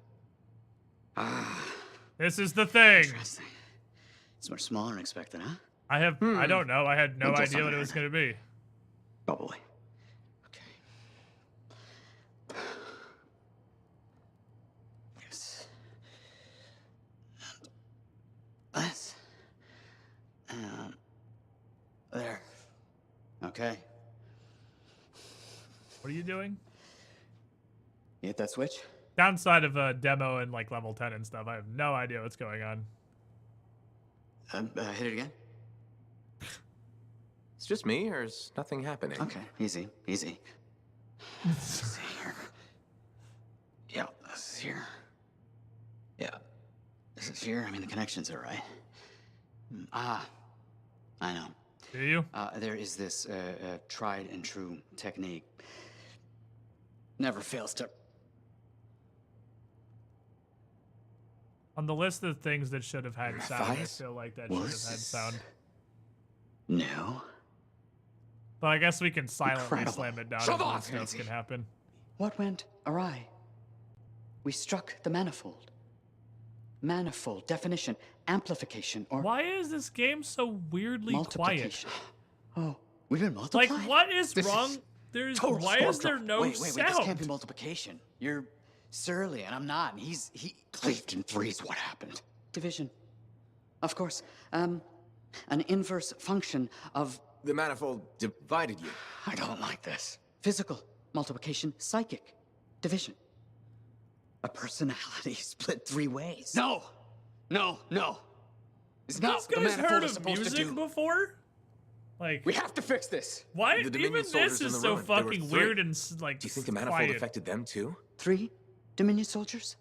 Speaker 4: Ah,
Speaker 1: This is the thing.
Speaker 4: Interesting. It's much smaller than expected, huh?
Speaker 1: I don't know. I had no
Speaker 4: Until
Speaker 1: idea what it
Speaker 4: something
Speaker 1: was going to be.
Speaker 4: Probably. Okay. This. And this. And there. Okay.
Speaker 1: What are you doing?
Speaker 4: You hit that switch?
Speaker 1: Downside of a demo and like level 10 and stuff, I have no idea what's going on.
Speaker 4: Hit it again?
Speaker 2: It's just me, or is nothing happening?
Speaker 4: Okay, easy, easy. Easy here. Yeah, this is here. Yeah, this is here. I mean, the connections are right. I know.
Speaker 1: Do you?
Speaker 4: There is this tried and true technique. Never fails to...
Speaker 1: On the list of things that should have had sound, I
Speaker 4: Matthias
Speaker 1: feel like that should have had sound.
Speaker 4: No.
Speaker 1: But I guess we can silently
Speaker 4: Incredible.
Speaker 1: slam it down
Speaker 4: Shove
Speaker 1: and
Speaker 4: off,
Speaker 1: stuff
Speaker 4: Nancy.
Speaker 1: can happen.
Speaker 4: What went awry? We struck the manifold. Manifold, definition, amplification, or
Speaker 1: Why is this game so weirdly quiet?
Speaker 4: multiplication. Oh, we've been multiplying?
Speaker 1: Like, what is
Speaker 4: This
Speaker 1: wrong?
Speaker 4: is
Speaker 1: There's
Speaker 4: total
Speaker 1: why is there
Speaker 4: storm
Speaker 1: no
Speaker 4: wait,
Speaker 1: sound?
Speaker 4: this can't be multiplication. You're surly, and I'm not. And he cleaved in threes. What happened? Division. Of course. An inverse function of...
Speaker 2: The manifold divided you.
Speaker 4: I don't like this. Physical multiplication, psychic division. A personality split three ways. No, no, no. It's not
Speaker 1: These
Speaker 4: what the
Speaker 1: guys
Speaker 4: manifold
Speaker 1: heard
Speaker 4: is
Speaker 1: of
Speaker 4: supposed to
Speaker 1: music
Speaker 4: do.
Speaker 1: before? Like,
Speaker 4: We have to fix this.
Speaker 1: why?
Speaker 2: The
Speaker 1: Even
Speaker 2: Dominion soldiers
Speaker 1: this
Speaker 2: in
Speaker 1: is
Speaker 2: the
Speaker 1: so
Speaker 2: ruin. There were
Speaker 1: fucking
Speaker 2: three.
Speaker 1: weird and like.
Speaker 2: Do you think the manifold
Speaker 1: quiet.
Speaker 2: affected them too?
Speaker 4: 3 Dominion soldiers?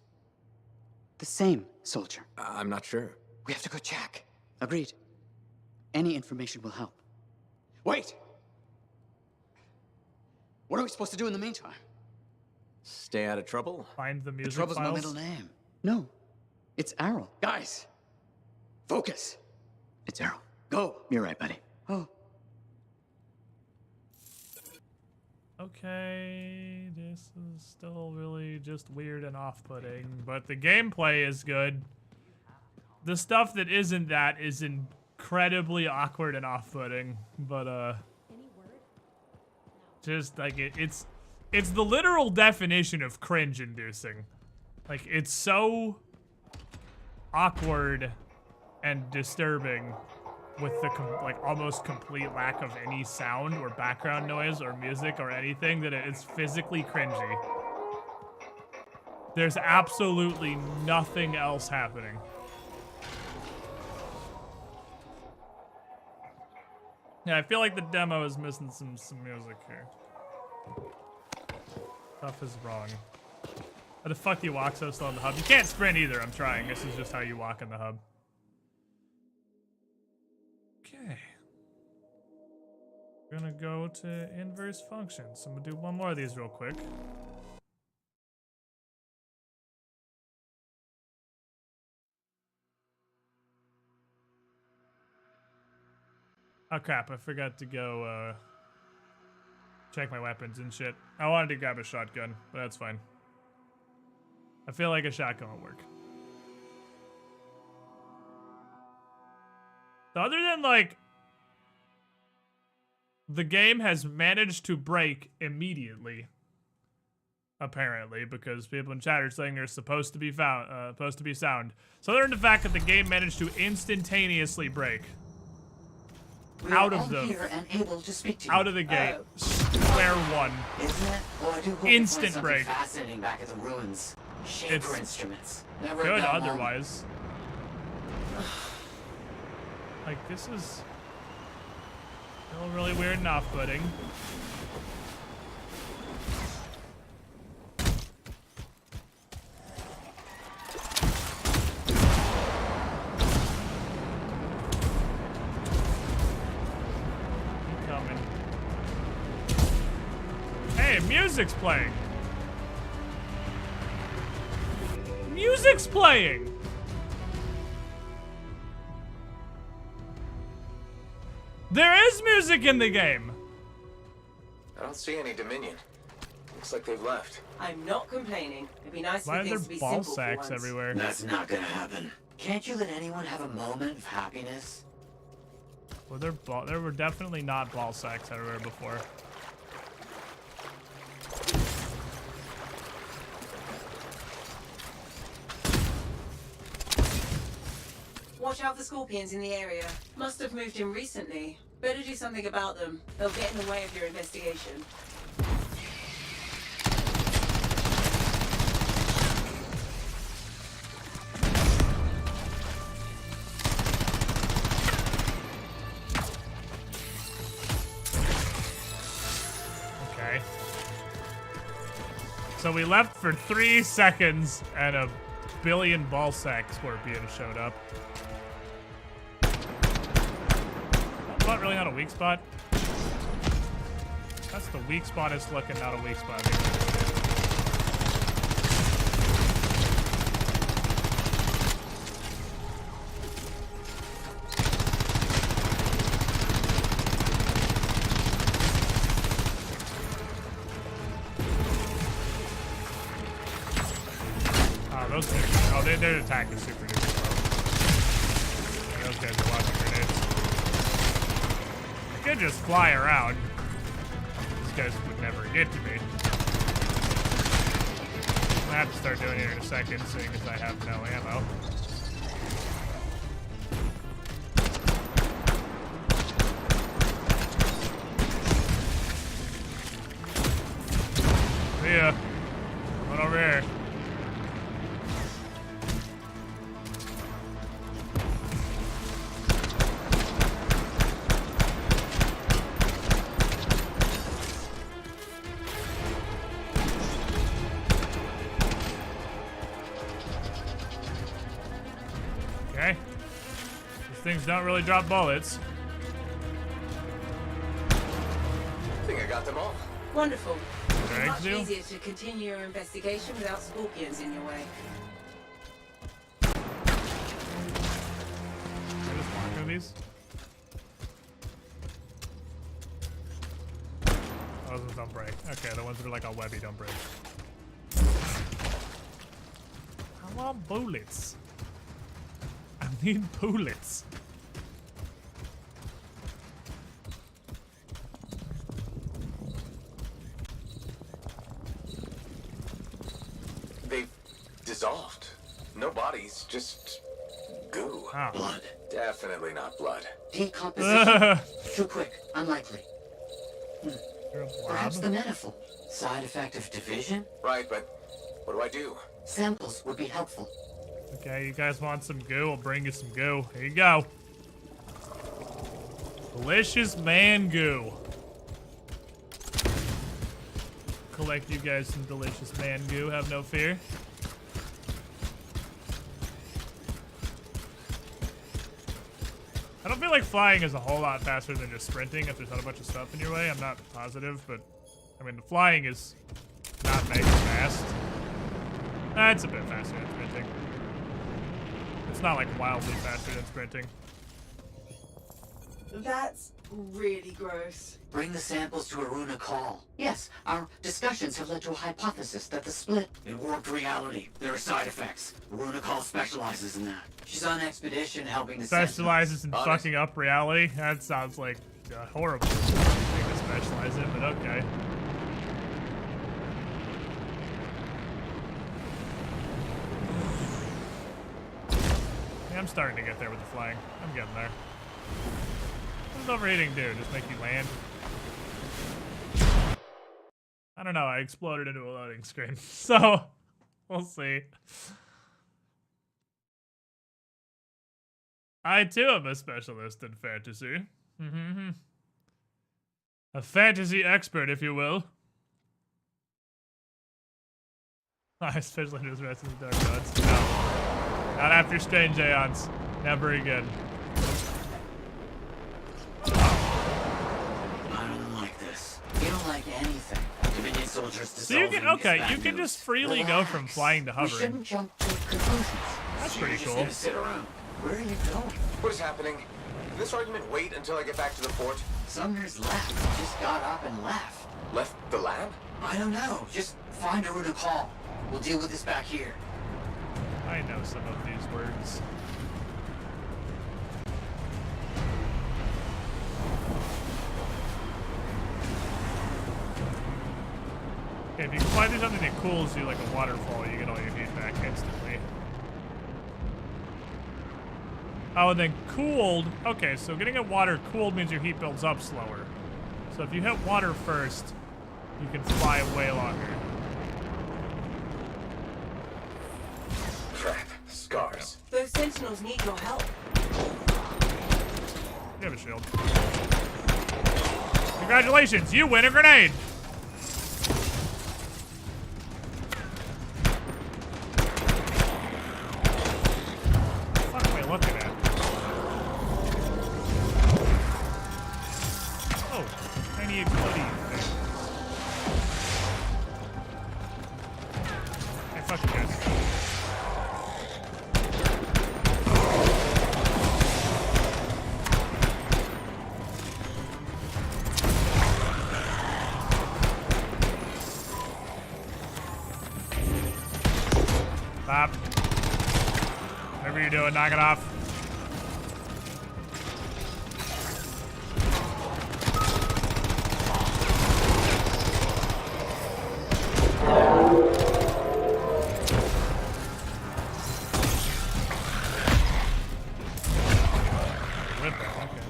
Speaker 4: The same soldier.
Speaker 2: I'm not sure.
Speaker 4: We have to go check. Agreed. Any information will help. Wait! What are we supposed to do in the meantime?
Speaker 2: Stay out of trouble.
Speaker 1: Find the
Speaker 4: The
Speaker 1: music
Speaker 4: trouble's my
Speaker 1: files.
Speaker 4: middle name. No, it's Errol. Guys, focus. It's Errol. Go. You're right, buddy. Oh.
Speaker 1: Okay, this is still really just weird and off-putting, but the gameplay is good. The stuff that isn't that is incredibly awkward and off-putting, but just like it's the literal definition of cringe-inducing. Like, it's so awkward and disturbing with the like almost complete lack of any sound or background noise or music or anything that it's physically cringy. There's absolutely nothing else happening. Yeah, I feel like the demo is missing some music here. Stuff is wrong. How the fuck do you walk so slow in the hub? You can't sprint either, I'm trying. This is just how you walk in the hub. Okay. We're gonna go to inverse functions. I'm gonna do one more of these real quick. Oh crap, I forgot to go check my weapons and shit. I wanted to grab a shotgun, but that's fine. I feel like a shotgun will work. So other than like the game has managed to break immediately, apparently, because people in chat are saying they're supposed to be sound. So other than the fact that the game managed to instantaneously break out of the gate, square one,
Speaker 4: Isn't it? Well, I do hope
Speaker 1: instant
Speaker 4: you find
Speaker 1: break.
Speaker 4: something fascinating back at the ruins. Shaper
Speaker 1: It's
Speaker 4: instruments. Never
Speaker 1: good
Speaker 4: a dull moment.
Speaker 1: otherwise. Like, this is still really weird and off-putting. Keep coming. Hey, music's playing! Music's playing! There is music in the game!
Speaker 2: I don't see any Dominion. Looks like they've left.
Speaker 11: I'm not complaining. It'd be nice
Speaker 1: Why
Speaker 11: for
Speaker 1: are there
Speaker 11: things to be
Speaker 1: ball
Speaker 11: simple for
Speaker 1: sacks
Speaker 11: once.
Speaker 1: everywhere?
Speaker 4: That's not gonna happen. Can't you let anyone have a moment of happiness?
Speaker 1: Well, there were definitely not ball sacks everywhere before.
Speaker 11: Watch out for scorpions in the area. Must have moved in recently. Better do something about them. They'll get in the way of your investigation.
Speaker 1: Okay. So we left for 3 seconds and a billion ball sack scorpions showed up. Not really not a weak spot. That's the weak spot is looking, not a weak spot. Oh, those guys, oh, their attack is super duper slow. Yeah, those guys are watching grenades. I could just fly around. These guys would never get to me. I have to start doing it in a second, seeing as I have no ammo. See ya. One over here. Okay. These things don't really drop bullets.
Speaker 2: I think I got them all.
Speaker 11: Wonderful.
Speaker 1: Thank
Speaker 11: Much
Speaker 1: you.
Speaker 11: easier to continue your investigation without scorpions in your way.
Speaker 1: Can I just walk through these? Oh, those ones don't break. Okay, the ones that are like all webby don't break. I want bullets. I need bullets.
Speaker 2: They've dissolved. No bodies, just goo.
Speaker 1: Oh.
Speaker 4: Blood.
Speaker 2: Definitely not blood.
Speaker 4: Decomposition. Too quick. Unlikely.
Speaker 1: You're a
Speaker 4: Perhaps
Speaker 1: blob.
Speaker 4: the manifold. Side effect of division?
Speaker 2: Right, but what do I do?
Speaker 4: Samples would be helpful.
Speaker 1: Okay, you guys want some goo? I'll bring you some goo. Here you go. Delicious man goo. Collect you guys some delicious man goo, have no fear. I don't feel like flying is a whole lot faster than just sprinting if there's not a bunch of stuff in your way. I'm not positive, but I mean, the flying is not mega fast. It's a bit faster than sprinting. It's not like wildly faster than sprinting.
Speaker 11: That's really gross.
Speaker 4: Bring the samples to Aruna Call. Yes, our discussions have led to a hypothesis that the split in warped reality. There are side effects. Aruna Call specializes in that. She's on expedition helping the
Speaker 1: Specializes in
Speaker 2: Honest.
Speaker 1: fucking up reality? That sounds like a horrible thing to specialize in, but okay. Yeah, I'm starting to get there with the flying. I'm getting there. What does overheating do? Just make you land? I don't know. I exploded into a loading screen. So, we'll see. I too am a specialist in fantasy. A fantasy expert, if you will. I especially do the rest of the Dark Gods. No. Not after Strange Aeons. Never again.
Speaker 4: I don't like this. You don't like anything. Dominion soldiers
Speaker 1: So you can, okay, you can just freely go from flying to
Speaker 4: We
Speaker 1: hovering.
Speaker 4: shouldn't jump to conclusions.
Speaker 1: That's pretty
Speaker 4: You're just
Speaker 1: cool.
Speaker 4: gonna sit around. Where are you going?
Speaker 2: What is happening? Can this argument wait until I get back to the fort?
Speaker 4: Sumner's left. Just got up and left.
Speaker 2: Left the lab?
Speaker 4: I don't know. Just find Aruna Call. We'll deal with this back here.
Speaker 1: I I know some of these words. Okay, if you can find something that cools you like a waterfall, you get all your heat back instantly. Oh, and then cooled. Okay, so getting a water cooled means your heat builds up slower. So if you hit water first, you can fly way longer.
Speaker 2: Crap. Scars.
Speaker 11: Those sentinels need your help.
Speaker 1: You have a shield. Congratulations, you win a grenade! What am I looking at? Oh, tiny exploding thing. Hey, fuck you guys. Stop. Whatever you're doing, knock it off. Whip it, okay.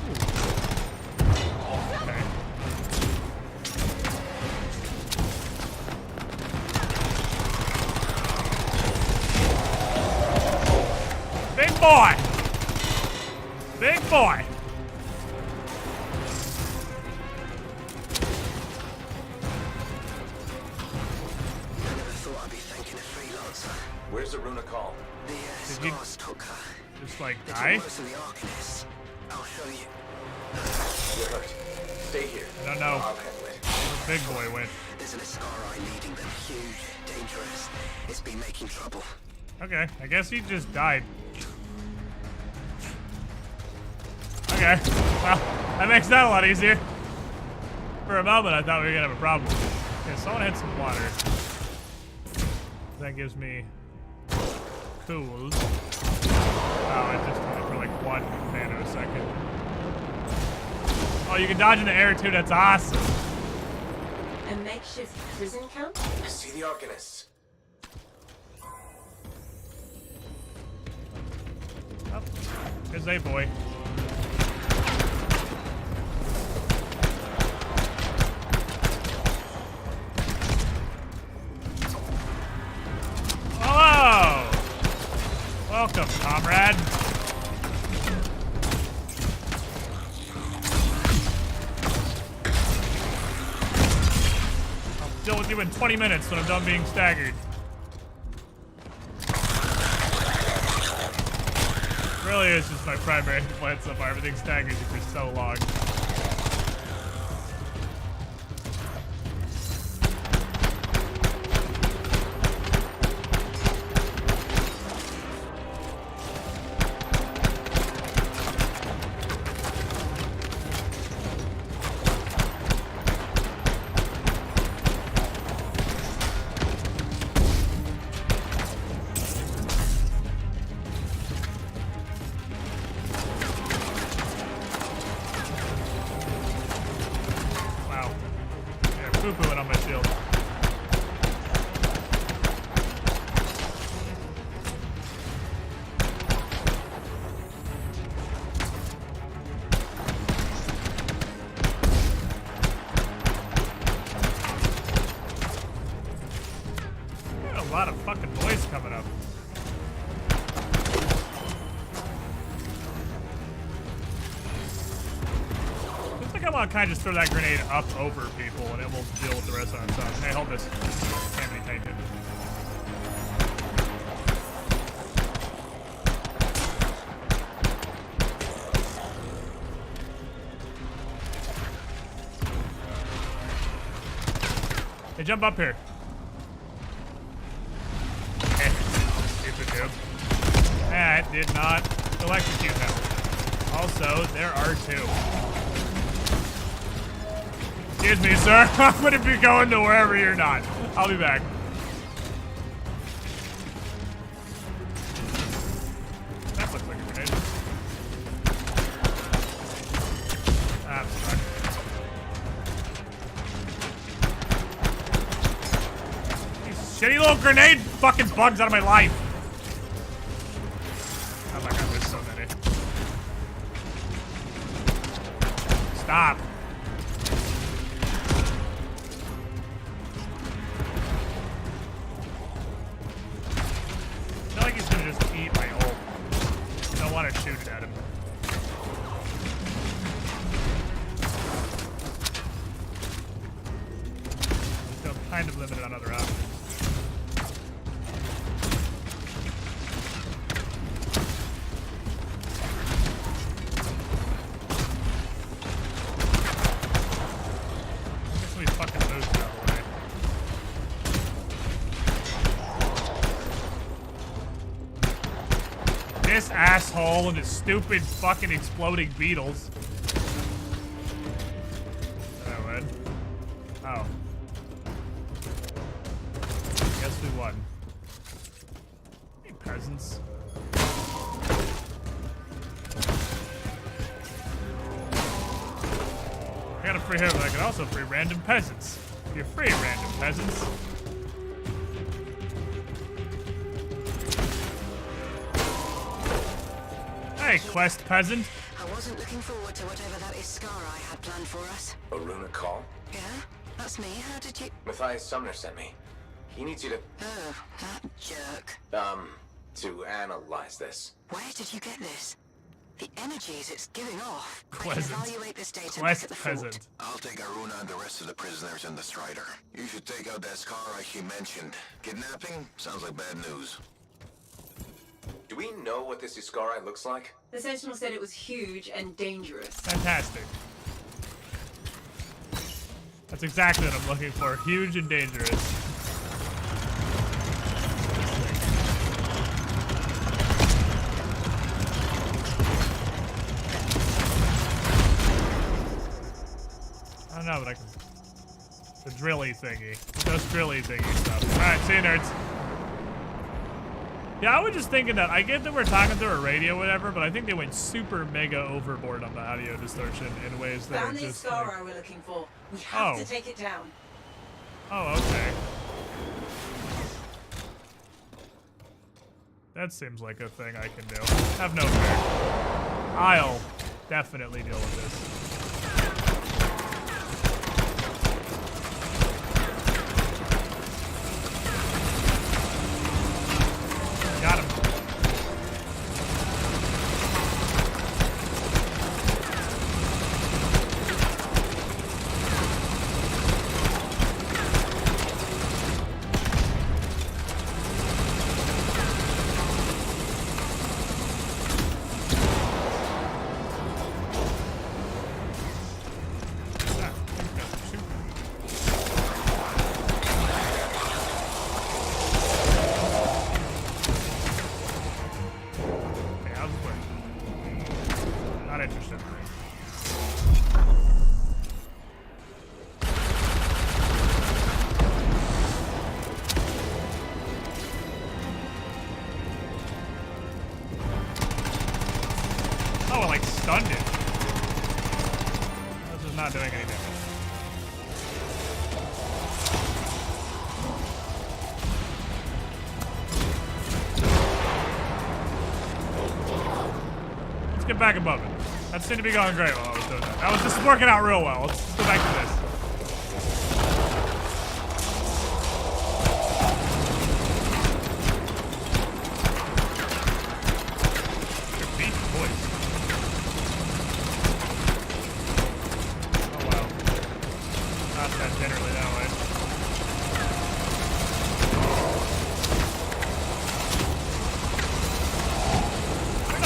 Speaker 1: Ooh. Okay. Big boy! Big boy!
Speaker 10: Never thought I'd be thanking a freelancer.
Speaker 2: Where's the Runa call?
Speaker 10: The
Speaker 1: Did you
Speaker 10: scars took her.
Speaker 1: just like
Speaker 10: They
Speaker 1: die?
Speaker 10: took most of the Arcanists. I'll show you.
Speaker 2: You're hurt. Stay here.
Speaker 1: I don't know.
Speaker 2: I'll handle it.
Speaker 1: Big boy went.
Speaker 10: There's an Ascarai leading them. Huge, dangerous. It's been making trouble.
Speaker 1: Okay, I guess he just died. Okay, well, that makes that a lot easier. For a moment, I thought we were gonna have a problem. Okay, someone hit some water. That gives me cooled. Oh, it just went for like 1 nanosecond. Oh, you can dodge in the air too, that's awesome.
Speaker 11: A makeshift prison camp?
Speaker 2: I see the Arcanists.
Speaker 1: Oh, there's a boy. Hello! Welcome, comrade. I'll deal with you in 20 minutes when I'm done being staggered. Really is just my primary plan so far. Everything staggers you for so long. Wow. Yeah, poo-pooing on my shield. Got a lot of fucking noise coming up. Looks like I want to kind of just throw that grenade up over people and it will deal with the rest on its own. Hey, hold this. Can't be tainted. Hey, jump up here. Eh, stupid dude. That did not electrocute him. Also, there are 2. Excuse me, sir. I'm gonna be going to wherever you're not. I'll be back. Get you little grenade fucking bugs out of my life. Oh my god, there's so many. Stop. I feel like he's gonna just eat my ult. I don't want to shoot it at him. Still kind of limited on other options. Guess we fucking moved out of the way. This asshole and his stupid fucking exploding beetles. Did I win? Oh. Guess we won. Hey, peasants. I got a free hero, but I can also free random peasants. You're free, random peasants. Hey, quest peasant.
Speaker 10: I wasn't looking forward to whatever that Iskara had planned for us.
Speaker 2: A runic call?
Speaker 10: Yeah? That's me. How did you...
Speaker 2: Matthias Sumner sent me. He needs you to,
Speaker 10: Oh, that jerk.
Speaker 2: to analyze this.
Speaker 10: Where did you get this? The energies it's giving off. I can
Speaker 1: Pleasant.
Speaker 10: evaluate this data back
Speaker 1: Quest
Speaker 10: at the fort.
Speaker 1: peasant.
Speaker 13: I'll take Aruna and the rest of the prisoners in the Strider. You should take out that Skara she mentioned. Kidnapping? Sounds like bad news.
Speaker 2: Do we know what this Iskari looks like?
Speaker 11: The Sentinel said it was huge and dangerous.
Speaker 1: Fantastic. That's exactly what I'm looking for. Huge and dangerous. I don't know, but I can... The drilly thingy. Those drilly thingy stuff. Alright, see you, nerds. Yeah, I was just thinking that I get that we're talking through a radio or whatever, but I think they went super mega overboard on the audio distortion in ways that
Speaker 11: Found
Speaker 1: are
Speaker 11: the
Speaker 1: just
Speaker 11: Iskara
Speaker 1: like...
Speaker 11: we're looking for. We have
Speaker 1: Oh.
Speaker 11: to take it down.
Speaker 1: Oh, okay. That seems like a thing I can do. Have no fear. I'll definitely deal with this. Got him. Stunned it. This is not doing any damage. Let's get back above it. That seemed to be going great while I was doing that. This is working out real well. Let's go back to this.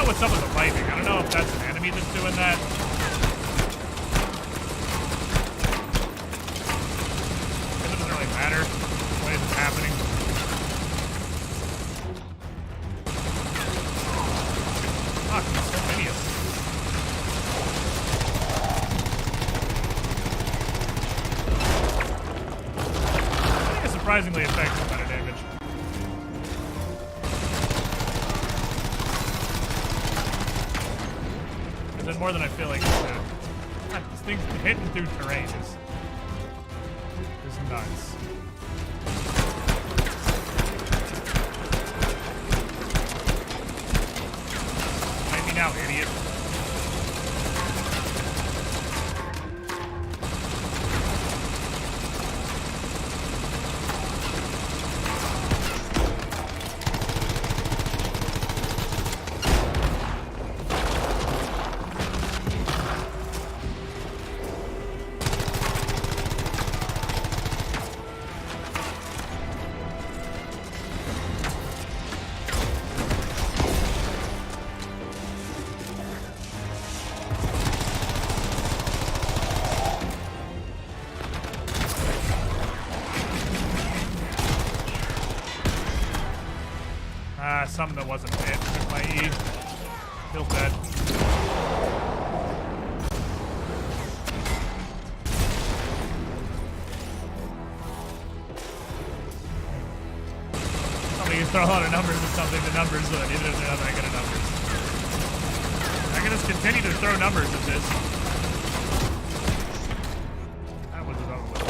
Speaker 1: What's up with the lightning? I don't know if that's an enemy that's doing that. It doesn't really matter what is happening. Fuck, there's so many of them. I think it's surprisingly effective amount of damage. More than I feel like it should. God, this thing's hitting through terrain is nuts. now, idiot. Something that wasn't hit with my E. Feel dead. Something you throw a lot of numbers at something, the numbers even if they're not that good at numbers. I can just continue to throw numbers at this. That was about what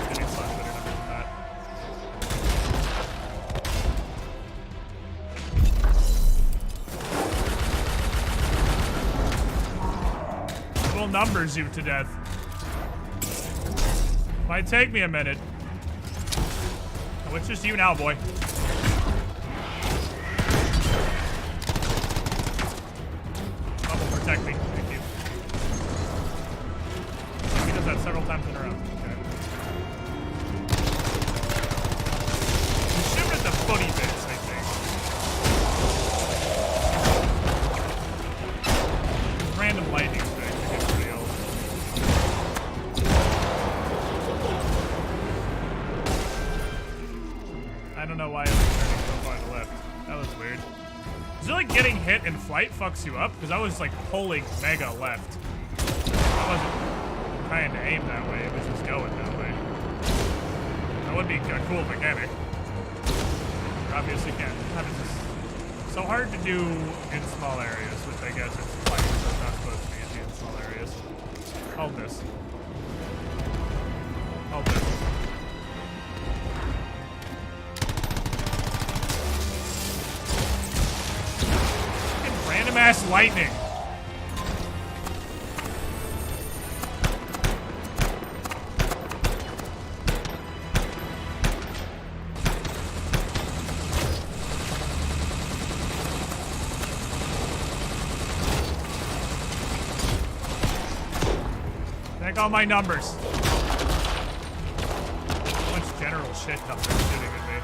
Speaker 1: getting slightly better numbers than that. Will numbers you to death. Might take me a minute. Oh, it's just you now, boy. Bubble, protect me. Thank you. He does that several times in a row. Okay. You shoot at the footy bits, I think. Random lightning. I don't know why I was turning so far to the left. That was weird. Is it like getting hit in flight fucks you up? Because I was like pulling mega left. I wasn't trying to aim that way, it was just going that way. That would be a cool mechanic. Obviously can't. It's just so hard to do in small areas, which I guess it's flight, so it's not supposed to be easy in small areas. Hold this. Hold this. Random ass lightning. Take all my numbers. So much general shit up there shooting at me.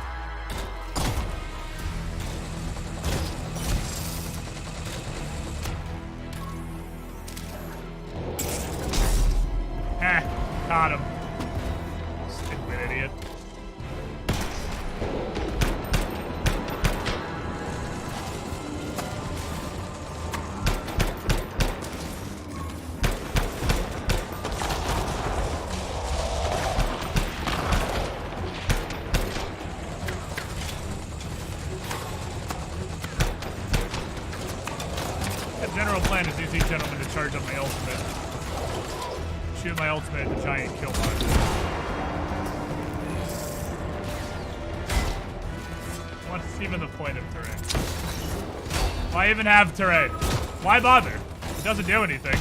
Speaker 1: Got him. Stupid idiot. The general plan is use these gentlemen to charge up my ultimate. Shoot my ultimate at the giant kill box. What's even the point of turret? Why even have turret? Why bother? It doesn't do anything.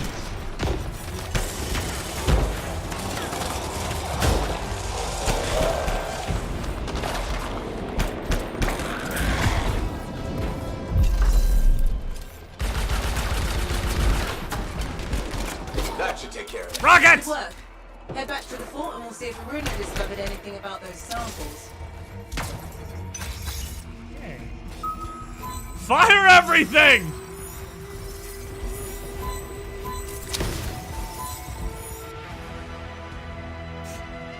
Speaker 2: That should take care of it.
Speaker 1: Rockets!
Speaker 11: Good work. Head back to the fort and we'll see if Aruna discovered anything about those samples.
Speaker 1: Fire everything!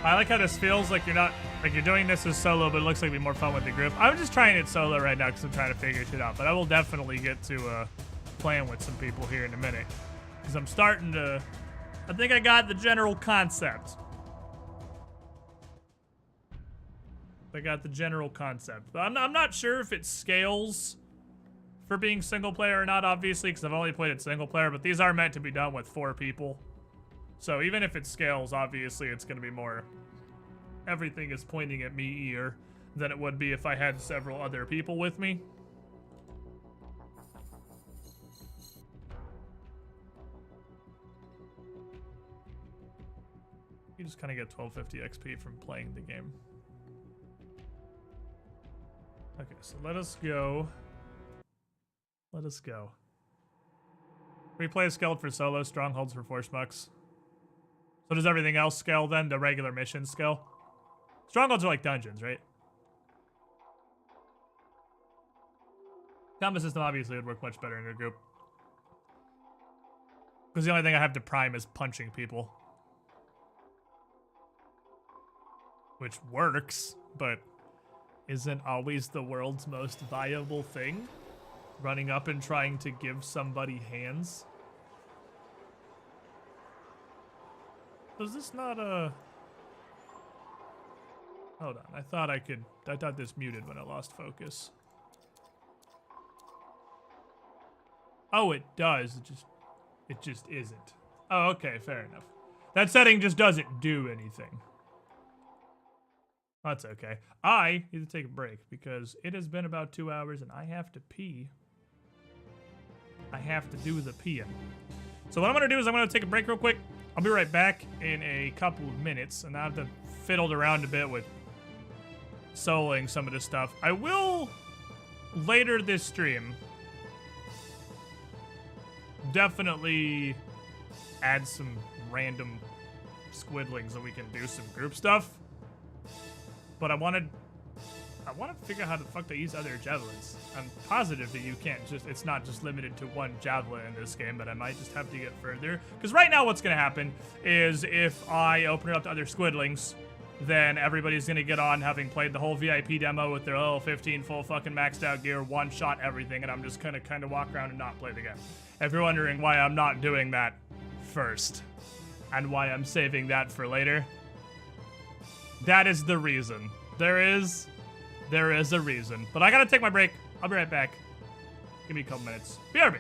Speaker 1: I like how this feels like you're not, like you're doing this as solo, but it looks like it'd be more fun with the group. I'm just trying it solo right now because I'm trying to figure shit out, but I will definitely get to playing with some people here in a minute. Because I'm starting to, I think I got the general concept. But I'm not sure if it scales for being single player or not, obviously, because I've only played it single player, but these are meant to be done with 4 people. So even if it scales, obviously it's going to be more, everything is pointing at me here than it would be if I had several other people with me. You just kind of get 1250 XP from playing the game. Okay, so let us go. Let us go. We play a skilled for solo, strongholds for 4 schmucks. So does everything else scale then? The regular mission scale? Strongholds are like dungeons, right? Combat system obviously would work much better in a group. Because the only thing I have to prime is punching people. Which works, but isn't always the world's most viable thing. Running up and trying to give somebody hands. Was this not a... Hold on, I thought this muted when I lost focus. Oh, it does. It just isn't. Oh, okay, fair enough. That setting just doesn't do anything. That's okay. I need to take a break because it has been about 2 hours and I have to pee. I have to do the peeing. So what I'm going to do is I'm going to take a break real quick. I'll be right back in a couple of minutes, and I've fiddled around a bit with soloing some of this stuff. I will, later this stream, definitely add some random squidlings so we can do some group stuff. But I want to figure out how the fuck to use other javelins. I'm positive that you can't just, it's not just limited to one javelin in this game, but I might just have to get further. Because right now what's going to happen is if I open it up to other squidlings, then everybody's going to get on having played the whole VIP demo with their level 15 full fucking maxed out gear, one-shot everything, and I'm just going to kind of walk around and not play the game. If you're wondering why I'm not doing that first, and why I'm saving that for later, that is the reason. There is a reason. But I gotta take my break. I'll be right back. Give me a couple minutes. BRB.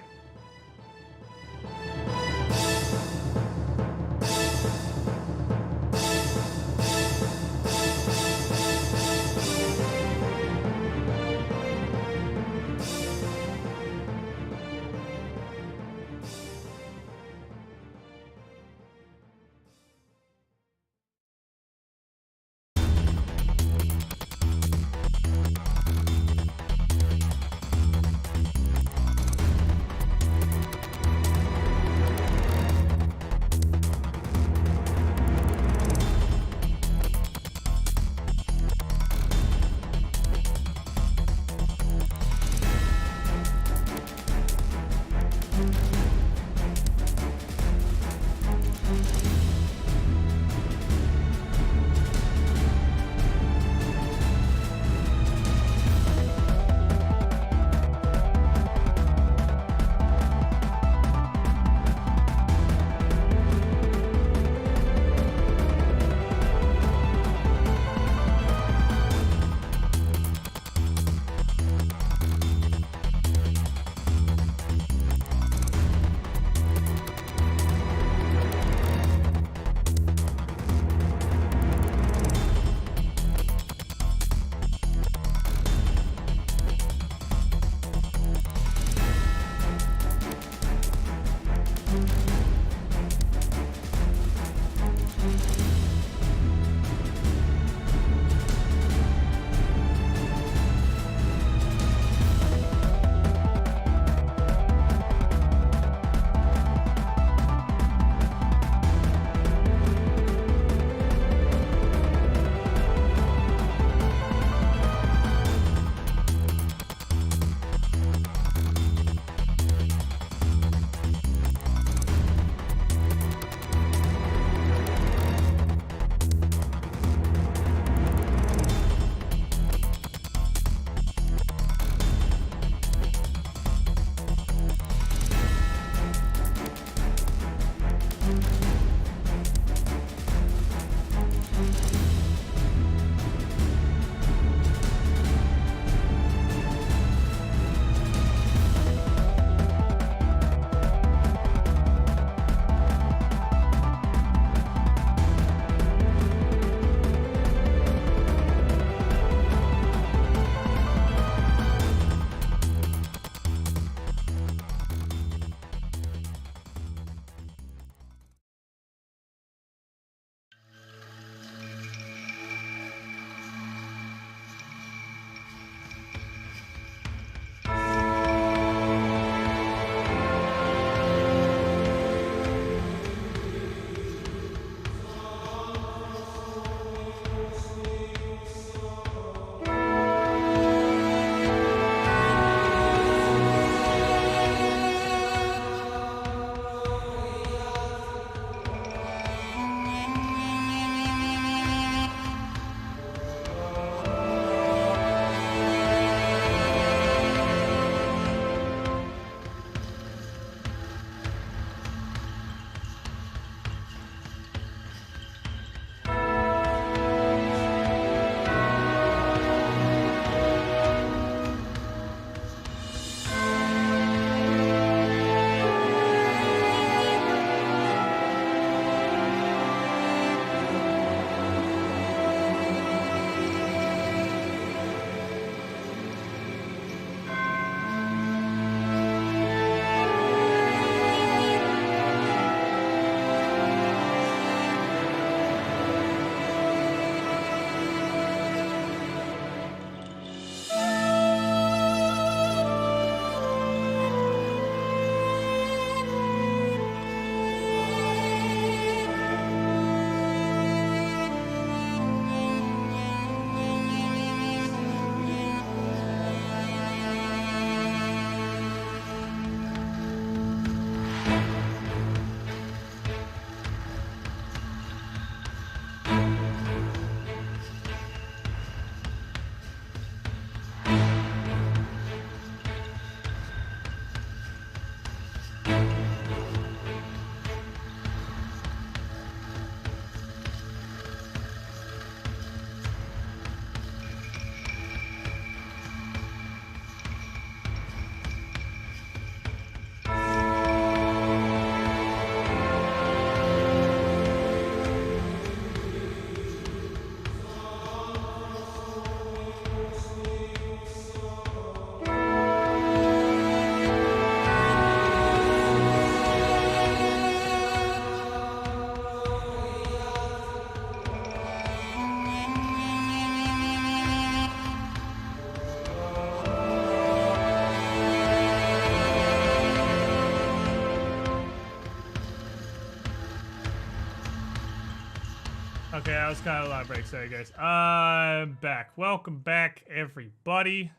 Speaker 1: Okay, that was kind of a long break. Sorry, guys. I'm back. Welcome back, everybody.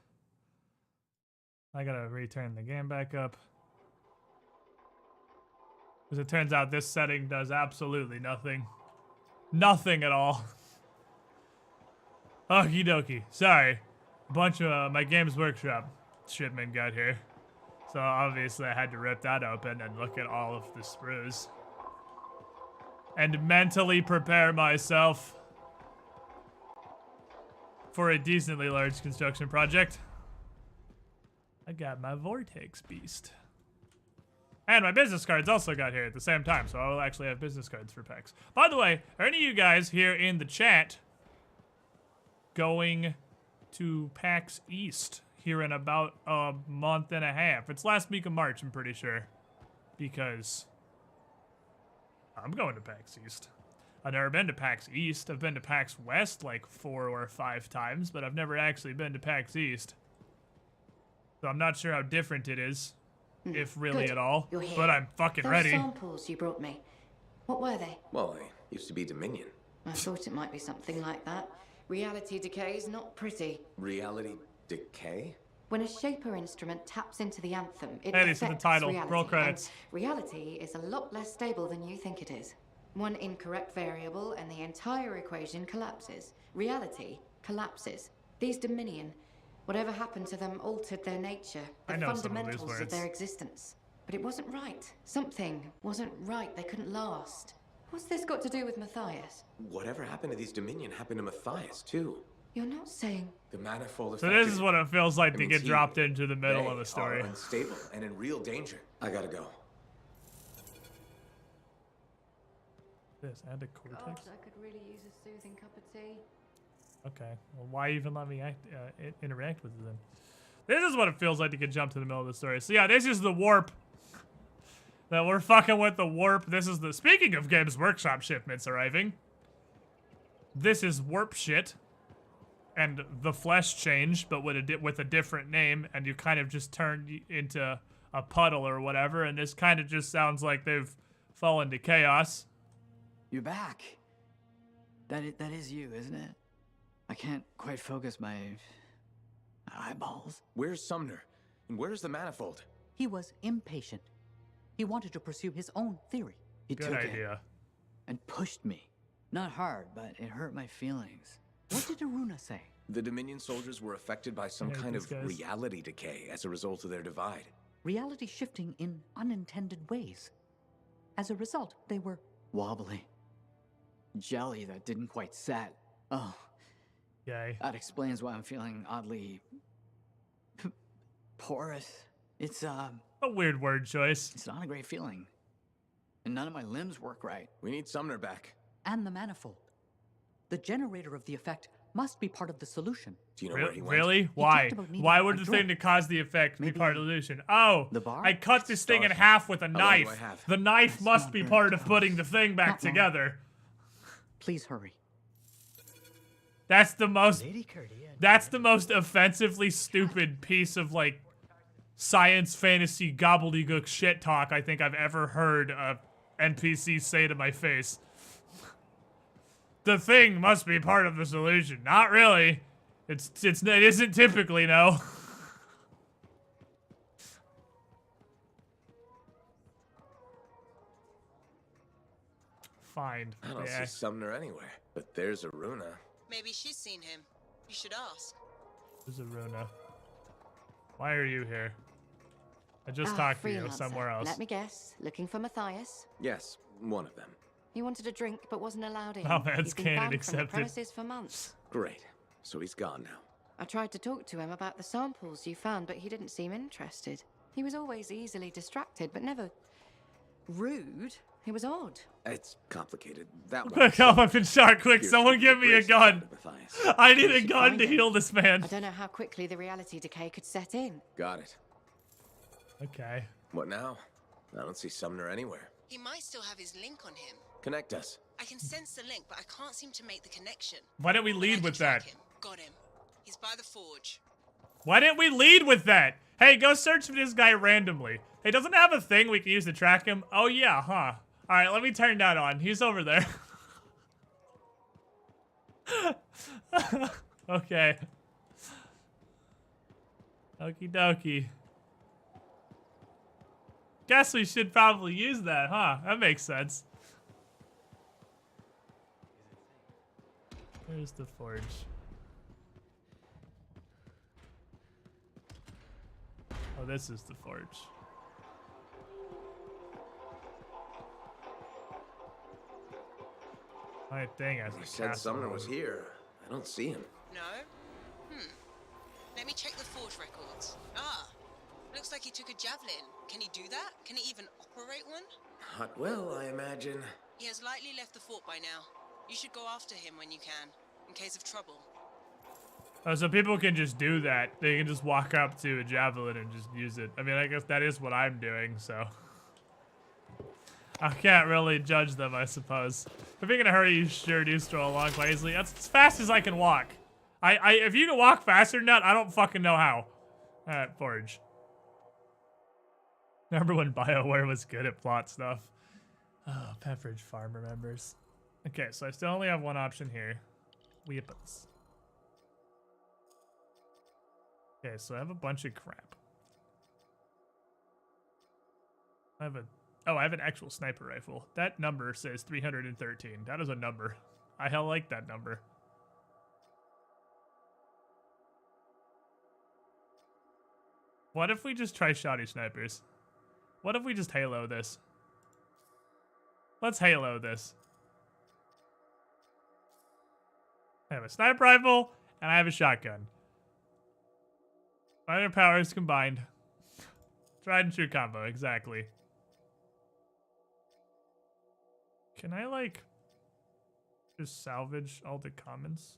Speaker 1: I gotta return the game back up. Because it turns out this setting does absolutely nothing. Nothing at all. Okie dokie. Sorry. A bunch of my Games Workshop shipment got here. So obviously I had to rip that open and look at all of the sprues. And mentally prepare myself for a decently large construction project. I got my Vortex Beast. And my business cards also got here at the same time, so I'll actually have business cards for PAX. By the way, are any of you guys here in the chat going to PAX East here in about a month and a half? It's last week of March, I'm pretty sure. Because I'm going to PAX East. I've never been to PAX East. I've been to PAX West like 4 or 5 times, but I've never actually been to PAX East. So I'm not sure how different it is. If really at all, but I'm fucking ready.
Speaker 5: Those samples you brought me, what were they?
Speaker 2: Well, they used to be Dominion.
Speaker 5: I thought it might be something like that. Reality decay is not pretty.
Speaker 2: Reality decay?
Speaker 5: When a Shaper instrument taps into the anthem, it
Speaker 1: Hey, this is the
Speaker 5: affects
Speaker 1: title.
Speaker 5: reality,
Speaker 1: Roll credits.
Speaker 5: and reality is a lot less stable than you think it is. One incorrect variable and the entire equation collapses. Reality collapses. These Dominion, whatever happened to them altered their nature, the fundamentals of their existence. But it wasn't right. Something wasn't right. They couldn't last. What's this got to do with Matthias?
Speaker 2: Whatever happened to these Dominion happened to Matthias, too.
Speaker 5: You're not saying...
Speaker 2: The manifold
Speaker 1: So this is what it feels like to get dropped into the middle of a story.
Speaker 2: They are unstable and in real danger. I gotta go.
Speaker 1: This and a cortex.
Speaker 5: God, I could really use a soothing cup of tea.
Speaker 1: Okay, well, why even let me interact with them? This is what it feels like to get jumped to the middle of the story. So yeah, this is the warp. That we're fucking with the warp. This is the... Speaking of Games Workshop shipments arriving. This is warp shit. And the flesh changed, but with a different name. And you kind of just turned into a puddle or whatever. And this kind of just sounds like they've fallen to chaos.
Speaker 4: You're back. That is you, isn't it? I can't quite focus my eyeballs.
Speaker 2: Where's Sumner? And where's the manifold?
Speaker 4: He was impatient. He wanted to pursue his own theory. He
Speaker 1: Good
Speaker 4: took
Speaker 1: idea.
Speaker 4: it and pushed me. Not hard, but it hurt my feelings. What did Aruna say?
Speaker 2: The Dominion soldiers were affected by some kind of reality decay as a result of their divide.
Speaker 4: Reality shifting in unintended ways. As a result, they were wobbly. Jelly that didn't quite set. Oh.
Speaker 1: Yay.
Speaker 4: That explains why I'm feeling oddly porous. It's
Speaker 1: a weird word choice.
Speaker 4: It's not a great feeling. And none of my limbs work right.
Speaker 2: We need Sumner back.
Speaker 4: And the manifold. The generator of the effect must be part of the solution.
Speaker 2: Do you know where he went?
Speaker 1: Really? Why? Why would the thing to cause the effect be part of the solution? Oh, I cut this thing in half with a knife. The knife must be part of putting the thing back together.
Speaker 4: Please hurry.
Speaker 1: That's the most offensively stupid piece of like science fantasy gobbledygook shit talk I think I've ever heard a NPC say to my face. The thing must be part of the solution. Not really. It isn't typically, no. Fine.
Speaker 2: I don't see Sumner anywhere. But there's Aruna.
Speaker 11: Maybe she's seen him. You should ask.
Speaker 1: Who's Aruna? Why are you here? I just talked to you somewhere else.
Speaker 5: Let me guess. Looking for Matthias?
Speaker 2: Yes, one of them.
Speaker 5: He wanted a drink but wasn't allowed in.
Speaker 1: Oh, that's
Speaker 5: He's been
Speaker 1: canon
Speaker 5: banned from the
Speaker 1: accepted.
Speaker 5: premises for months.
Speaker 2: Great. So he's gone now.
Speaker 5: I tried to talk to him about the samples you found, but he didn't seem interested. He was always easily distracted, but never rude. It was odd.
Speaker 2: It's complicated. That
Speaker 1: Quick, help, I've been shot. Quick, someone give me a gun. I need a gun to heal this man.
Speaker 5: I don't know how quickly the reality decay could set in.
Speaker 2: Got it.
Speaker 1: Okay.
Speaker 2: What now? I don't see Sumner anywhere.
Speaker 11: He might still have his link on him.
Speaker 2: Connect us.
Speaker 11: I can sense the link, but I can't seem to make the connection.
Speaker 1: Why don't we lead with that?
Speaker 11: Got him. He's by the forge.
Speaker 1: Why didn't we lead with that? Hey, go search for this guy randomly. Hey, doesn't it have a thing we can use to track him? Oh yeah, huh? Alright, let me turn that on. He's over there. Okay. Okie dokie. Guess we should probably use that, huh? That makes sense. There's the forge. Oh, this is the forge. My thing has
Speaker 2: You said Sumner was here. I don't see him.
Speaker 11: No? Let me check the forge records. Looks like he took a javelin. Can he do that? Can he even operate one?
Speaker 2: Not well, I imagine.
Speaker 11: He has likely left the fort by now. You should go after him when you can, in case of trouble.
Speaker 1: Oh, so people can just do that. They can just walk up to a javelin and just use it. I mean, I guess that is what I'm doing, so. I can't really judge them, I suppose. If you're in a hurry, you sure do stroll along quite easily. That's as fast as I can walk. If you can walk faster than that, I don't fucking know how. Alright, forge. Remember when BioWare was good at plot stuff? Oh, Pepperidge Farm remembers. Okay, so I still only have one option here. Weapons. Okay, so I have a bunch of crap. I have an actual sniper rifle. That number says 313. That is a number. I hell like that number. What if we just try shoddy snipers? What if we just Halo this? Let's Halo this. I have a sniper rifle, and I have a shotgun. Minor powers combined. Tried and true combo, exactly. Can I, like, just salvage all the commons?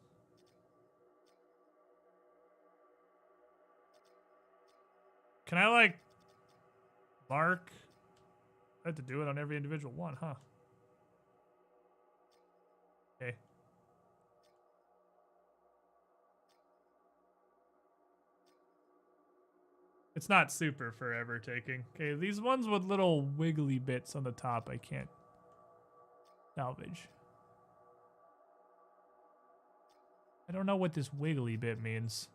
Speaker 1: Can I, like, mark? I have to do it on every individual one, huh? Okay. It's not super forever taking. Okay, these ones with little wiggly bits on the top, I can't salvage. I don't know what this wiggly bit means.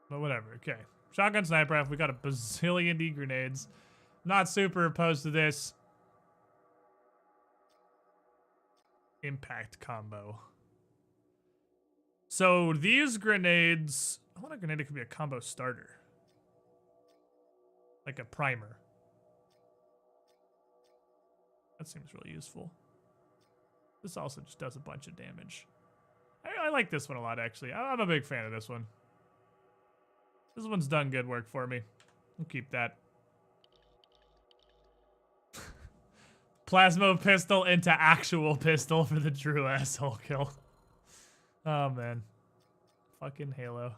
Speaker 1: But whatever, okay. Shotgun sniper rifle, we got a bazillion D grenades. Not super opposed to this. Impact combo. So these grenades, I want a grenade that could be a combo starter. Like a primer. That seems really useful. This also just does a bunch of damage. I like this one a lot, actually. I'm a big fan of this one. This one's done good work for me. We'll keep that. Plasma pistol into actual pistol for the true asshole kill. Oh, man. Fucking Halo.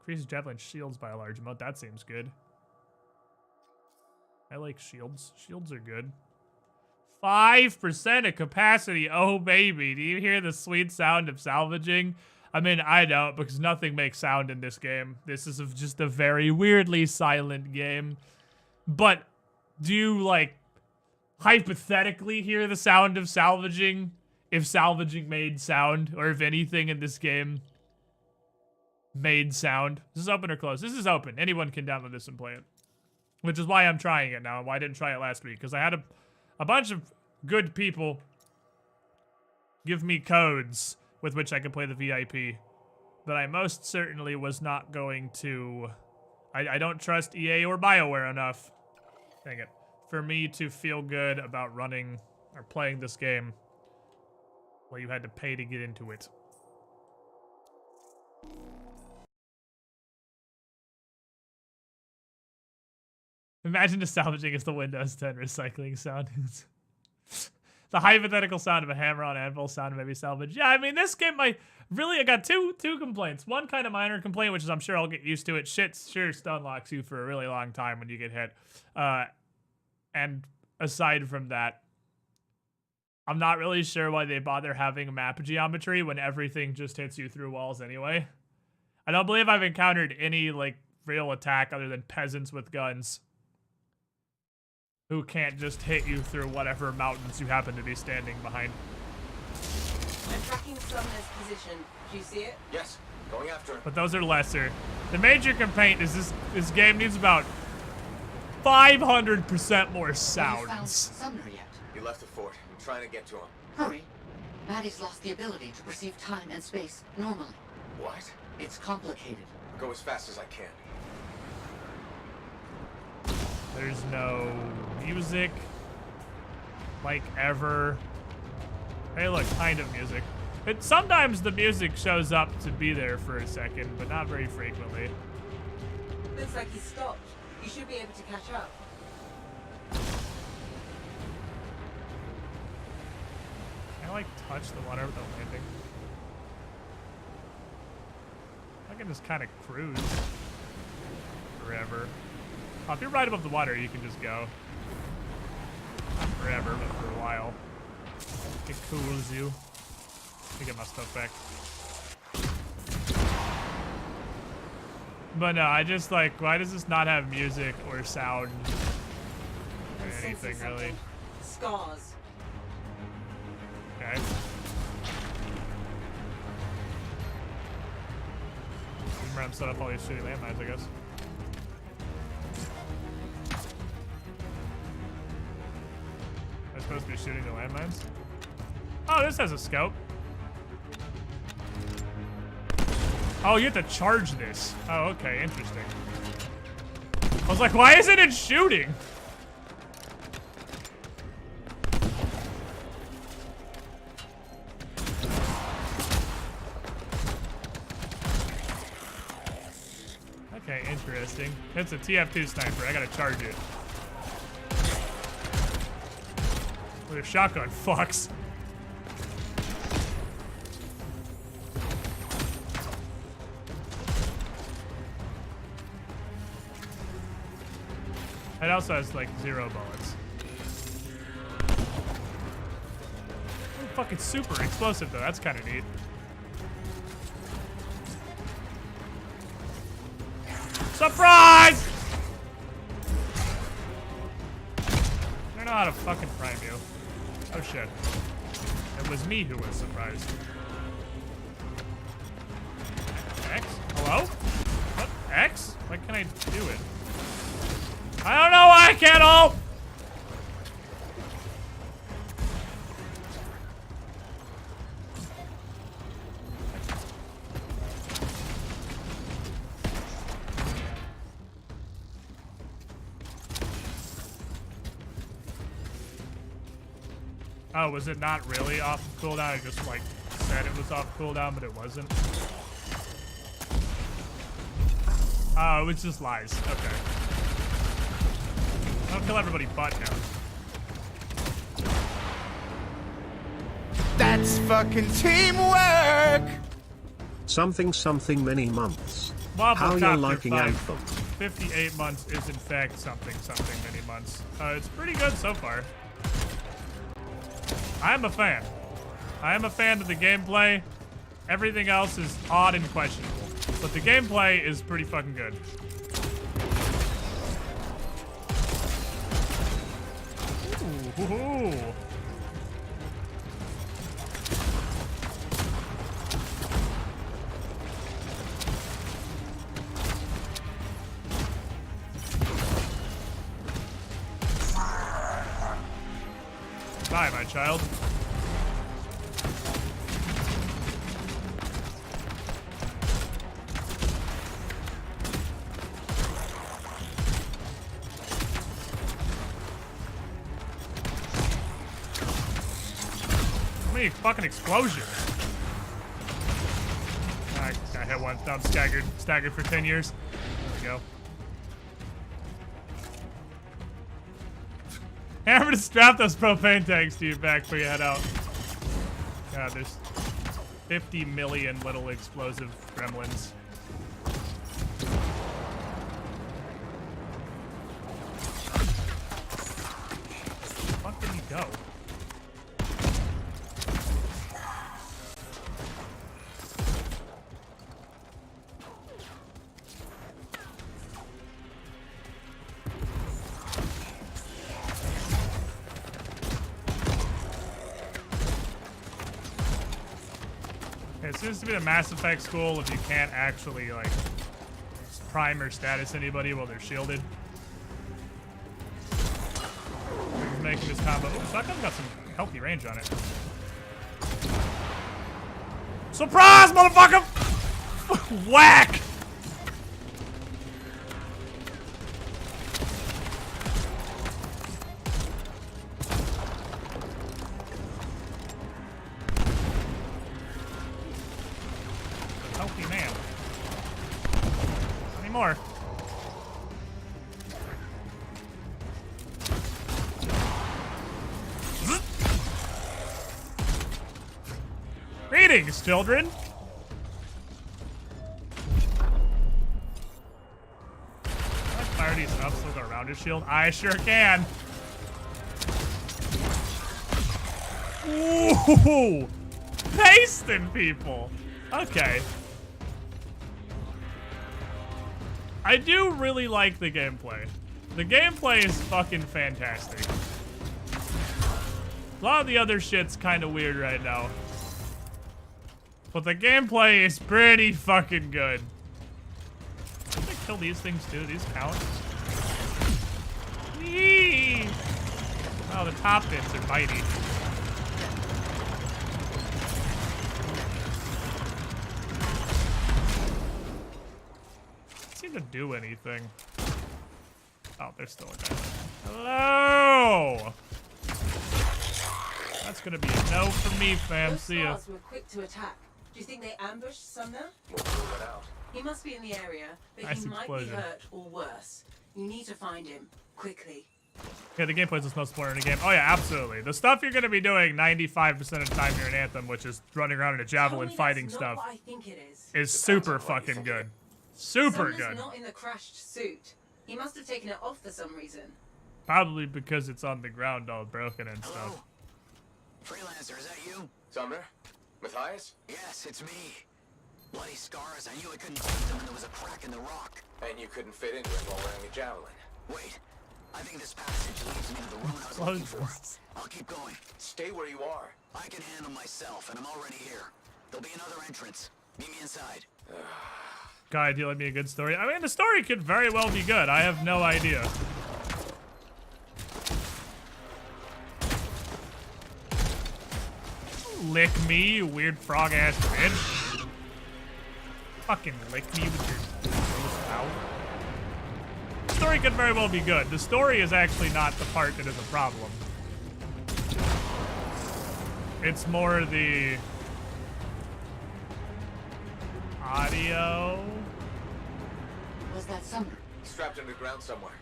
Speaker 1: Increases javelin shields by a large amount. That seems good. I like shields. Shields are good. 5% of capacity. Oh, baby. Do you hear the sweet sound of salvaging? I mean, I don't, because nothing makes sound in this game. This is just a very weirdly silent game. But do you, like, hypothetically hear the sound of salvaging? If salvaging made sound, or if anything in this game made sound. Is this open or closed? This is open. Anyone can download this and play it. Which is why I'm trying it now, and why I didn't try it last week. Because I had a bunch of good people give me codes with which I could play the VIP. But I most certainly was not going to... I don't trust EA or BioWare enough, dang it, for me to feel good about running or playing this game. Well, you had to pay to get into it. Imagine the salvaging is the Windows 10 recycling sound. The hypothetical sound of a hammer on anvil sound maybe salvage. Yeah, I mean, this game I got two complaints. One kind of minor complaint, which is I'm sure I'll get used to it. Shit sure stun locks you for a really long time when you get hit. And aside from that, I'm not really sure why they bother having map geometry when everything just hits you through walls anyway. I don't believe I've encountered any, like, real attack other than peasants with guns who can't just hit you through whatever mountains you happen to be standing behind.
Speaker 11: I'm tracking the summoner's position. Do you see it?
Speaker 2: Yes, going after him.
Speaker 1: But those are lesser. The major complaint is this game needs about 500% more
Speaker 4: Have you found
Speaker 1: sounds.
Speaker 4: Sumner yet?
Speaker 2: He left the fort. I'm trying to get to him.
Speaker 4: Hurry. Maddie's lost the ability to perceive time and space normally.
Speaker 2: What?
Speaker 4: It's complicated.
Speaker 2: Go as fast as I can.
Speaker 1: There's no music, like, ever. Hey, look, kind of music. Sometimes the music shows up to be there for a second, but not very frequently.
Speaker 11: Looks like he's stopped. You should be able to catch up.
Speaker 1: Can I, like, touch the water without landing? I can just kind of cruise forever. Oh, if you're right above the water, you can just go. Not forever, but for a while. It cools you. Let me get my stuff back. But no, I just like, why does this not have music or sound or
Speaker 11: I'm
Speaker 1: anything
Speaker 11: sensing
Speaker 1: really?
Speaker 11: something. Scars.
Speaker 1: Okay. Remember, I'm set up all these shitty landmines, I guess. Am I supposed to be shooting the landmines? Oh, this has a scope. Oh, you have to charge this. Oh, okay, interesting. I was like, why isn't it shooting? Okay, interesting. It's a TF2 sniper. I gotta charge it. With a shotgun, fucks. It also has like 0 bullets. Ooh, fucking super explosive though. That's kind of neat. Surprise! I don't know how to fucking prime you. Oh shit. It was me who was surprised. X? Hello? What? X? Why can't I do it? I don't know why I can't ult! Oh, was it not really off cooldown? I just like said it was off cooldown, but it wasn't. Oh, it was just lies. Okay. Don't kill everybody but him.
Speaker 6: That's fucking teamwork!
Speaker 3: Something many months.
Speaker 1: Waffle
Speaker 3: How you
Speaker 1: Copter
Speaker 3: liking
Speaker 1: 5,
Speaker 3: Anthem?
Speaker 1: 58 months is in fact something many months. It's pretty good so far. I'm a fan. I am a fan of the gameplay. Everything else is odd and questionable. But the gameplay is pretty fucking good. Ooh. Bye, my child. How many fucking explosions? I hit one. I'm staggered for 10 years. There we go. Hey, I'm gonna strap those propane tanks to your back before you head out. God, there's 50 million little explosive gremlins. Where the fuck did he go? It seems to be the Mass Effect school if you can't actually, like, prime or status anybody while they're shielded. He's making this combo. Ooh, shotgun's got some healthy range on it. Surprise, motherfucker! Whack! Healthy man. Any more? Greetings, children. Can I fire these up so they'll go around his shield? I sure can. Ooh, pasting people. Okay. I do really like the gameplay. The gameplay is fucking fantastic. A lot of the other shit's kind of weird right now. But the gameplay is pretty fucking good. Did I kill these things too? These count? Whee! Oh, the top bits are mighty. Doesn't seem to do anything. Oh, there's still a guy there. Hello! That's gonna be a no from me, fam. See ya.
Speaker 11: Those were quick to attack. Do you think they ambushed Sumner?
Speaker 2: We'll rule it out.
Speaker 11: He must be in the area, but
Speaker 1: Nice
Speaker 11: he might
Speaker 1: explosion.
Speaker 11: be hurt or worse. You need to find him quickly.
Speaker 1: Yeah, the gameplay's the most important in the game. Oh yeah, absolutely. The stuff you're gonna be doing 95% of the time here in Anthem, which is running around in a javelin fighting
Speaker 11: That's
Speaker 1: stuff,
Speaker 11: not what I think it is.
Speaker 1: is super fucking good. Super
Speaker 11: Sumner's
Speaker 1: good.
Speaker 11: not in the crashed suit. He must have taken it off for some reason.
Speaker 1: Probably because it's on the ground all broken and stuff.
Speaker 10: Freelancer, is that you?
Speaker 2: Sumner? Matthias?
Speaker 10: Yes, it's me. Bloody scars. I knew I couldn't see them, and there was a crack in the rock.
Speaker 2: And you couldn't fit into it while wearing a javelin.
Speaker 10: Wait, I think this passage leads me to the room I was looking for. I'll keep going.
Speaker 2: Stay where you are.
Speaker 10: I can handle myself, and I'm already here. There'll be another entrance. Meet me inside.
Speaker 1: God, you let me a good story. I mean, the story could very well be good. I have no idea. Lick me, you weird frog-ass bitch. Fucking lick me with your gross mouth. The story could very well be good. The story is actually not the part that is a problem. It's more the audio.
Speaker 14: Was that Sumner?
Speaker 2: Strapped underground somewhere.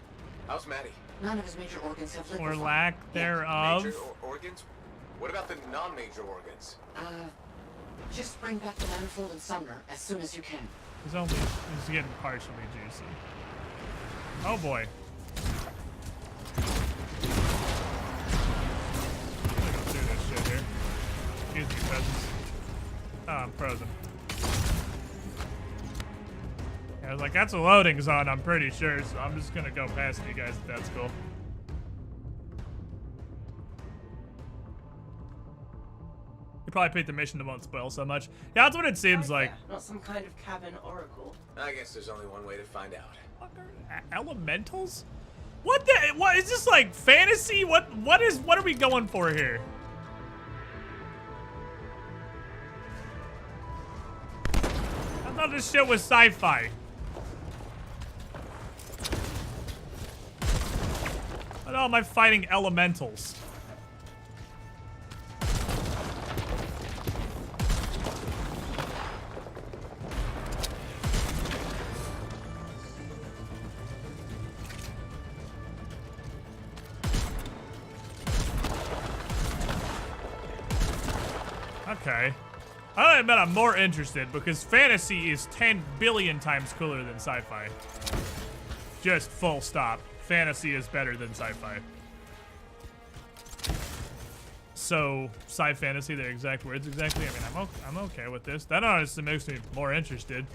Speaker 2: How's Maddie?
Speaker 14: None of his major organs have
Speaker 1: Or
Speaker 14: liquefied.
Speaker 1: lack thereof.
Speaker 2: Major organs? What about the non-major organs?
Speaker 14: Just bring back the manifold and Sumner as soon as you can.
Speaker 1: He's getting partially juicy. Oh boy. I'm gonna go through this shit here. Excuse me, peasants. Oh, I'm frozen. Yeah, I was like, that's a loading zone, I'm pretty sure, so I'm just gonna go past you guys if that's cool. You probably picked the mission that won't spoil so much. Yeah, that's what it seems like.
Speaker 11: Not some kind of cabin oracle.
Speaker 2: I guess there's only one way to find out.
Speaker 1: Elementals? What the? What is this, like fantasy? What are we going for here? I thought this shit was sci-fi. What am I fighting elementals? Okay. I admit I'm more interested because fantasy is 10 billion times cooler than sci-fi. Just full stop. Fantasy is better than sci-fi. So, sci-fantasy, the exact words exactly. I mean, I'm okay with this. That honestly makes me more interested.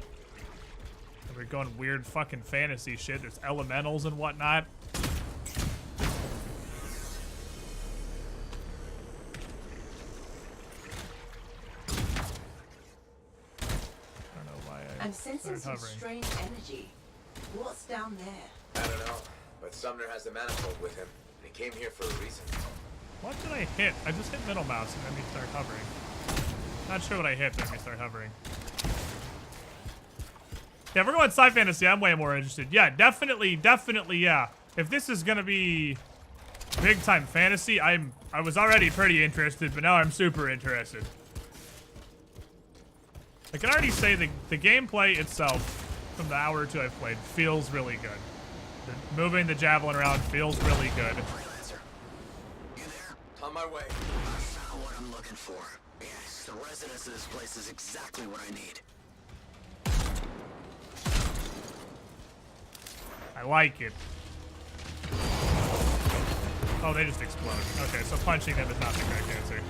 Speaker 1: If we're going weird fucking fantasy shit. There's elementals and whatnot.
Speaker 11: I'm sensing
Speaker 1: Start
Speaker 11: some
Speaker 1: hovering.
Speaker 11: strange energy. What's down there?
Speaker 2: I don't know, but Sumner has the manifold with him. He came here for a reason.
Speaker 1: What did I hit? I just hit middle mouse and then we start hovering. Not sure what I hit, but we start hovering. Yeah, if we're going sci fantasy, I'm way more interested. Yeah, definitely, yeah. If this is gonna be big time fantasy, I was already pretty interested, but now I'm super interested. I can already say the gameplay itself, from the hour or two I've played, feels really good. Moving the javelin around feels really good.
Speaker 2: On my way.
Speaker 10: I found what I'm looking for. Yes, the residence of this place is exactly what I need.
Speaker 1: I like it. Oh, they just explode. Okay, so punching them is not the correct answer.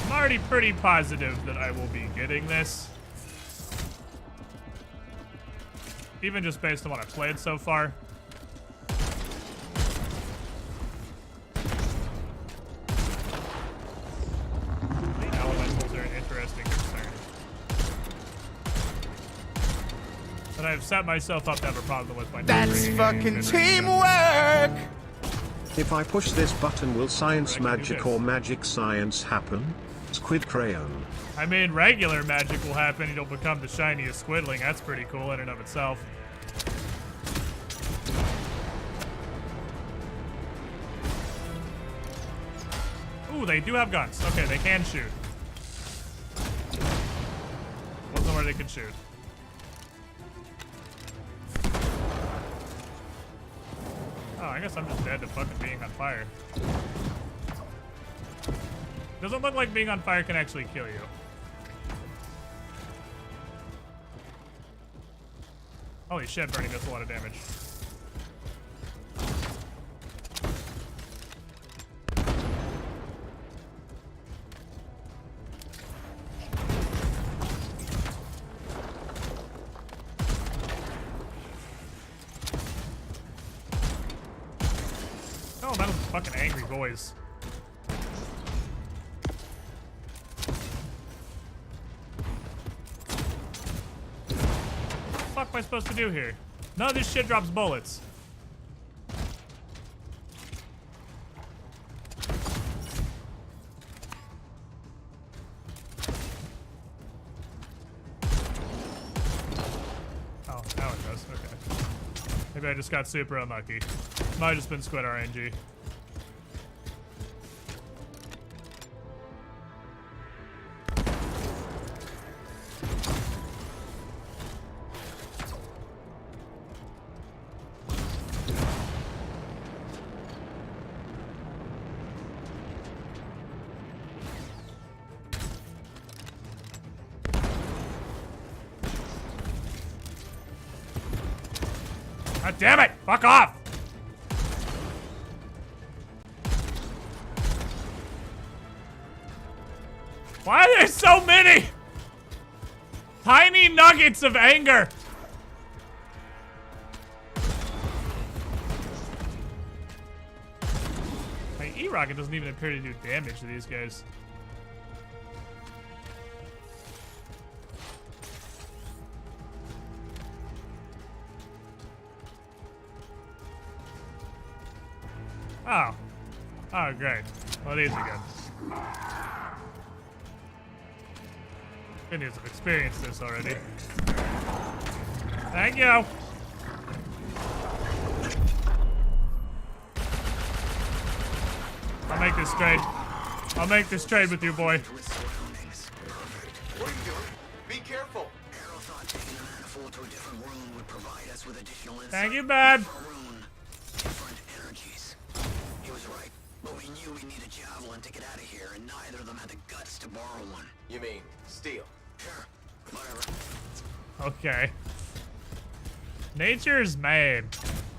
Speaker 1: I'm already pretty positive that I will be getting this. Even just based on what I've played so far. The elementals are an interesting concern. But I've set myself up to have a problem with my
Speaker 6: That's fucking teamwork!
Speaker 3: If I push this button, will science
Speaker 1: What I can do
Speaker 3: magic
Speaker 1: this.
Speaker 3: or magic science happen? Squid Crayon.
Speaker 1: I mean, regular magic will happen. You'll become the shiniest squidling. That's pretty cool in and of itself. Ooh, they do have guns. Okay, they can shoot. Wasn't where they could shoot. Oh, I guess I'm just dead to fucking being on fire. Doesn't look like being on fire can actually kill you. Holy shit, burning does a lot of damage. Oh, that was fucking angry boys. What the fuck am I supposed to do here? None of this shit drops bullets. Oh, now it does. Okay. Maybe I just got super unlucky. Might have just been Squid RNG. God damn it! Fuck off! Why are there so many? Tiny nuggets of anger. My E-Rocket doesn't even appear to do damage to these guys. Oh. Oh, great. Well, these are good. Good news, I've experienced this already. Thank you. I'll make this trade. I'll make this trade with you, boy.
Speaker 2: What are you doing? Be careful.
Speaker 10: Arrow thought taking the manifold to a different room would provide us with additional insight.
Speaker 1: Thank you, Bad.
Speaker 10: Different energies. He was right, but we knew we needed javelin to get out of here, and neither of them had the guts to borrow one.
Speaker 2: You mean steel?
Speaker 10: Sure, whatever.
Speaker 1: Okay. Nature's mad.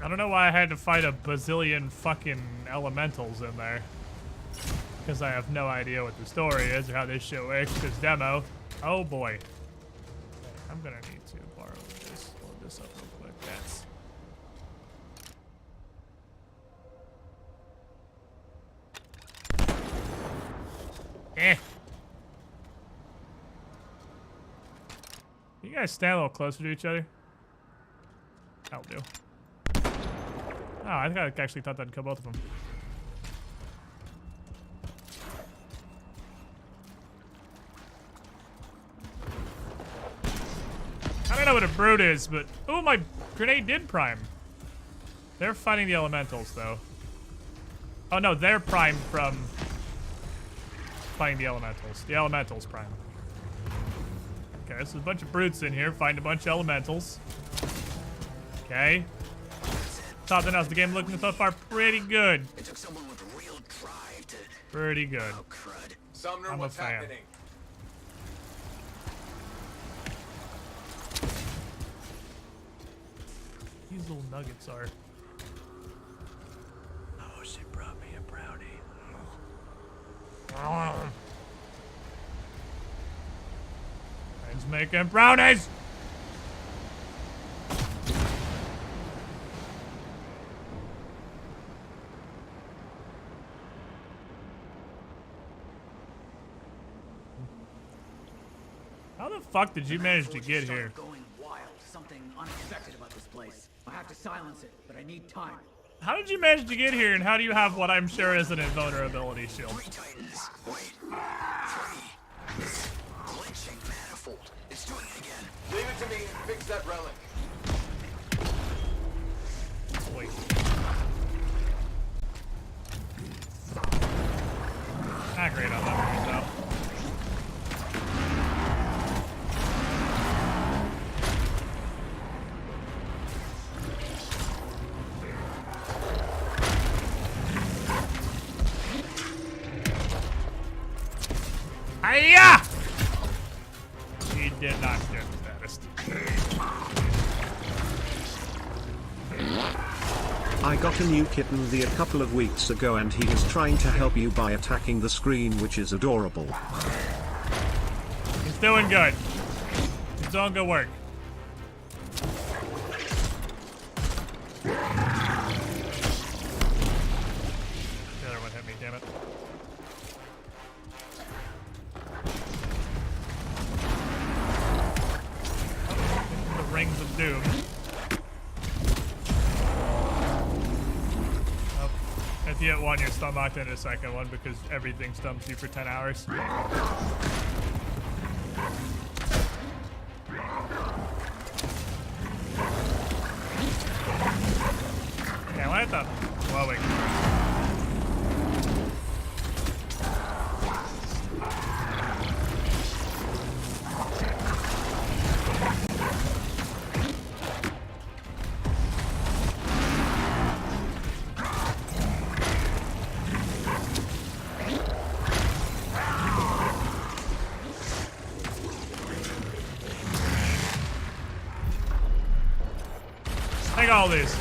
Speaker 1: I don't know why I had to fight a bazillion fucking elementals in there. Because I have no idea what the story is or how this shit works. Because demo. Oh boy. Okay, I'm gonna need to borrow this. Load this up real quick. That's. You guys stand a little closer to each other? That'll do. Oh, I think I actually thought that'd kill both of them. I don't know what a brute is, but... Oh, my grenade did prime. They're fighting the elementals, though. Oh, no, they're primed from fighting the elementals. The elementals prime. Okay, so there's a bunch of brutes in here. Find a bunch of elementals. Okay. Top the nose. The game looking so far pretty good.
Speaker 10: It took someone with real drive to...
Speaker 1: Pretty good.
Speaker 10: Oh, crud.
Speaker 2: Sumner,
Speaker 1: I'm a
Speaker 2: what's
Speaker 1: fan.
Speaker 2: happening?
Speaker 1: These little nuggets are.
Speaker 10: Oh, she brought me a brownie.
Speaker 1: Friends making brownies! How the fuck did you manage to get here?
Speaker 4: Going wild. Something unexpected about this place. I have to silence it, but I need time.
Speaker 1: How did you manage to get here, and how do you have what I'm sure is an invulnerability shield?
Speaker 10: 3 Titans. Wait. 3. This glitching manifold. It's doing it again.
Speaker 2: Leave it to me and fix that relic.
Speaker 1: Wait. Not great on that though. Hiya! He did not get the status.
Speaker 3: I got a new kitten a couple of weeks ago and he is trying to help you by attacking the screen, which is adorable.
Speaker 1: He's doing good. He's doing good work. The other one hit me, damn it. The Rings of Doom. Oh, if you hit one, you're stun locked into a second one because everything stumps you for 10 hours. Yeah, why the glowing? Take all these.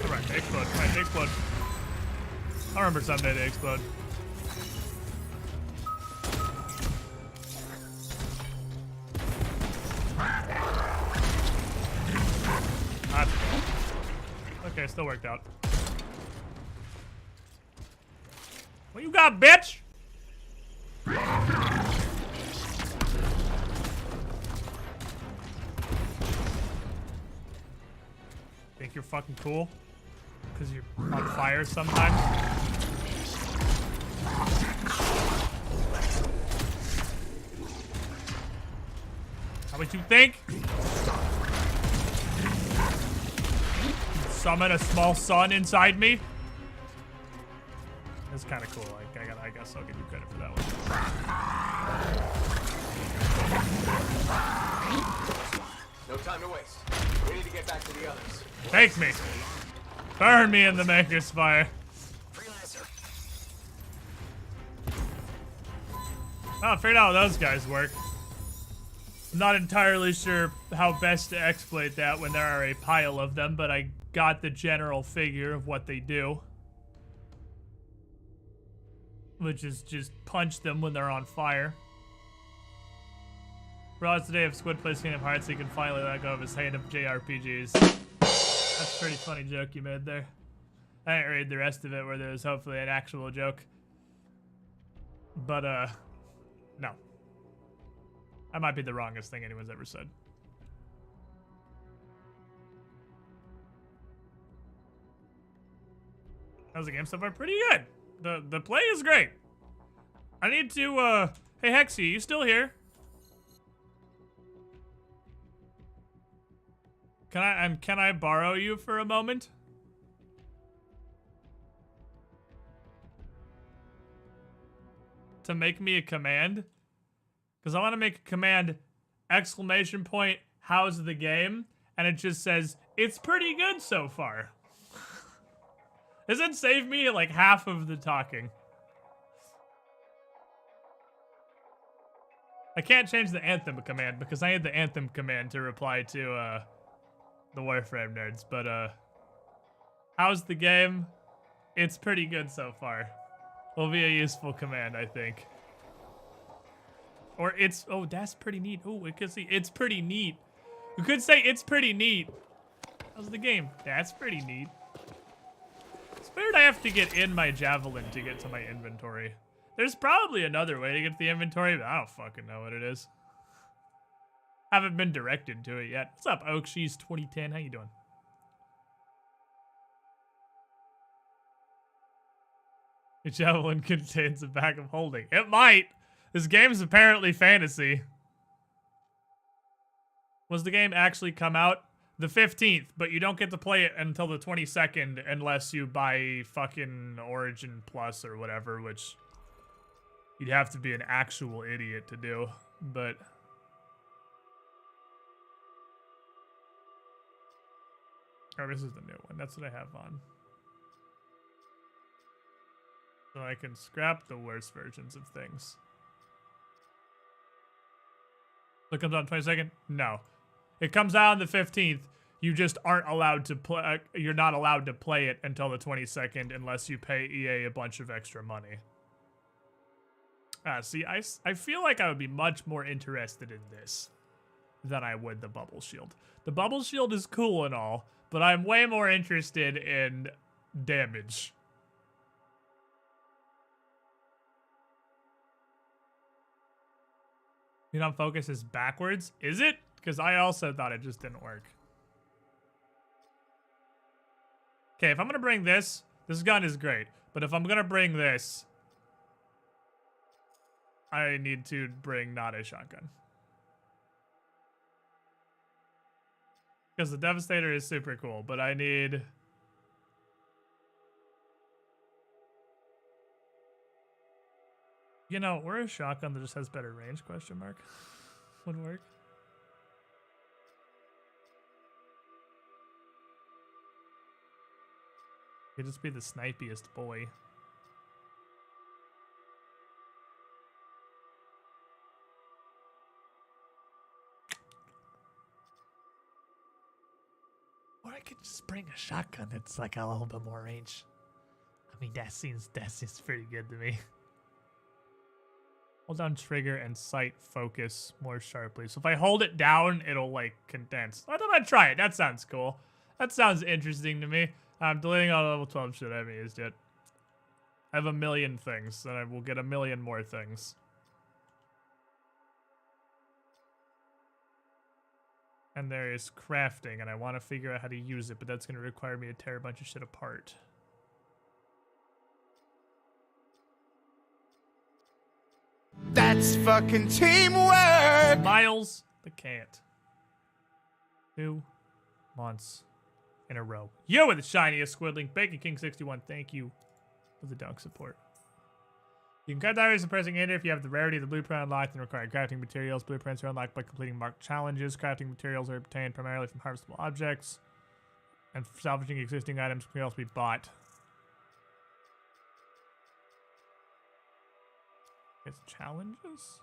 Speaker 1: Alright, they explode. Alright, they explode. I remember someday they explode. Okay, still worked out. What you got, bitch? Think you're fucking cool? Because you're on fire sometimes? How about you think? Summon a small sun inside me? That's kind of cool. I guess I'll give you credit for that one.
Speaker 2: No time to waste. We need to get back to the others.
Speaker 1: Take me. Burn me in the Maker's Fire. Oh, I figured out how those guys work. I'm not entirely sure how best to exploit that when there are a pile of them, but I got the general figure of what they do. Which is just punch them when they're on fire. Realized today if Squid plays Kingdom Hearts, he can finally let go of his hate of JRPGs. That's a pretty funny joke you made there. I didn't read the rest of it where there was hopefully an actual joke. But, no. That might be the wrongest thing anyone's ever said. How's the game so far? Pretty good. The play is great. I need to, hey Hexy, you still here? Can I borrow you for a moment? To make me a command? Because I want to make a command, ! How's the game? And it just says, it's pretty good so far. Does it save me like half of the talking? I can't change the Anthem command because I need the Anthem command to reply to the Warframe nerds, but how's the game? It's pretty good so far. Will be a useful command, I think. Or it's, oh, that's pretty neat. Oh, we could see it's pretty neat. We could say it's pretty neat. How's the game? That's pretty neat. It's weird I have to get in my Javelin to get to my inventory. There's probably another way to get to the inventory, but I don't fucking know what it is. Haven't been directed to it yet. What's up, Oakshees 2010? How you doing? Your Javelin contains a bag of holding. It might. This game's apparently fantasy. Was the game actually come out? The 15th, but you don't get to play it until the 22nd unless you buy fucking Origin Plus or whatever, which you'd have to be an actual idiot to do, but... Oh, this is the new one. That's what I have on. So I can scrap the worst versions of things. So it comes out on 22nd? No. It comes out on the 15th. You just aren't allowed to play. You're not allowed to play it until the 22nd unless you pay EA a bunch of extra money. See, I feel like I would be much more interested in this than I would the Bubble Shield. The Bubble Shield is cool and all, but I'm way more interested in damage. You know, focus is backwards. Is it? Because I also thought it just didn't work. Okay, if I'm gonna bring this gun is great. But if I'm gonna bring this, I need to bring not a shotgun. Because the Devastator is super cool, but I need... You know, where a shotgun that just has better range, question mark, would work. He'd just be the snipiest boy. Or I could just bring a shotgun that's like a little bit more range. I mean, that seems pretty good to me. Hold down trigger and sight focus more sharply. So if I hold it down, it'll like condense. I thought I'd try it. That sounds cool. That sounds interesting to me. I'm deleting all level 12 shit I haven't used yet. I have a million things, and I will get a million more things. And there is crafting, and I want to figure out how to use it, but that's going to require me to tear a bunch of shit apart.
Speaker 6: That's fucking teamwork!
Speaker 1: Miles the cat. 2 months in a row. Yo, with the shiniest squidling. Bacon King 61, thank you for the dog support. You can cut diaries and pressing enter if you have the rarity of the blueprint unlocked and required crafting materials. Blueprints are unlocked by completing marked challenges. Crafting materials are obtained primarily from harvestable objects. And salvaging existing items can also be bought. It's challenges?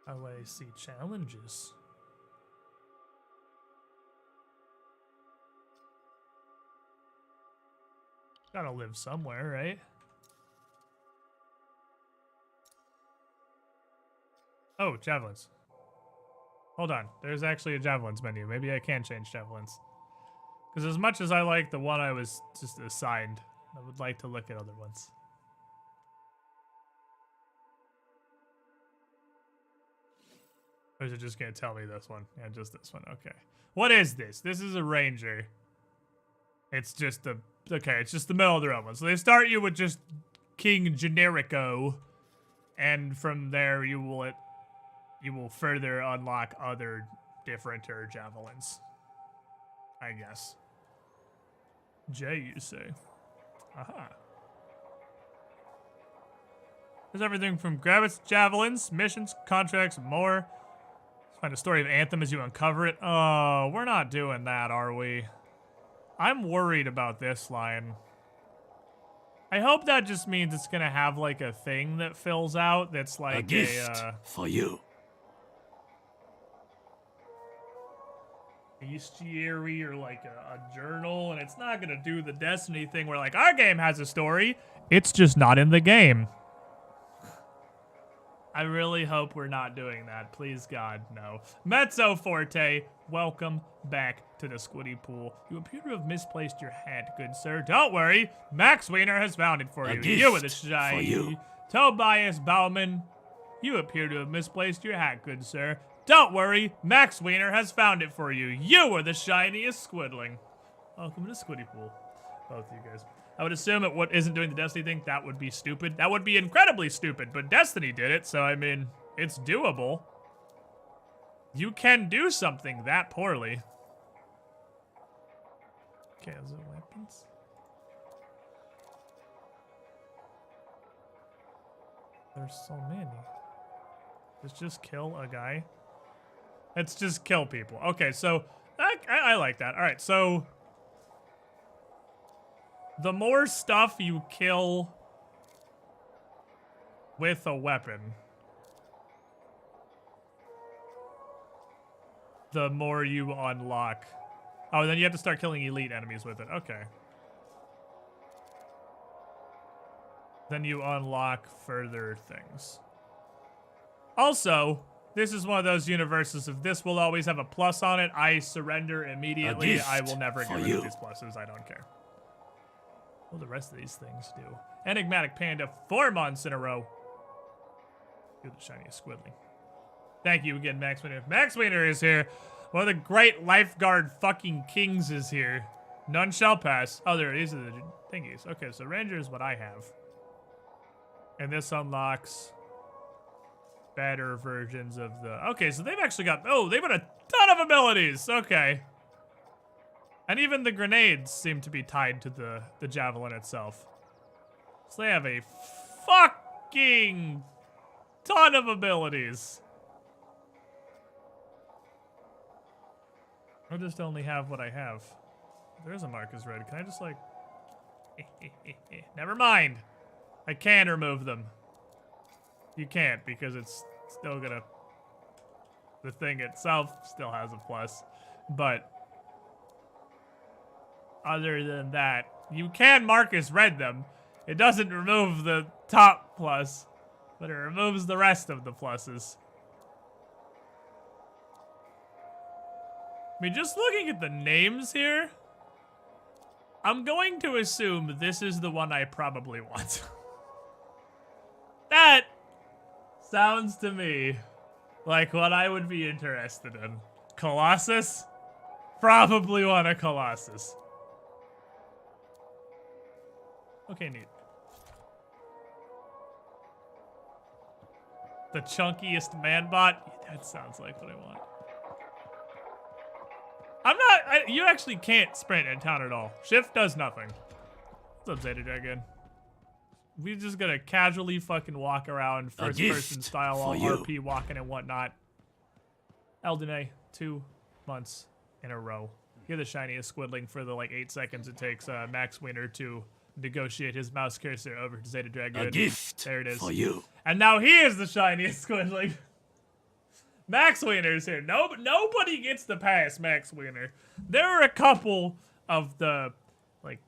Speaker 1: Oh, I see challenges. Gotta live somewhere, right? Oh, javelins. Hold on. There's actually a javelins menu. Maybe I can change javelins. Because as much as I like the one I was just assigned, I would like to look at other ones. Or is it just going to tell me this one? Yeah, just this one. Okay. What is this? This is a ranger. It's just the... Okay, it's just the middle of the road one. So they start you with just King Generico. And from there, you will further unlock other differenter javelins. I guess. J, you say. Aha. There's everything from Gravis, javelins, missions, contracts, more. Let's find a story of Anthem as you uncover it. Oh, we're not doing that, are we? I'm worried about this line. I hope that just means it's gonna have like a thing that fills out that's like
Speaker 10: a gift for you.
Speaker 1: Bestiary or like a journal, and it's not gonna do the Destiny thing where like our game has a story, it's just not in the game. I really hope we're not doing that. Please God, no. Mezzo Forte, welcome back to the Squiddy Pool. You appear to have misplaced your hat, good sir. Don't worry, Max Wiener has found it for you. You with a shiny. Tobias Bauman, you appear to have misplaced your hat, good sir. Don't worry, Max Wiener has found it for you. You are the shiniest squidling. Welcome to Squiddy Pool, both of you guys. I would assume it isn't doing the Destiny thing. That would be stupid. That would be incredibly stupid, but Destiny did it, so I mean, it's doable. You can do something that poorly. Okay, is it weapons? There's so many. Let's just kill a guy. Let's just kill people. Okay, so I like that. All right, so the more stuff you kill with a weapon, the more you unlock. Oh, then you have to start killing elite enemies with it. Okay. Then you unlock further things. Also, this is one of those universes. If this will always have a plus on it, I surrender immediately. I will never get rid of these pluses. I don't care. What will the rest of these things do? Enigmatic Panda, 4 months in a row. You're the shiniest squidling. Thank you again, Max Wiener. Max Wiener is here. One of the great lifeguard fucking kings is here. None shall pass. Oh, there it is. These are the thingies. Okay, so Ranger is what I have. And this unlocks better versions of the... Okay, so they've actually got... Oh, they've got a ton of abilities. Okay. And even the grenades seem to be tied to the javelin itself. So they have a fucking ton of abilities. I just only have what I have. There's a mark as red. Can I just like... Never mind. I can remove them. You can't because it's still gonna... The thing itself still has a plus. But other than that, you can mark as red them. It doesn't remove the top plus, but it removes the rest of the pluses. I mean, just looking at the names here, I'm going to assume this is the one I probably want. That sounds to me like what I would be interested in. Colossus? Probably want a Colossus. Okay, neat. The chunkiest man-bot? That sounds like what I want. You actually can't sprint in town at all. Shift does nothing. What's up, Zeta Dragon? We're just gonna casually fucking walk around first-person style, all RP walking and whatnot. Eldene, 2 months in a row. You're the shiniest squidling for the like 8 seconds it takes Max Wiener to negotiate his mouse cursor over to Zeta Dragon.
Speaker 10: A gift
Speaker 1: there it is.
Speaker 10: for you.
Speaker 1: And now he is the shiniest squidling. Max Wiener's here. Nobody gets to pass Max Wiener. There are a couple of the, like,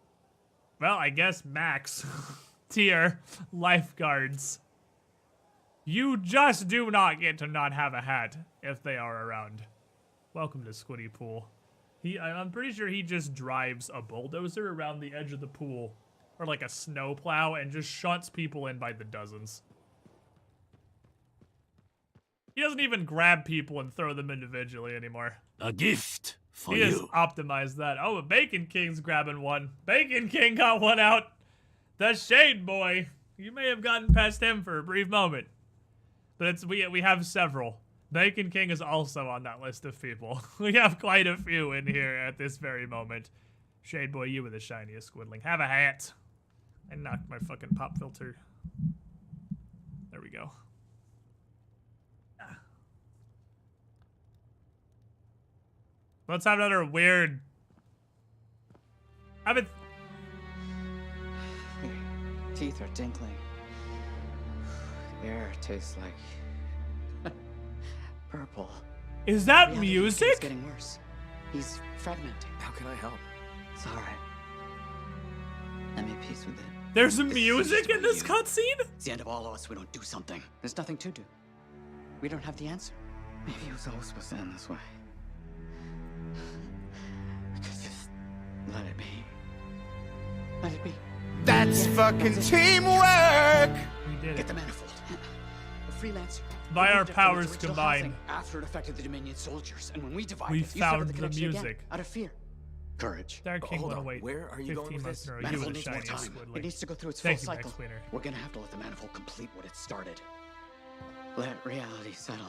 Speaker 1: well, I guess Max tier lifeguards You just do not get to not have a hat if they are around. Welcome to Squiddy Pool. I'm pretty sure he just drives a bulldozer around the edge of the pool, or like a snowplow, and just shunts people in by the dozens. He doesn't even grab people and throw them individually anymore.
Speaker 15: A gift for
Speaker 1: He
Speaker 15: you.
Speaker 1: has optimized that. Oh, a Bacon King's grabbing one. Bacon King got one out. The Shade Boy. You may have gotten past him for a brief moment. But we have several. Bacon King is also on that list of people. We have quite a few in here at this very moment. Shade Boy, you were the shiniest squidling. Have a hat. I knocked my fucking pop filter. There we go. Let's have another weird...
Speaker 4: Your teeth are tinkling. Air tastes like... purple.
Speaker 1: Is that
Speaker 4: Reality
Speaker 1: music?
Speaker 4: keeps getting worse. He's fragmenting.
Speaker 2: How can I help?
Speaker 4: It's alright. I made peace with it.
Speaker 1: There's
Speaker 4: It's
Speaker 1: music
Speaker 4: just
Speaker 1: in
Speaker 4: what
Speaker 1: this
Speaker 4: you-
Speaker 1: cutscene?
Speaker 4: It's the end of all of us. We don't do something. There's nothing to do. We don't have the answer. Maybe it was always supposed to end this way. Just let it be. Let it be.
Speaker 6: That's fucking teamwork!
Speaker 1: We did
Speaker 4: Get
Speaker 1: it.
Speaker 4: the manifold. A freelancer.
Speaker 1: By our
Speaker 4: Removed it from its
Speaker 1: powers
Speaker 4: original
Speaker 1: combined.
Speaker 4: housing After it affected the Dominion soldiers, and when we divided,
Speaker 1: We
Speaker 4: you started
Speaker 1: found the
Speaker 4: connection again,
Speaker 1: music.
Speaker 4: out of fear. Courage.
Speaker 1: Dark King
Speaker 2: Hold
Speaker 1: went
Speaker 2: on,
Speaker 1: away.
Speaker 2: where are you going
Speaker 1: 15
Speaker 2: with
Speaker 1: months
Speaker 2: this?
Speaker 1: in a row. You were
Speaker 4: Manifold
Speaker 1: the
Speaker 4: needs more
Speaker 1: shiniest
Speaker 4: time.
Speaker 1: squidling.
Speaker 4: It needs to go through its
Speaker 1: Thank
Speaker 4: full
Speaker 1: you,
Speaker 4: cycle.
Speaker 1: Max Wiener.
Speaker 4: We're gonna have to let the manifold complete what it started. Let reality settle.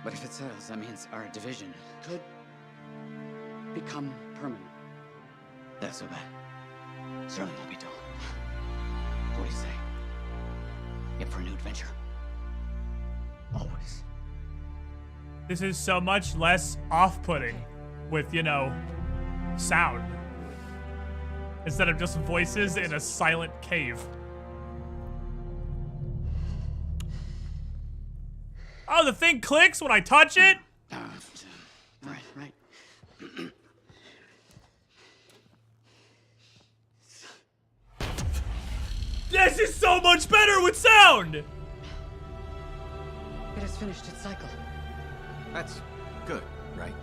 Speaker 4: But if it settles, that means our division could become permanent. That's so bad. Certainly won't be dull. What do you say? Yep for a new adventure. Always.
Speaker 1: This is so much less off-putting with, you know, sound. Instead of just voices in a silent cave. Oh, the thing clicks when I touch it?
Speaker 4: Right.
Speaker 1: This is so much better with sound!
Speaker 4: It has finished its cycle.
Speaker 2: That's good, right?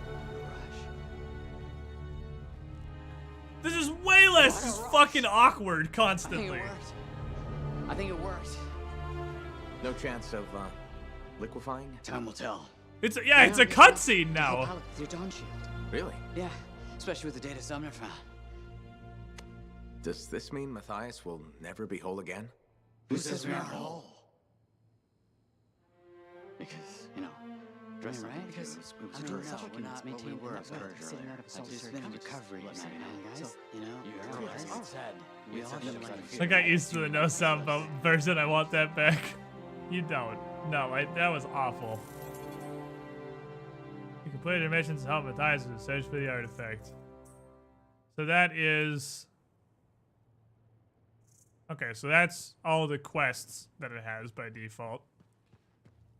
Speaker 1: This is way less fucking awkward constantly.
Speaker 4: I think it worked.
Speaker 2: No chance of, liquefying?
Speaker 4: Time will tell.
Speaker 1: It's a cutscene now.
Speaker 4: Pilot with your dawn shield.
Speaker 2: Really?
Speaker 4: Yeah, especially with the data Sumner found.
Speaker 2: Does this mean Matthias will never be whole again?
Speaker 4: Who says we aren't whole? Because, you know, dressed right? Because it was
Speaker 14: we're not what we were
Speaker 4: It's been a recovery, guys. You know, we all need
Speaker 1: I got used to the no sound version. I want that back. You don't. No, that was awful. You completed your missions to help Matthias with the search for the artifact. So that is... Okay, so that's all the quests that it has by default.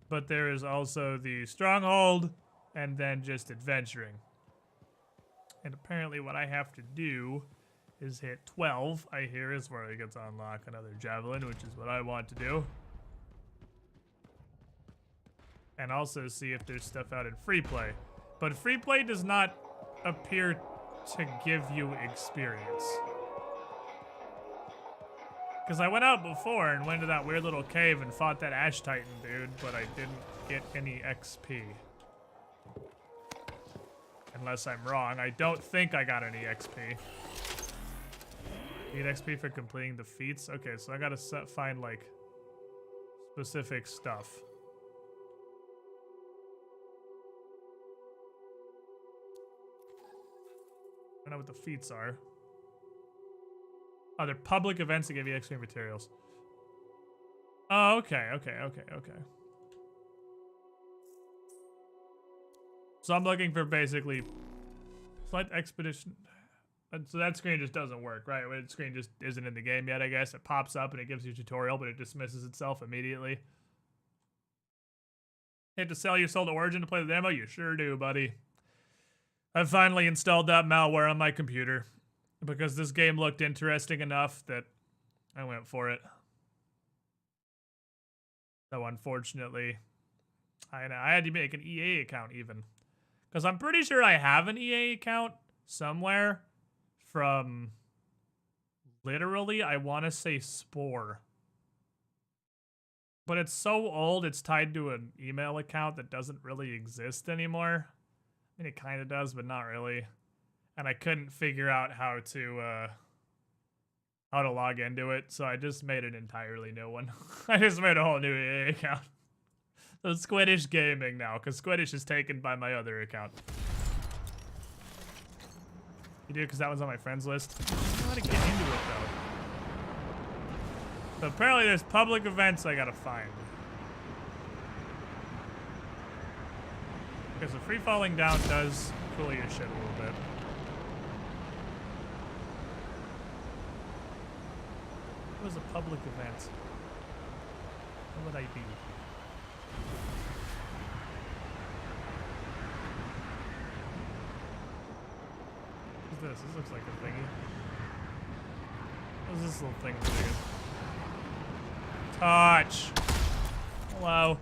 Speaker 1: But there is also the stronghold and then just adventuring. And apparently what I have to do is hit 12, I hear, is where I get to unlock another javelin, which is what I want to do. And also see if there's stuff out in free play. But free play does not appear to give you experience. Because I went out before and went to that weird little cave and fought that Ash Titan dude, but I didn't get any XP. Unless I'm wrong, I don't think I got any XP. Need XP for completing the feats? Okay, so I gotta find, like, specific stuff. I don't know what the feats are. Oh, they're public events that give you XP materials. Oh, okay. So I'm looking for basically slight expedition. And so that screen just doesn't work, right? That screen just isn't in the game yet, I guess. It pops up and it gives you a tutorial, but it dismisses itself immediately. Hit to sell your soul to Origin to play the demo? You sure do, buddy. I finally installed that malware on my computer because this game looked interesting enough that I went for it. So unfortunately, I had to make an EA account even. Because I'm pretty sure I have an EA account somewhere from literally, I want to say Spore. But it's so old, it's tied to an email account that doesn't really exist anymore. I mean, it kind of does, but not really. And I couldn't figure out how to log into it, so I just made an entirely new one. I just made a whole new EA account. So it's Squiddish Gaming now, because Squiddish is taken by my other account. You do, because that one's on my friends list. I don't know how to get into it, though. So apparently there's public events I gotta find. Because the free falling down does cool your shit a little bit. What was a public event? What would I be? What's this? This looks like a thingy. What's this little thing doing? Touch. Hello.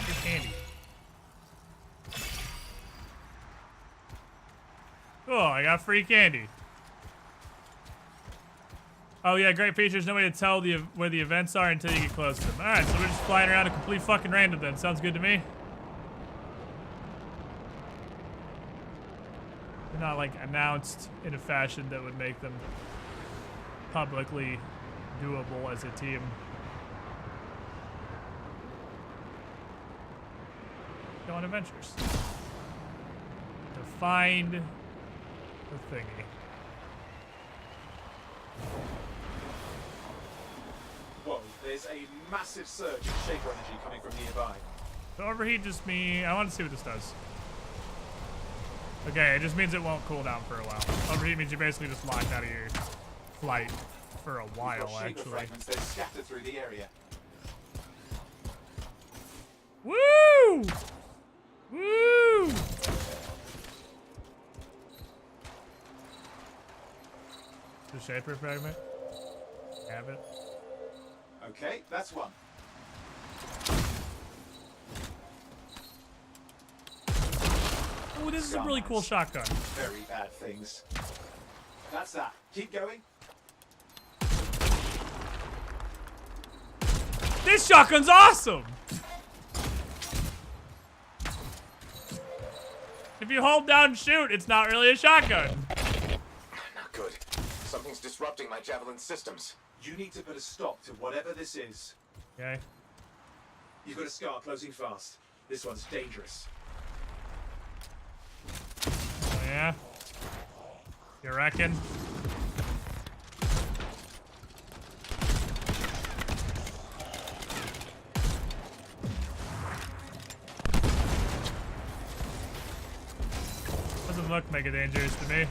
Speaker 1: Free candy. Cool, I got free candy. Oh yeah, great features. No way to tell where the events are until you get close to them. Alright, so we're just flying around a complete fucking random then. Sounds good to me. They're not like announced in a fashion that would make them publicly doable as a team. Go on adventures. To find the thingy.
Speaker 8: Whoa, there's a massive surge of shaper energy coming from nearby.
Speaker 1: So overheat just me. I want to see what this does. Okay, it just means it won't cool down for a while. Overheat means you're basically just locked out of your flight for a while, actually.
Speaker 8: Fragments, they're scattered through the area.
Speaker 1: Woo! Woo! The shaper fragment. Have it.
Speaker 8: Okay, that's one.
Speaker 1: Oh, this is a really cool shotgun.
Speaker 8: Very bad things. That's that. Keep going.
Speaker 1: This shotgun's awesome! If you hold down and shoot, it's not really a shotgun.
Speaker 2: Not good. Something's disrupting my javelin systems.
Speaker 8: You need to put a stop to whatever this is.
Speaker 1: Okay.
Speaker 8: You've got a scar closing fast. This one's dangerous.
Speaker 1: Oh, yeah? You reckon? Doesn't look mega dangerous to me.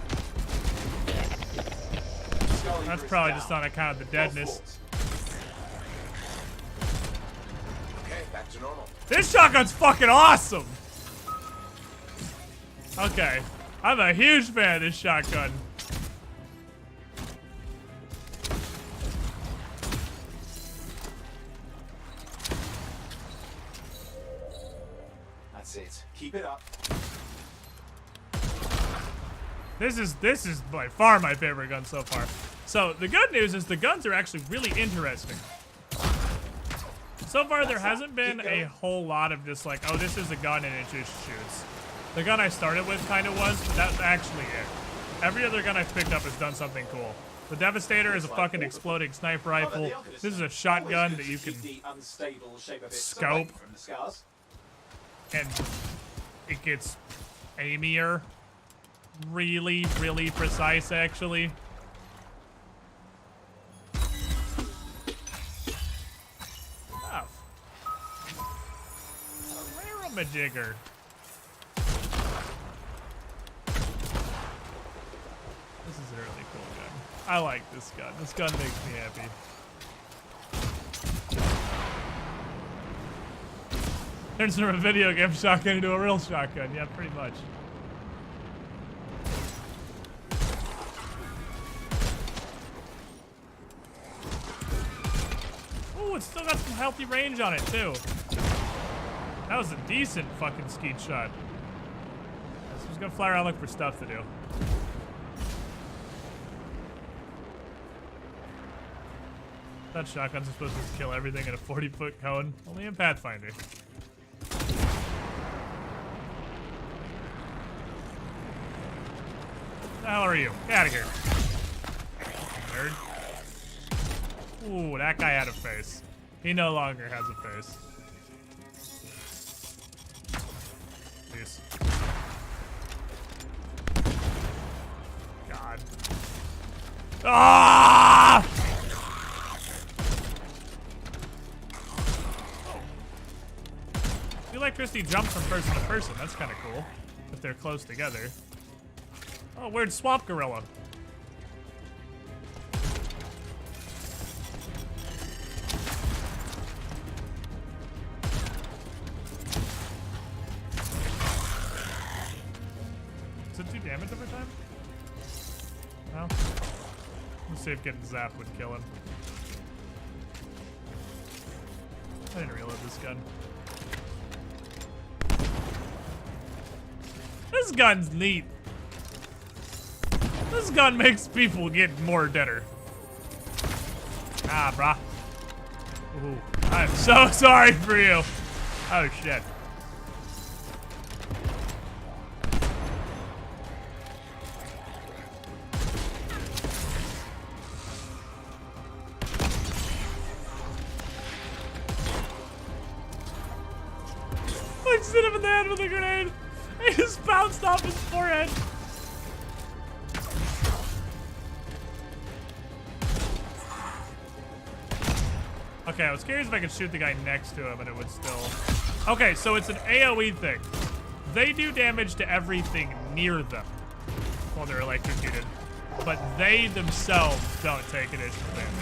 Speaker 1: That's probably just on account of the deadness.
Speaker 2: Okay, back to normal.
Speaker 1: This shotgun's fucking awesome! Okay. I'm a huge fan of this shotgun.
Speaker 8: That's it. Keep it up.
Speaker 1: This is by far my favorite gun so far. So the good news is the guns are actually really interesting. So far there hasn't been a whole lot of just like, oh, this is a gun and it just shoots. The gun I started with kind of was, but that's actually it. Every other gun I've picked up has done something cool. The Devastator is a fucking exploding sniper rifle. This is a shotgun that you can scope. And it gets aimier. Really, really precise, actually. Oh. A Raramajigger. This is a really cool gun. I like this gun. This gun makes me happy. Turns from a video game shotgun into a real shotgun. Yeah, pretty much. Ooh, it's still got some healthy range on it, too. That was a decent fucking skeet shot. So just gonna fly around and look for stuff to do. That shotguns are supposed to kill everything in a 40-foot cone. Only in Pathfinder. What the hell are you? Get out of here. Nerd. Ooh, that guy had a face. He no longer has a face. Peace. God. Ah! The electricity jumps from person to person. That's kind of cool. If they're close together. Oh, weird swamp gorilla. Does it do damage over time? No. Let's see if getting zapped would kill him. I didn't reload this gun. This gun's neat. This gun makes people get more deader. Ah, brah. Ooh, I'm so sorry for you. Oh, shit. I just hit him in the head with a grenade. He just bounced off his forehead. Okay, I was curious if I could shoot the guy next to him and it would still... Okay, so it's an AoE thing. They do damage to everything near them while they're electrocuted, but they themselves don't take additional damage.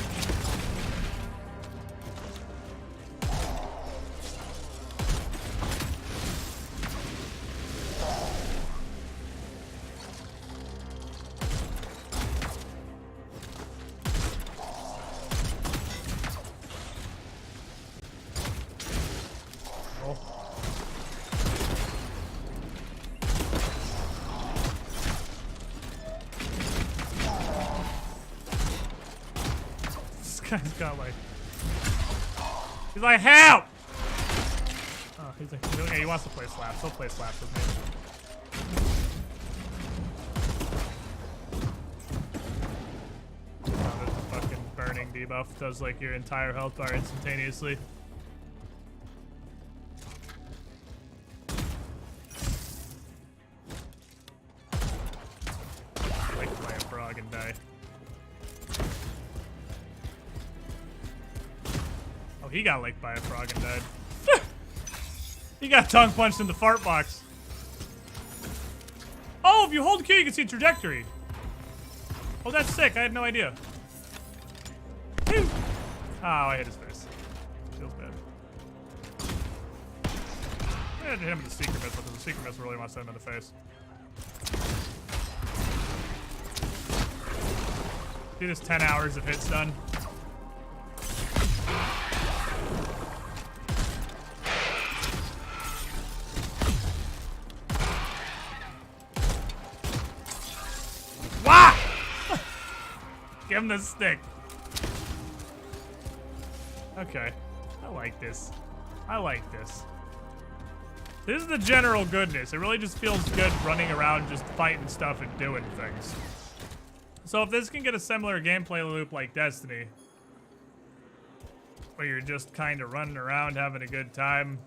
Speaker 1: Guy's got like, he's like, help! Oh, he's like, okay, he wants to play slaps. He'll play slaps with me. Oh, there's a fucking burning debuff. Does like your entire health bar instantaneously. Like play a frog and die. He got licked by a frog and died. He got tongue punched in the fart box. Oh, if you hold Q, you can see trajectory. Oh, that's sick. I had no idea. Oh, I hit his face. Feels bad. I had to hit him with the secret missile because the secret missile really wants to hit him in the face. See this 10 hours of hits done? Give him the stick. Okay. I like this. I like this. This is the general goodness. It really just feels good running around just fighting stuff and doing things. So if this can get a similar gameplay loop like Destiny, where you're just kind of running around having a good time,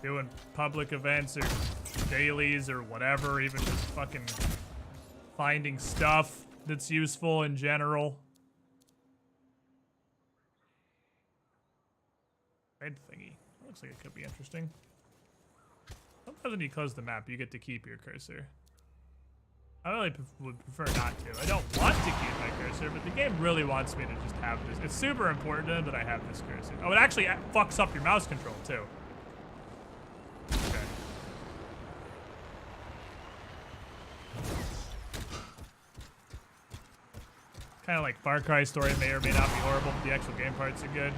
Speaker 1: doing public events or dailies or whatever, even just fucking finding stuff that's useful in general. Red thingy. That looks like it could be interesting. Sometimes when you close the map, you get to keep your cursor. I really would prefer not to. I don't want to keep my cursor, but the game really wants me to just have this. It's super important to them that I have this cursor. Oh, it actually fucks up your mouse control, too. Okay. Kind of like Far Cry story may or may not be horrible, but the actual game parts are good.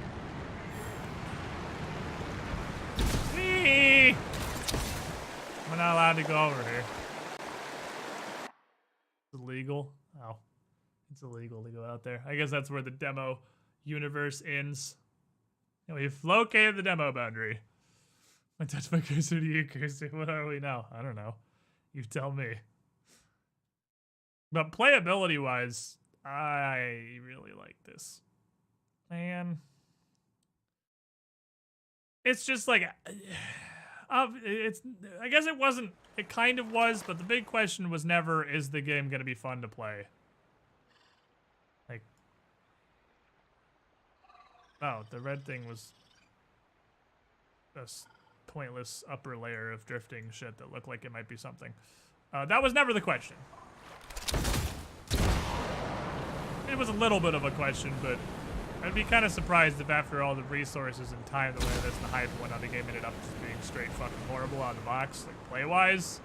Speaker 1: Whee! We're not allowed to go over here. It's illegal. Oh. It's illegal to go out there. I guess that's where the demo universe ends. And we've located the demo boundary. I touch my cursor to your cursor. What are we now? I don't know. You tell me. But playability-wise, I really like this. Man. It's just like... it's. I guess it wasn't... It kind of was, but the big question was never, is the game going to be fun to play? Like... Oh, the red thing was... this pointless upper layer of drifting shit that looked like it might be something. That was never the question. It was a little bit of a question, but I'd be kind of surprised if after all the resources and time the way this the hype went on, the game ended up just being straight fucking horrible out of the box, like play-wise.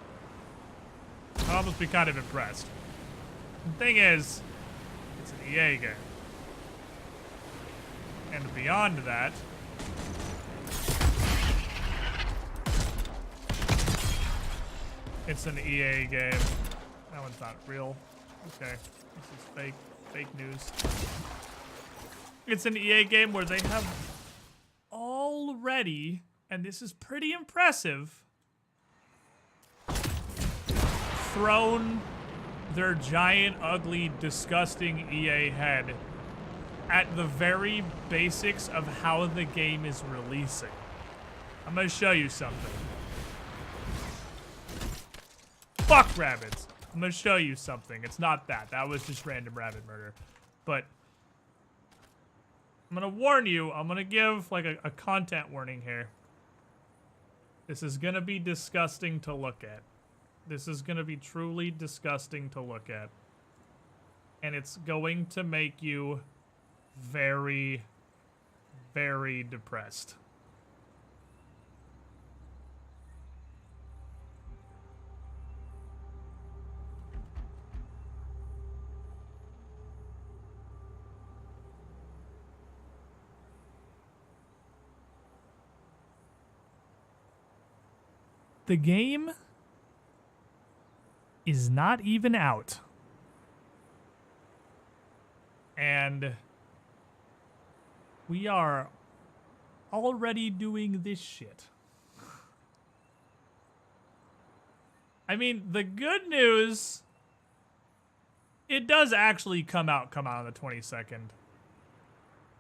Speaker 1: I'd almost be kind of impressed. The thing is, it's an EA game. And beyond that, it's an EA game. That one's not real. Okay, this is fake. Fake news. It's an EA game where they have already, and this is pretty impressive, thrown their giant, ugly, disgusting EA head at the very basics of how the game is releasing. I'm gonna show you something. Fuck rabbits. I'm gonna show you something. It's not that. That was just random rabbit murder. But I'm gonna warn you. I'm gonna give like a content warning here. This is gonna be disgusting to look at. This is gonna be truly disgusting to look at. And it's going to make you very, very depressed. The game is not even out. And we are already doing this shit. I mean, the good news, it does actually come out on the 22nd.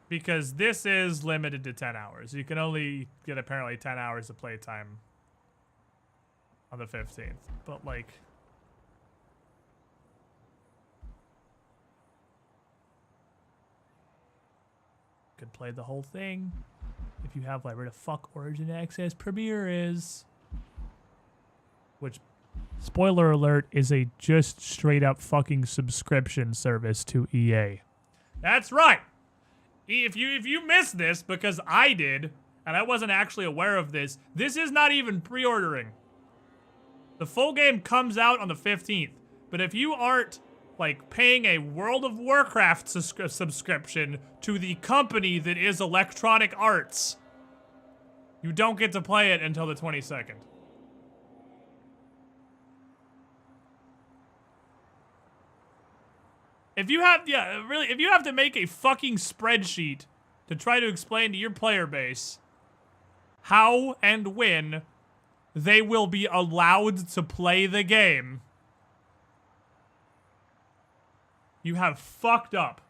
Speaker 1: Because this is limited to 10 hours. You can only get apparently 10 hours of playtime on the 15th, but like, could play the whole thing if you have like where the fuck Origin Access Premiere is, which, spoiler alert, is a just straight up fucking subscription service to EA. That's right. If you missed this, because I did, and I wasn't actually aware of this, this is not even pre-ordering. The full game comes out on the 15th, but if you aren't, like, paying a World of Warcraft subscription to the company that is Electronic Arts, you don't get to play it until the 22nd. If you have, if you have to make a fucking spreadsheet to try to explain to your player base how and when they will be allowed to play the game, you have fucked up.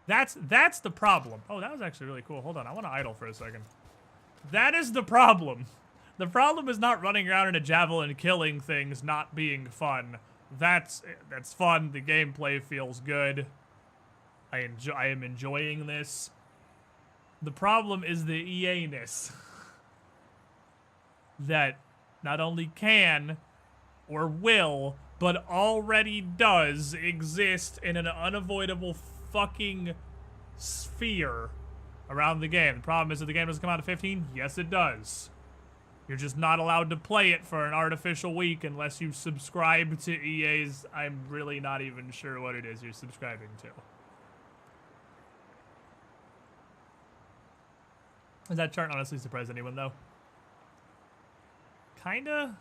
Speaker 1: That's the problem. Oh, that was actually really cool. Hold on, I want to idle for a second. That is the problem. The problem is not running around in a javelin killing things not being fun. That's fun. The gameplay feels good. I am enjoying this. The problem is the EA-ness that not only can or will, but already does exist in an unavoidable fucking sphere around the game. The problem is that the game doesn't come out at 15. Yes, it does. You're just not allowed to play it for an artificial week unless you subscribe to EA's... I'm really not even sure what it is you're subscribing to. Does that chart honestly surprise anyone, though? Kinda.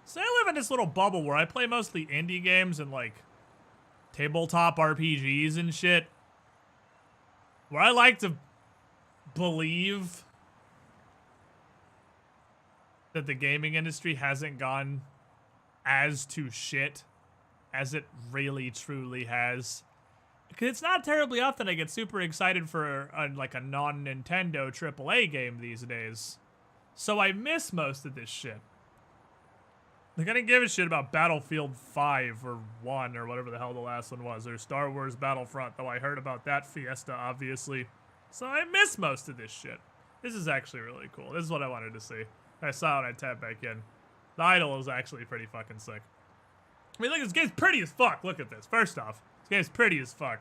Speaker 1: So I live in this little bubble where I play mostly indie games and, like, tabletop RPGs and shit. Where I like to believe that the gaming industry hasn't gone as to shit as it really truly has. Because it's not terribly often I get super excited for like a non-Nintendo AAA game these days. So I miss most of this shit. Like, I didn't give a shit about Battlefield 5 or 1 or whatever the hell the last one was, or Star Wars Battlefront, though I heard about that fiesta, obviously. So I miss most of this shit. This is actually really cool. This is what I wanted to see. I saw it and I tapped back in. The idol is actually pretty fucking sick. I mean, look, this game's pretty as fuck. Look at this. First off, this game's pretty as fuck.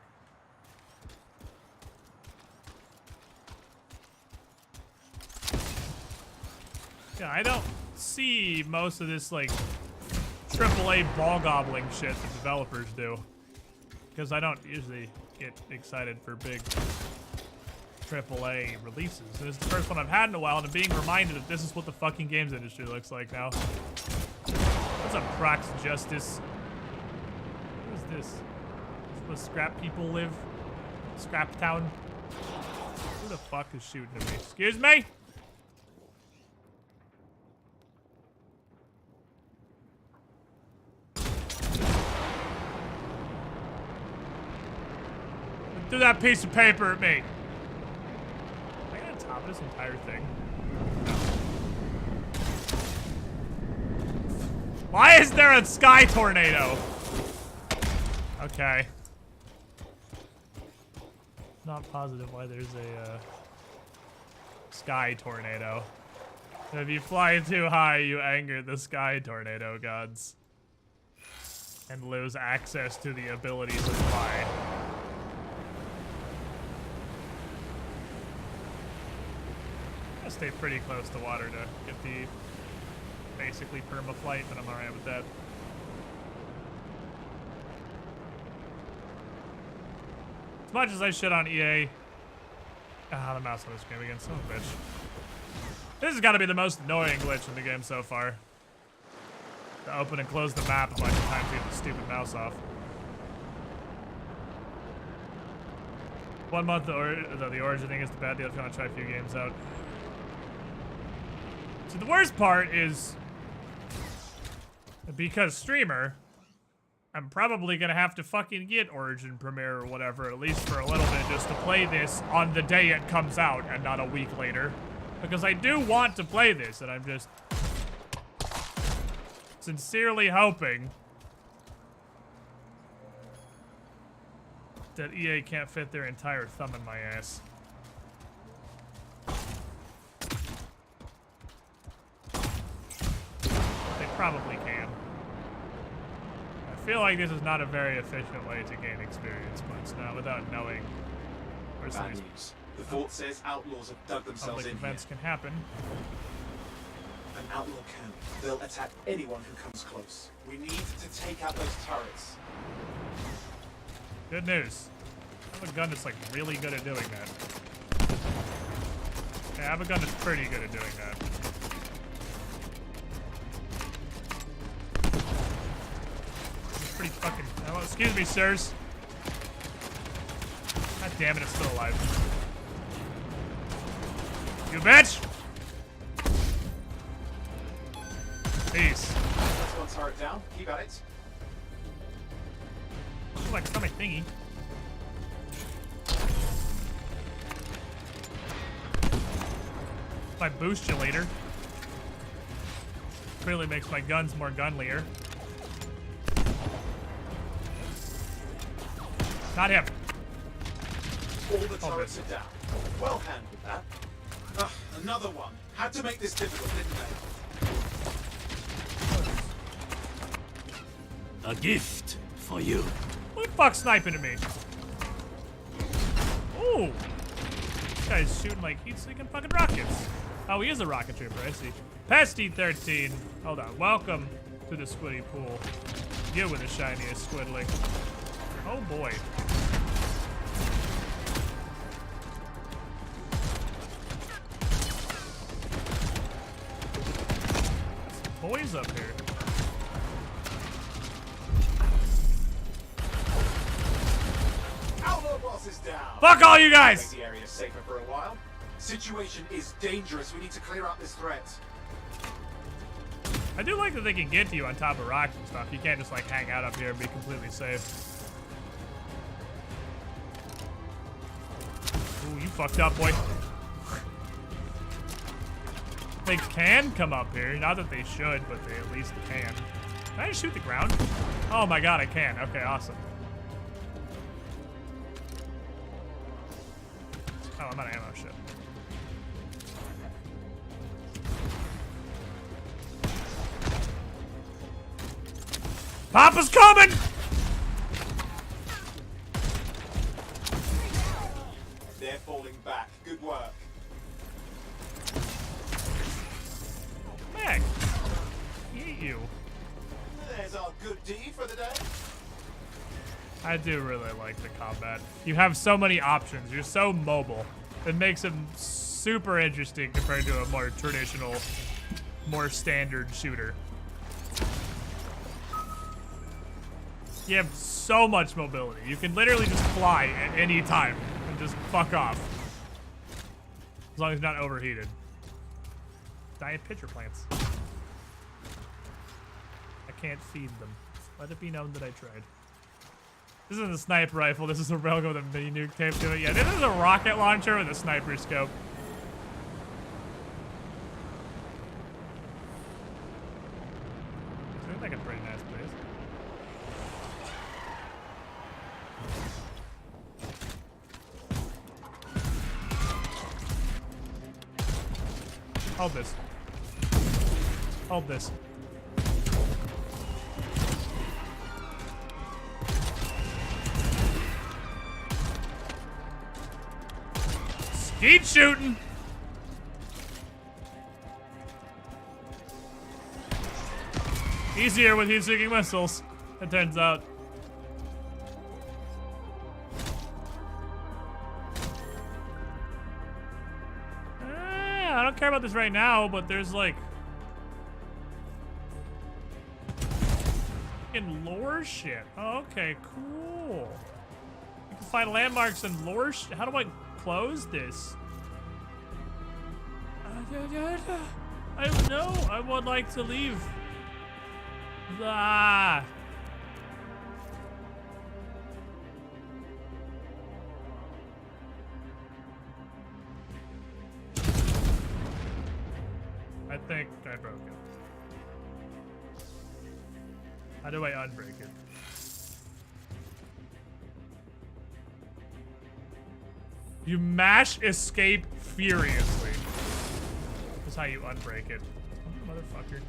Speaker 1: Yeah, I don't see most of this, like, AAA ball gobbling shit that developers do. Because I don't usually get excited for big AAA releases. This is the first one I've had in a while, and I'm being reminded that this is what the fucking games industry looks like now. What's up, Prox Justice? What is this? Is this where scrap people live? Scrap Town? Who the fuck is shooting at me? Excuse me? Do that piece of paper at me. Am I gonna top this entire thing? No. Why is there a sky tornado? Okay. Not positive why there's a sky tornado. If you fly too high, you anger the sky tornado gods. And lose access to the ability to fly. I stay pretty close to water to get the basically perma-flight, but I'm alright with that. As much as I shit on EA... Ah, the mouse on this game again, son of a bitch. This has got to be the most annoying glitch in the game so far. To open and close the map a bunch of times to get the stupid mouse off. 1 month, the Origin thing is the bad deal if you want to try a few games out. So the worst part is, because streamer, I'm probably gonna have to fucking get Origin Premiere or whatever, at least for a little bit, just to play this on the day it comes out and not a week later. Because I do want to play this, and I'm just sincerely hoping that EA can't fit their entire thumb in my ass. Probably can. I feel like this is not a very efficient way to gain experience points now without knowing where some of these
Speaker 8: news. The fort says outlaws have dug themselves in
Speaker 1: events
Speaker 8: here.
Speaker 1: can happen.
Speaker 8: An outlaw camp. They'll attack anyone who comes close. We need to take out those turrets.
Speaker 1: Good news. I have a gun that's like really good at doing that. Yeah, I have a gun that's pretty good at doing that. Pretty fucking. Oh, excuse me, sirs. God damn it, it's still alive. You bitch! Peace.
Speaker 8: That's one turret down. Keep at it.
Speaker 1: Looks like it's on my thingy. My boostulator. Clearly makes my guns more gunlier. Not him.
Speaker 8: All the turrets are down. Well handled, that. Another one. Had to make this difficult, didn't they?
Speaker 15: A gift for you.
Speaker 1: Who the fuck's sniping at me? Ooh. This guy's shooting like heat-seeking fucking rockets. Oh, he is a rocket trooper, I see. Pesty 13. Hold on. Welcome to the squiddy pool. You with the shiniest squidling. Oh boy. toys up here.
Speaker 8: Outlaw boss is down.
Speaker 1: Fuck all you guys!
Speaker 8: Make the area safer for a while. Situation is dangerous. We need to clear up this threat.
Speaker 1: I do like that they can get to you on top of rocks and stuff. You can't just like hang out up here and be completely safe. Ooh, you fucked up, boy. They can come up here. Not that they should, but they at least can. Can I just shoot the ground? Oh my god, I can. Okay, awesome. Oh, I'm out of ammo. Shit. Papa's coming!
Speaker 8: They're falling back. Good work.
Speaker 1: Meg! Eat you.
Speaker 8: There's our good deed for the day.
Speaker 1: I do really like the combat. You have so many options. You're so mobile. It makes it super interesting compared to a more traditional, more standard shooter. You have so much mobility. You can literally just fly at any time and just fuck off. As long as you're not overheated. Diet pitcher plants. I can't feed them. Let it be known that I tried. This isn't a sniper rifle. This is a railgun with a mini nuke taped to it. Yeah, this is a rocket launcher with a sniper scope. Seems like a pretty nice place. Hold this. Hold this. Skeet shooting! Easier with heat-seeking missiles, it turns out. I don't care about this right now, but there's like fucking lore shit. Oh, okay, cool. You can find landmarks and lore shit. How do I close this? I don't know. I would like to leave. Ah. I think I broke it. How do I unbreak it? You mash escape furiously. That's how you unbreak it. Motherfucker.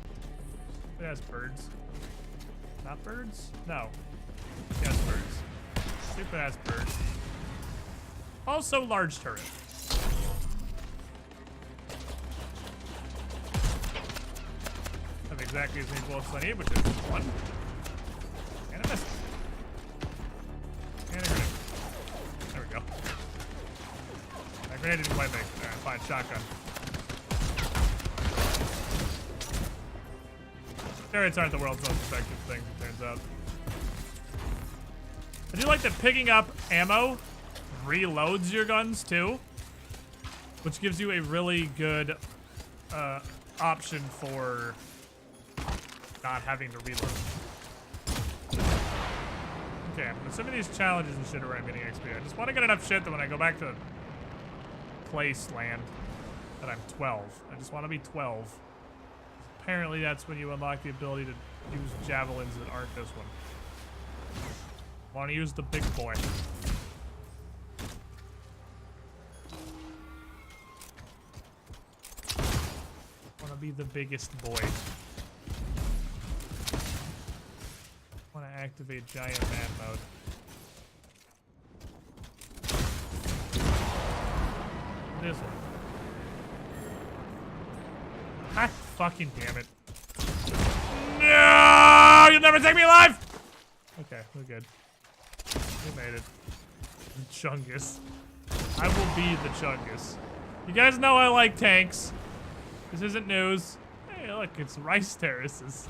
Speaker 1: It has birds. Not birds? No. Yes, birds. Stupid ass birds. Also large turret. Have exactly as many bullets as I need, which is one. And a miss. And a grenade. There we go. That grenade didn't quite make. Alright, fine. Shotgun. Turrets aren't the world's most effective thing, it turns out. I do like that picking up ammo reloads your guns too, which gives you a really good option for not having to reload. Okay, some of these challenges and shit are where I'm getting XP. I just want to get enough shit that when I go back to place land that I'm 12. I just want to be 12. Apparently that's when you unlock the ability to use javelins that aren't this one. Want to use the big boy. Want to be the biggest boy. Want to activate giant man mode. This one. Ah, fucking damn it. No! You'll never take me alive! Okay, we're good. We made it. The Chungus. I will be the Chungus. You guys know I like tanks. This isn't news. Hey, look, it's rice terraces.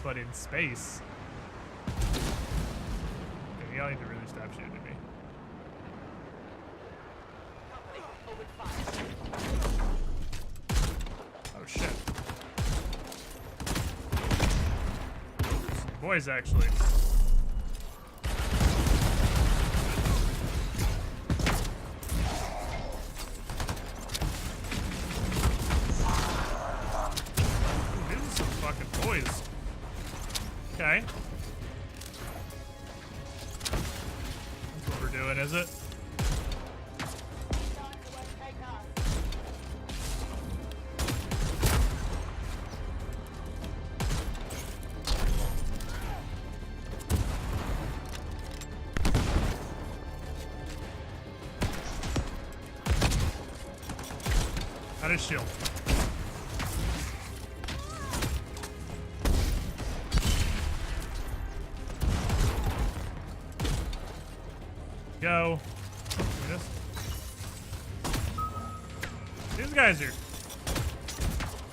Speaker 1: But in space. Okay, y'all need to really stop shooting at me. Oh, shit. Some boys, actually. Boys. Okay. That's what we're doing, is it? Out of shield. Go. These guys are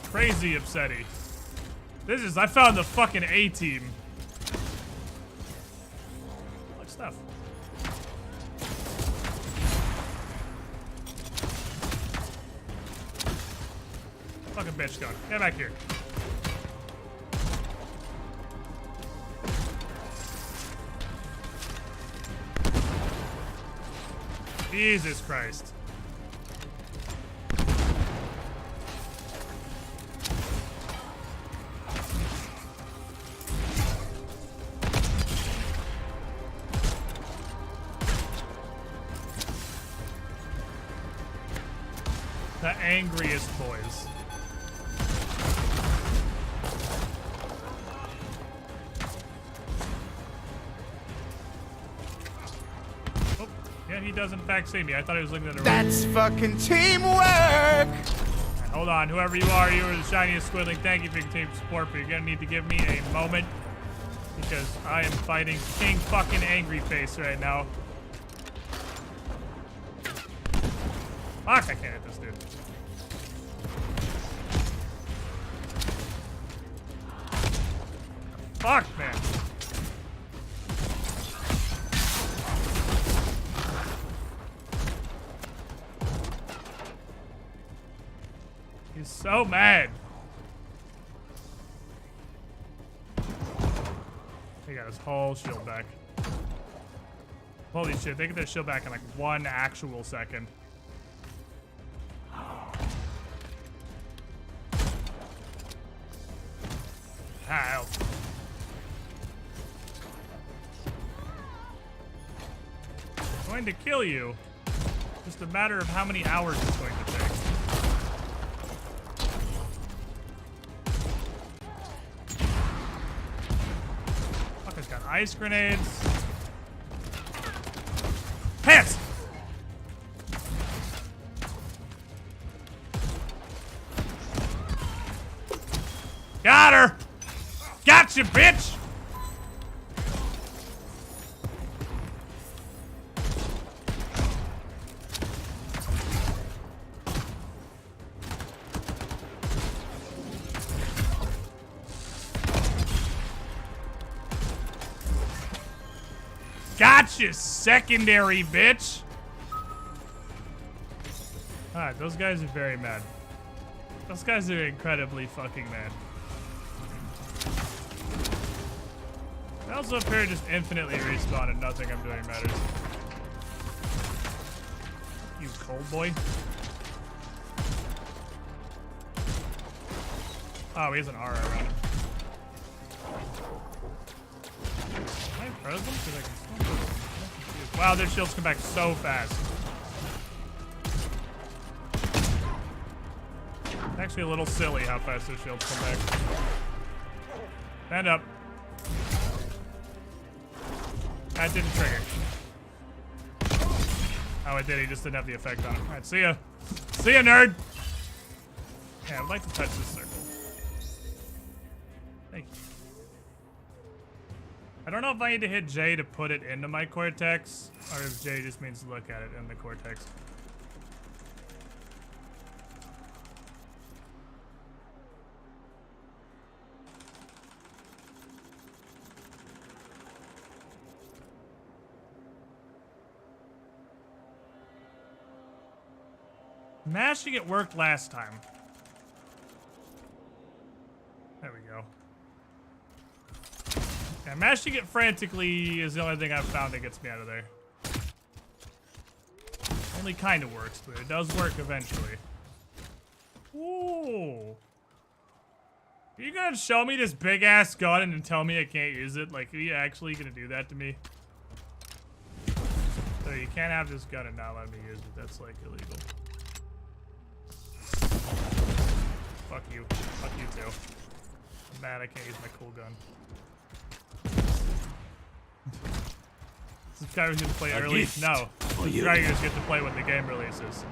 Speaker 1: crazy upsetty. I found the fucking A-team. Like stuff. Fucking bitch gun. Get back here. Jesus Christ. The angriest boys. Yeah, he does in fact see me. I thought he was looking at the
Speaker 6: That's fucking teamwork!
Speaker 1: Right, hold on, whoever you are the shiniest squiddling. Thank you for your continued support, but you're gonna need to give me a moment because I am fighting King fucking Angry Face right now. Fuck, I can't hit this dude. Fuck, man. He's so mad. He got his whole shield back. Holy shit, they get their shield back in like 1 actual second. Help. I'm going to kill you. Just a matter of how many hours it's going to take. Fucker's got ice grenades. Hit! Got her! Gotcha, bitch! Gotcha, secondary bitch! Alright, those guys are very mad. Those guys are incredibly fucking mad. I also appear to just infinitely respawn and nothing I'm doing matters. You cold boy. Oh, he has an aura around him. Am I frozen? 'Cause I can still move. I'm confused. Wow, their shields come back so fast. It's actually a little silly how fast their shields come back. Stand up. That didn't trigger. Oh, it did. He just didn't have the effect on him. Alright, see ya. See ya, nerd! Yeah, I'd like to touch this circle. Thank you. I don't know if I need to hit J to put it into my cortex, or if J just means to look at it in the cortex. Mashing it worked last time. There we go. Yeah, mashing it frantically is the only thing I've found that gets me out of there. Only kind of works, but it does work eventually. Ooh. Are you gonna show me this big ass gun and then tell me I can't use it? Like, are you actually gonna do that to me? So you can't have this gun and not let me use it. That's like illegal. Fuck you. Fuck you too. I'm mad I can't use my cool gun. Subscribers get to play early? No. Subscribers get to play when the game releases.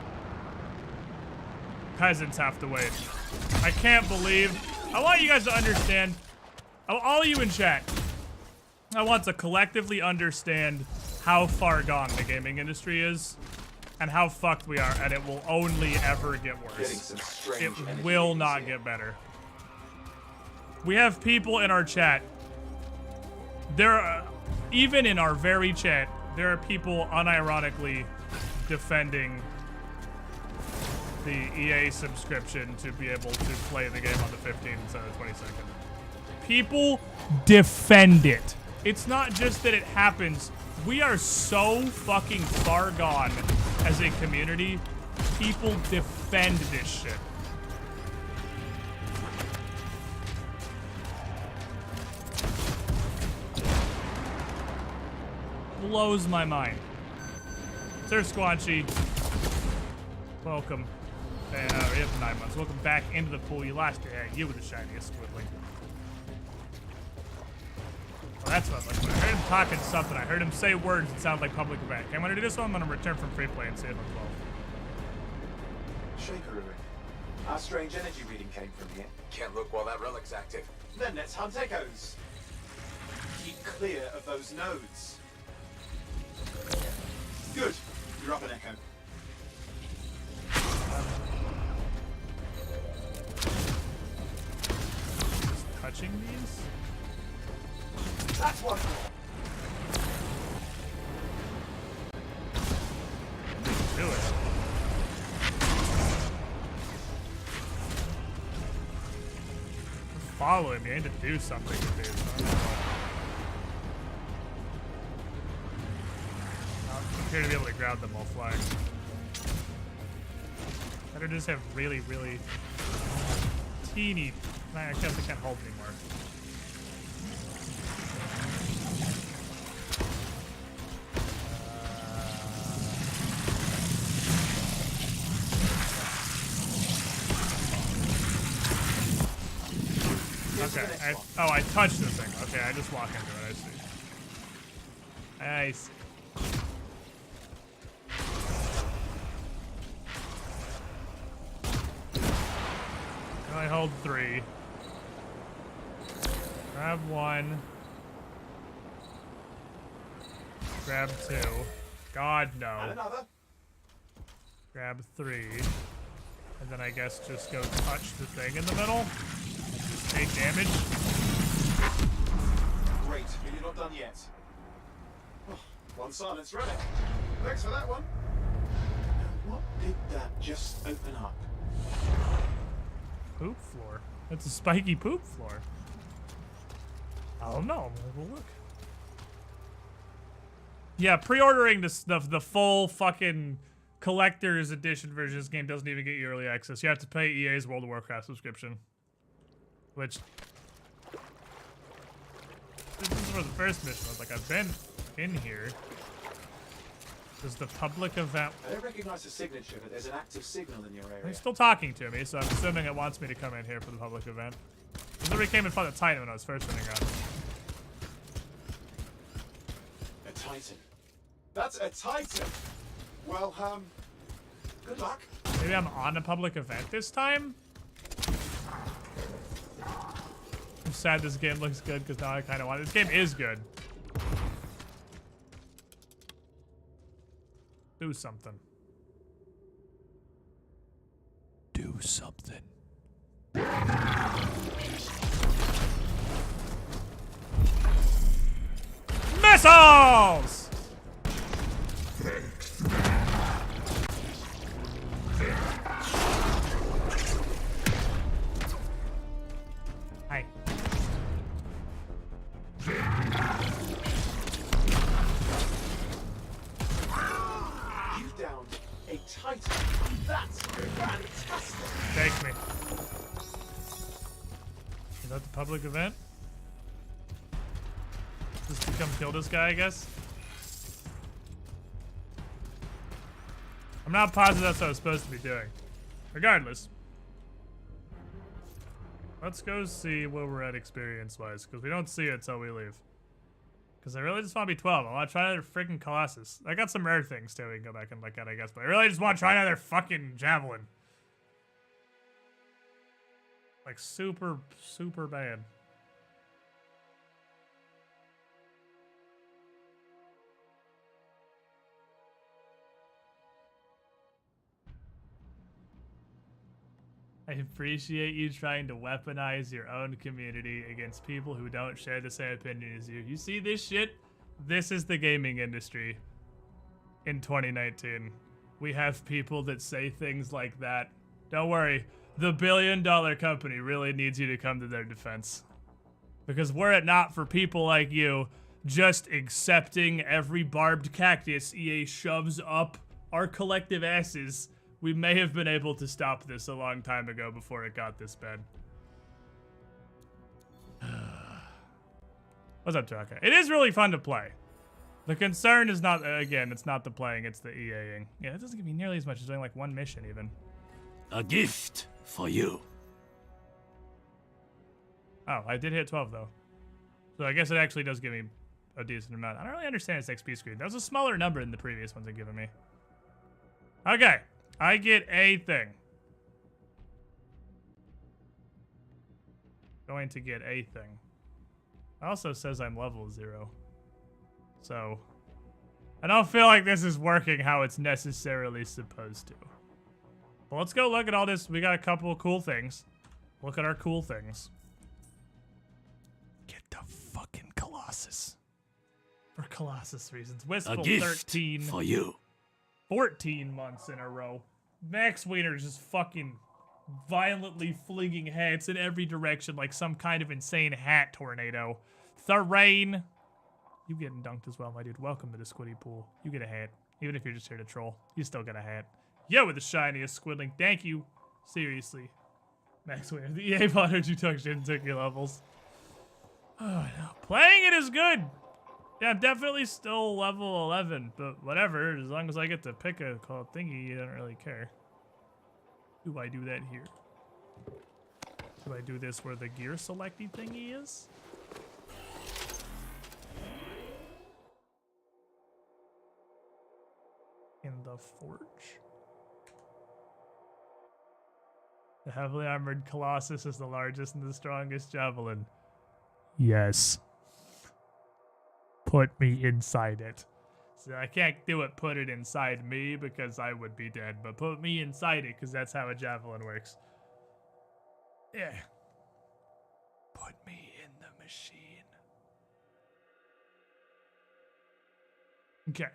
Speaker 1: Peasants have to wait. I can't believe. I want you guys to understand. All of you in chat. I want to collectively understand how far gone the gaming industry is and how fucked we are, and it will only ever get worse. It will not get better. We have people in our chat. There are, even in our very chat, there are people unironically defending the EA subscription to be able to play the game on the 15th instead of the 22nd. People defend it. It's not just that it happens. We are so fucking far gone as a community. People defend this shit. Blows my mind. Sir Squanchy, welcome. We have 9 months. Welcome back into the pool. You lost your hair. You were the shiniest squiddling. Well, that's what I'm looking for. I heard him talking something. I heard him say words that sound like public event. Okay, I'm gonna do this one. I'm gonna return from free play and see if I'm 12.
Speaker 8: Shaker, our strange energy reading came from here.
Speaker 2: Can't look while that relic's active.
Speaker 8: Then let's hunt echoes. Keep clear of those nodes. Good. You're up an echo.
Speaker 1: Just touching these?
Speaker 8: That's one.
Speaker 1: Do it. Follow him. You need to do something with these. I'm here to be able to grab them while flying. Better just have really, really teeny. I guess I can't hold anymore. Okay. I touched the thing. Okay, I just walk into it. I see. I hold 3. Grab 1. Grab 2. God, no.
Speaker 8: And another.
Speaker 1: Grab 3. And then I guess just go touch the thing in the middle. Just take damage.
Speaker 8: Great, but you're not done yet. Oh, one silence relic. Thanks for that one. Now, what did that just open up?
Speaker 1: Poop floor. That's a spiky poop floor. I don't know. We'll look. Yeah, pre-ordering the full fucking collector's edition version of this game doesn't even get you early access. You have to pay EA's World of Warcraft subscription. Which... This is for the first mission. I was like, I've been in here. Does the public event...
Speaker 8: I don't recognize the signature, but there's an active signal in your area.
Speaker 1: He's still talking to me, so I'm assuming it wants me to come in here for the public event. It literally came and fought a Titan when I was first running around.
Speaker 8: A Titan. That's a Titan! Well, good luck.
Speaker 1: Maybe I'm on a public event this time? I'm sad this game looks good because now I kind of want it. This game is good. Do something.
Speaker 15: Do something.
Speaker 1: Missiles! Hi.
Speaker 8: You downed a titan. That's fantastic.
Speaker 1: Take me. Is that the public event? Just to come kill this guy, I guess? I'm not positive that's what I was supposed to be doing. Regardless. Let's go see where we're at experience-wise, because we don't see it until we leave. Because I really just want to be 12. I want to try another freaking Colossus. I got some rare things, too, we can go back and look at, I guess. But I really just want to try another fucking Javelin. Like, super, super bad. I appreciate you trying to weaponize your own community against people who don't share the same opinion as you. You see this shit? This is the gaming industry in 2019. We have people that say things like that. Don't worry, the billion-dollar company really needs you to come to their defense. Because were it not for people like you just accepting every barbed cactus EA shoves up our collective asses, we may have been able to stop this a long time ago before it got this bad. What's up, Chaka? It is really fun to play. The concern is not, again, it's not the playing, it's the EAing. Yeah, it doesn't give me nearly as much as doing like one mission even.
Speaker 15: A gift for you.
Speaker 1: Oh, I did hit 12 though. So I guess it actually does give me a decent amount. I don't really understand its XP screen. That was a smaller number than the previous ones they've given me. Okay. I get a thing. Going to get a thing. It also says I'm level 0. So, I don't feel like this is working how it's necessarily supposed to. But let's go look at all this. We got a couple of cool things. Look at our cool things. Get the fucking Colossus. For Colossus reasons. Wistful
Speaker 15: A gift
Speaker 1: 13
Speaker 15: for you.
Speaker 1: 14 months in a row. Max Wiener's just fucking violently flinging hats in every direction like some kind of insane hat tornado. Tharain. You getting dunked as well, my dude. Welcome to the Squiddy Pool. You get a hat. Even if you're just here to troll, you still get a hat. Yo, with the shiniest Squidling. Thank you. Seriously. Max Wiener. The EA bot heard you talk shit and took your levels. Oh, no. Playing it is good. Yeah, I'm definitely still level 11, but whatever. As long as I get to pick a called thingy, I don't really care. Do I do that here? Do I do this where the gear selecty thingy is? In the forge? The heavily armored Colossus is the largest and the strongest javelin. Yes. Put me inside it. So I can't do it, put it inside me, because I would be dead. But put me inside it, because that's how a javelin works. Yeah. Put me in the machine. Okay.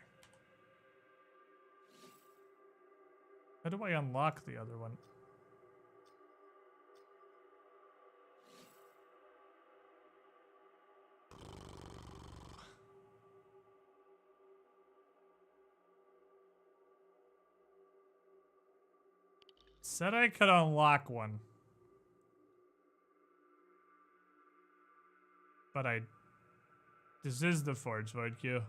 Speaker 1: How do I unlock the other one? Said I could unlock one. But this is the Forge Void Q.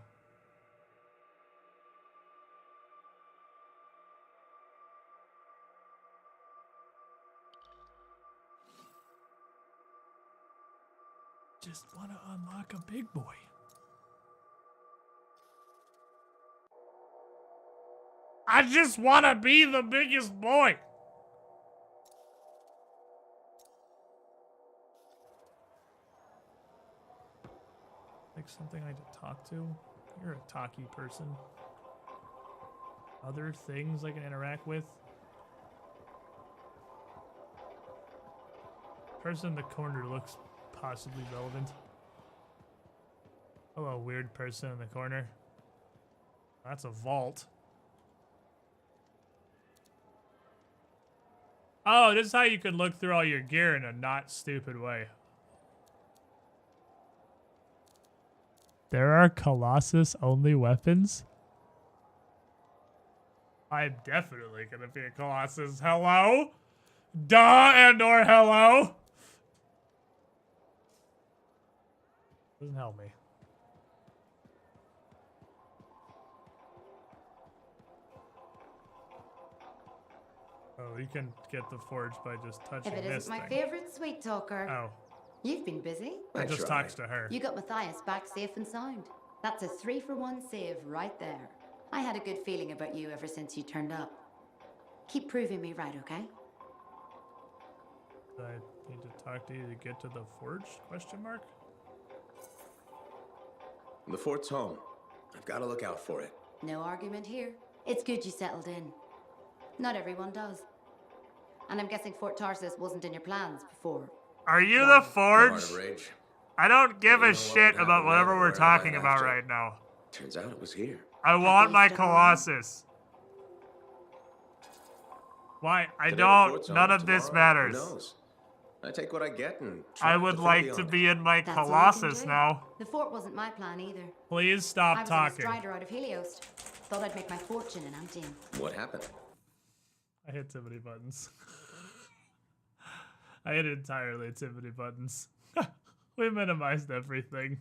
Speaker 1: Just want to unlock a big boy. I just want to be the biggest boy. Like something I need to talk to? You're a talky person. Other things I can interact with? Person in the corner looks possibly relevant. Hello, weird person in the corner. That's a vault. Oh, this is how you can look through all your gear in a not stupid way. There are Colossus-only weapons? I'm definitely gonna be a Colossus. Hello? Duh and or hello? Doesn't help me. Oh, you can get the forge by just touching
Speaker 5: If it
Speaker 1: this
Speaker 5: isn't my
Speaker 1: thing.
Speaker 5: favorite sweet talker.
Speaker 1: Oh.
Speaker 5: You've been busy.
Speaker 1: It just talks to her.
Speaker 5: You got Matthias back safe and sound. That's a 3-for-1 save right there. I had a good feeling about you ever since you turned up. Keep proving me right, okay?
Speaker 1: Do I need to talk to you to get to the forge? Question mark?
Speaker 2: The fort's home. I've got to look out for it.
Speaker 5: No argument here. It's good you settled in. Not everyone does. And I'm guessing Fort Tarsus wasn't in your plans before.
Speaker 1: Are you the forge?
Speaker 2: No heart of rage.
Speaker 1: I don't give
Speaker 2: I
Speaker 1: a
Speaker 2: didn't know what
Speaker 1: shit
Speaker 2: would
Speaker 1: about
Speaker 2: happen
Speaker 1: whatever
Speaker 2: then or
Speaker 1: we're
Speaker 2: where I
Speaker 1: talking
Speaker 2: might
Speaker 1: about
Speaker 2: after.
Speaker 1: right now.
Speaker 2: Turns out it was here.
Speaker 1: I want my
Speaker 5: still
Speaker 1: Colossus. Why? I
Speaker 2: Today the
Speaker 1: don't.
Speaker 2: fort's
Speaker 1: None
Speaker 2: home,
Speaker 1: of this
Speaker 2: tomorrow, who
Speaker 1: matters.
Speaker 2: knows? I take what I get and try
Speaker 1: I
Speaker 2: not
Speaker 1: would
Speaker 2: to
Speaker 1: like
Speaker 2: think
Speaker 1: to
Speaker 2: beyond
Speaker 1: be
Speaker 2: it.
Speaker 1: in my
Speaker 5: That's all you can
Speaker 1: Colossus
Speaker 5: do.
Speaker 1: now.
Speaker 5: The fort wasn't my plan either.
Speaker 1: Please
Speaker 5: I
Speaker 1: stop
Speaker 5: was on a
Speaker 1: talking.
Speaker 5: strider out of Helios. Thought I'd make my fortune in Anthem.
Speaker 2: What happened?
Speaker 1: I hit too many buttons. I hit entirely too many buttons. We minimized everything.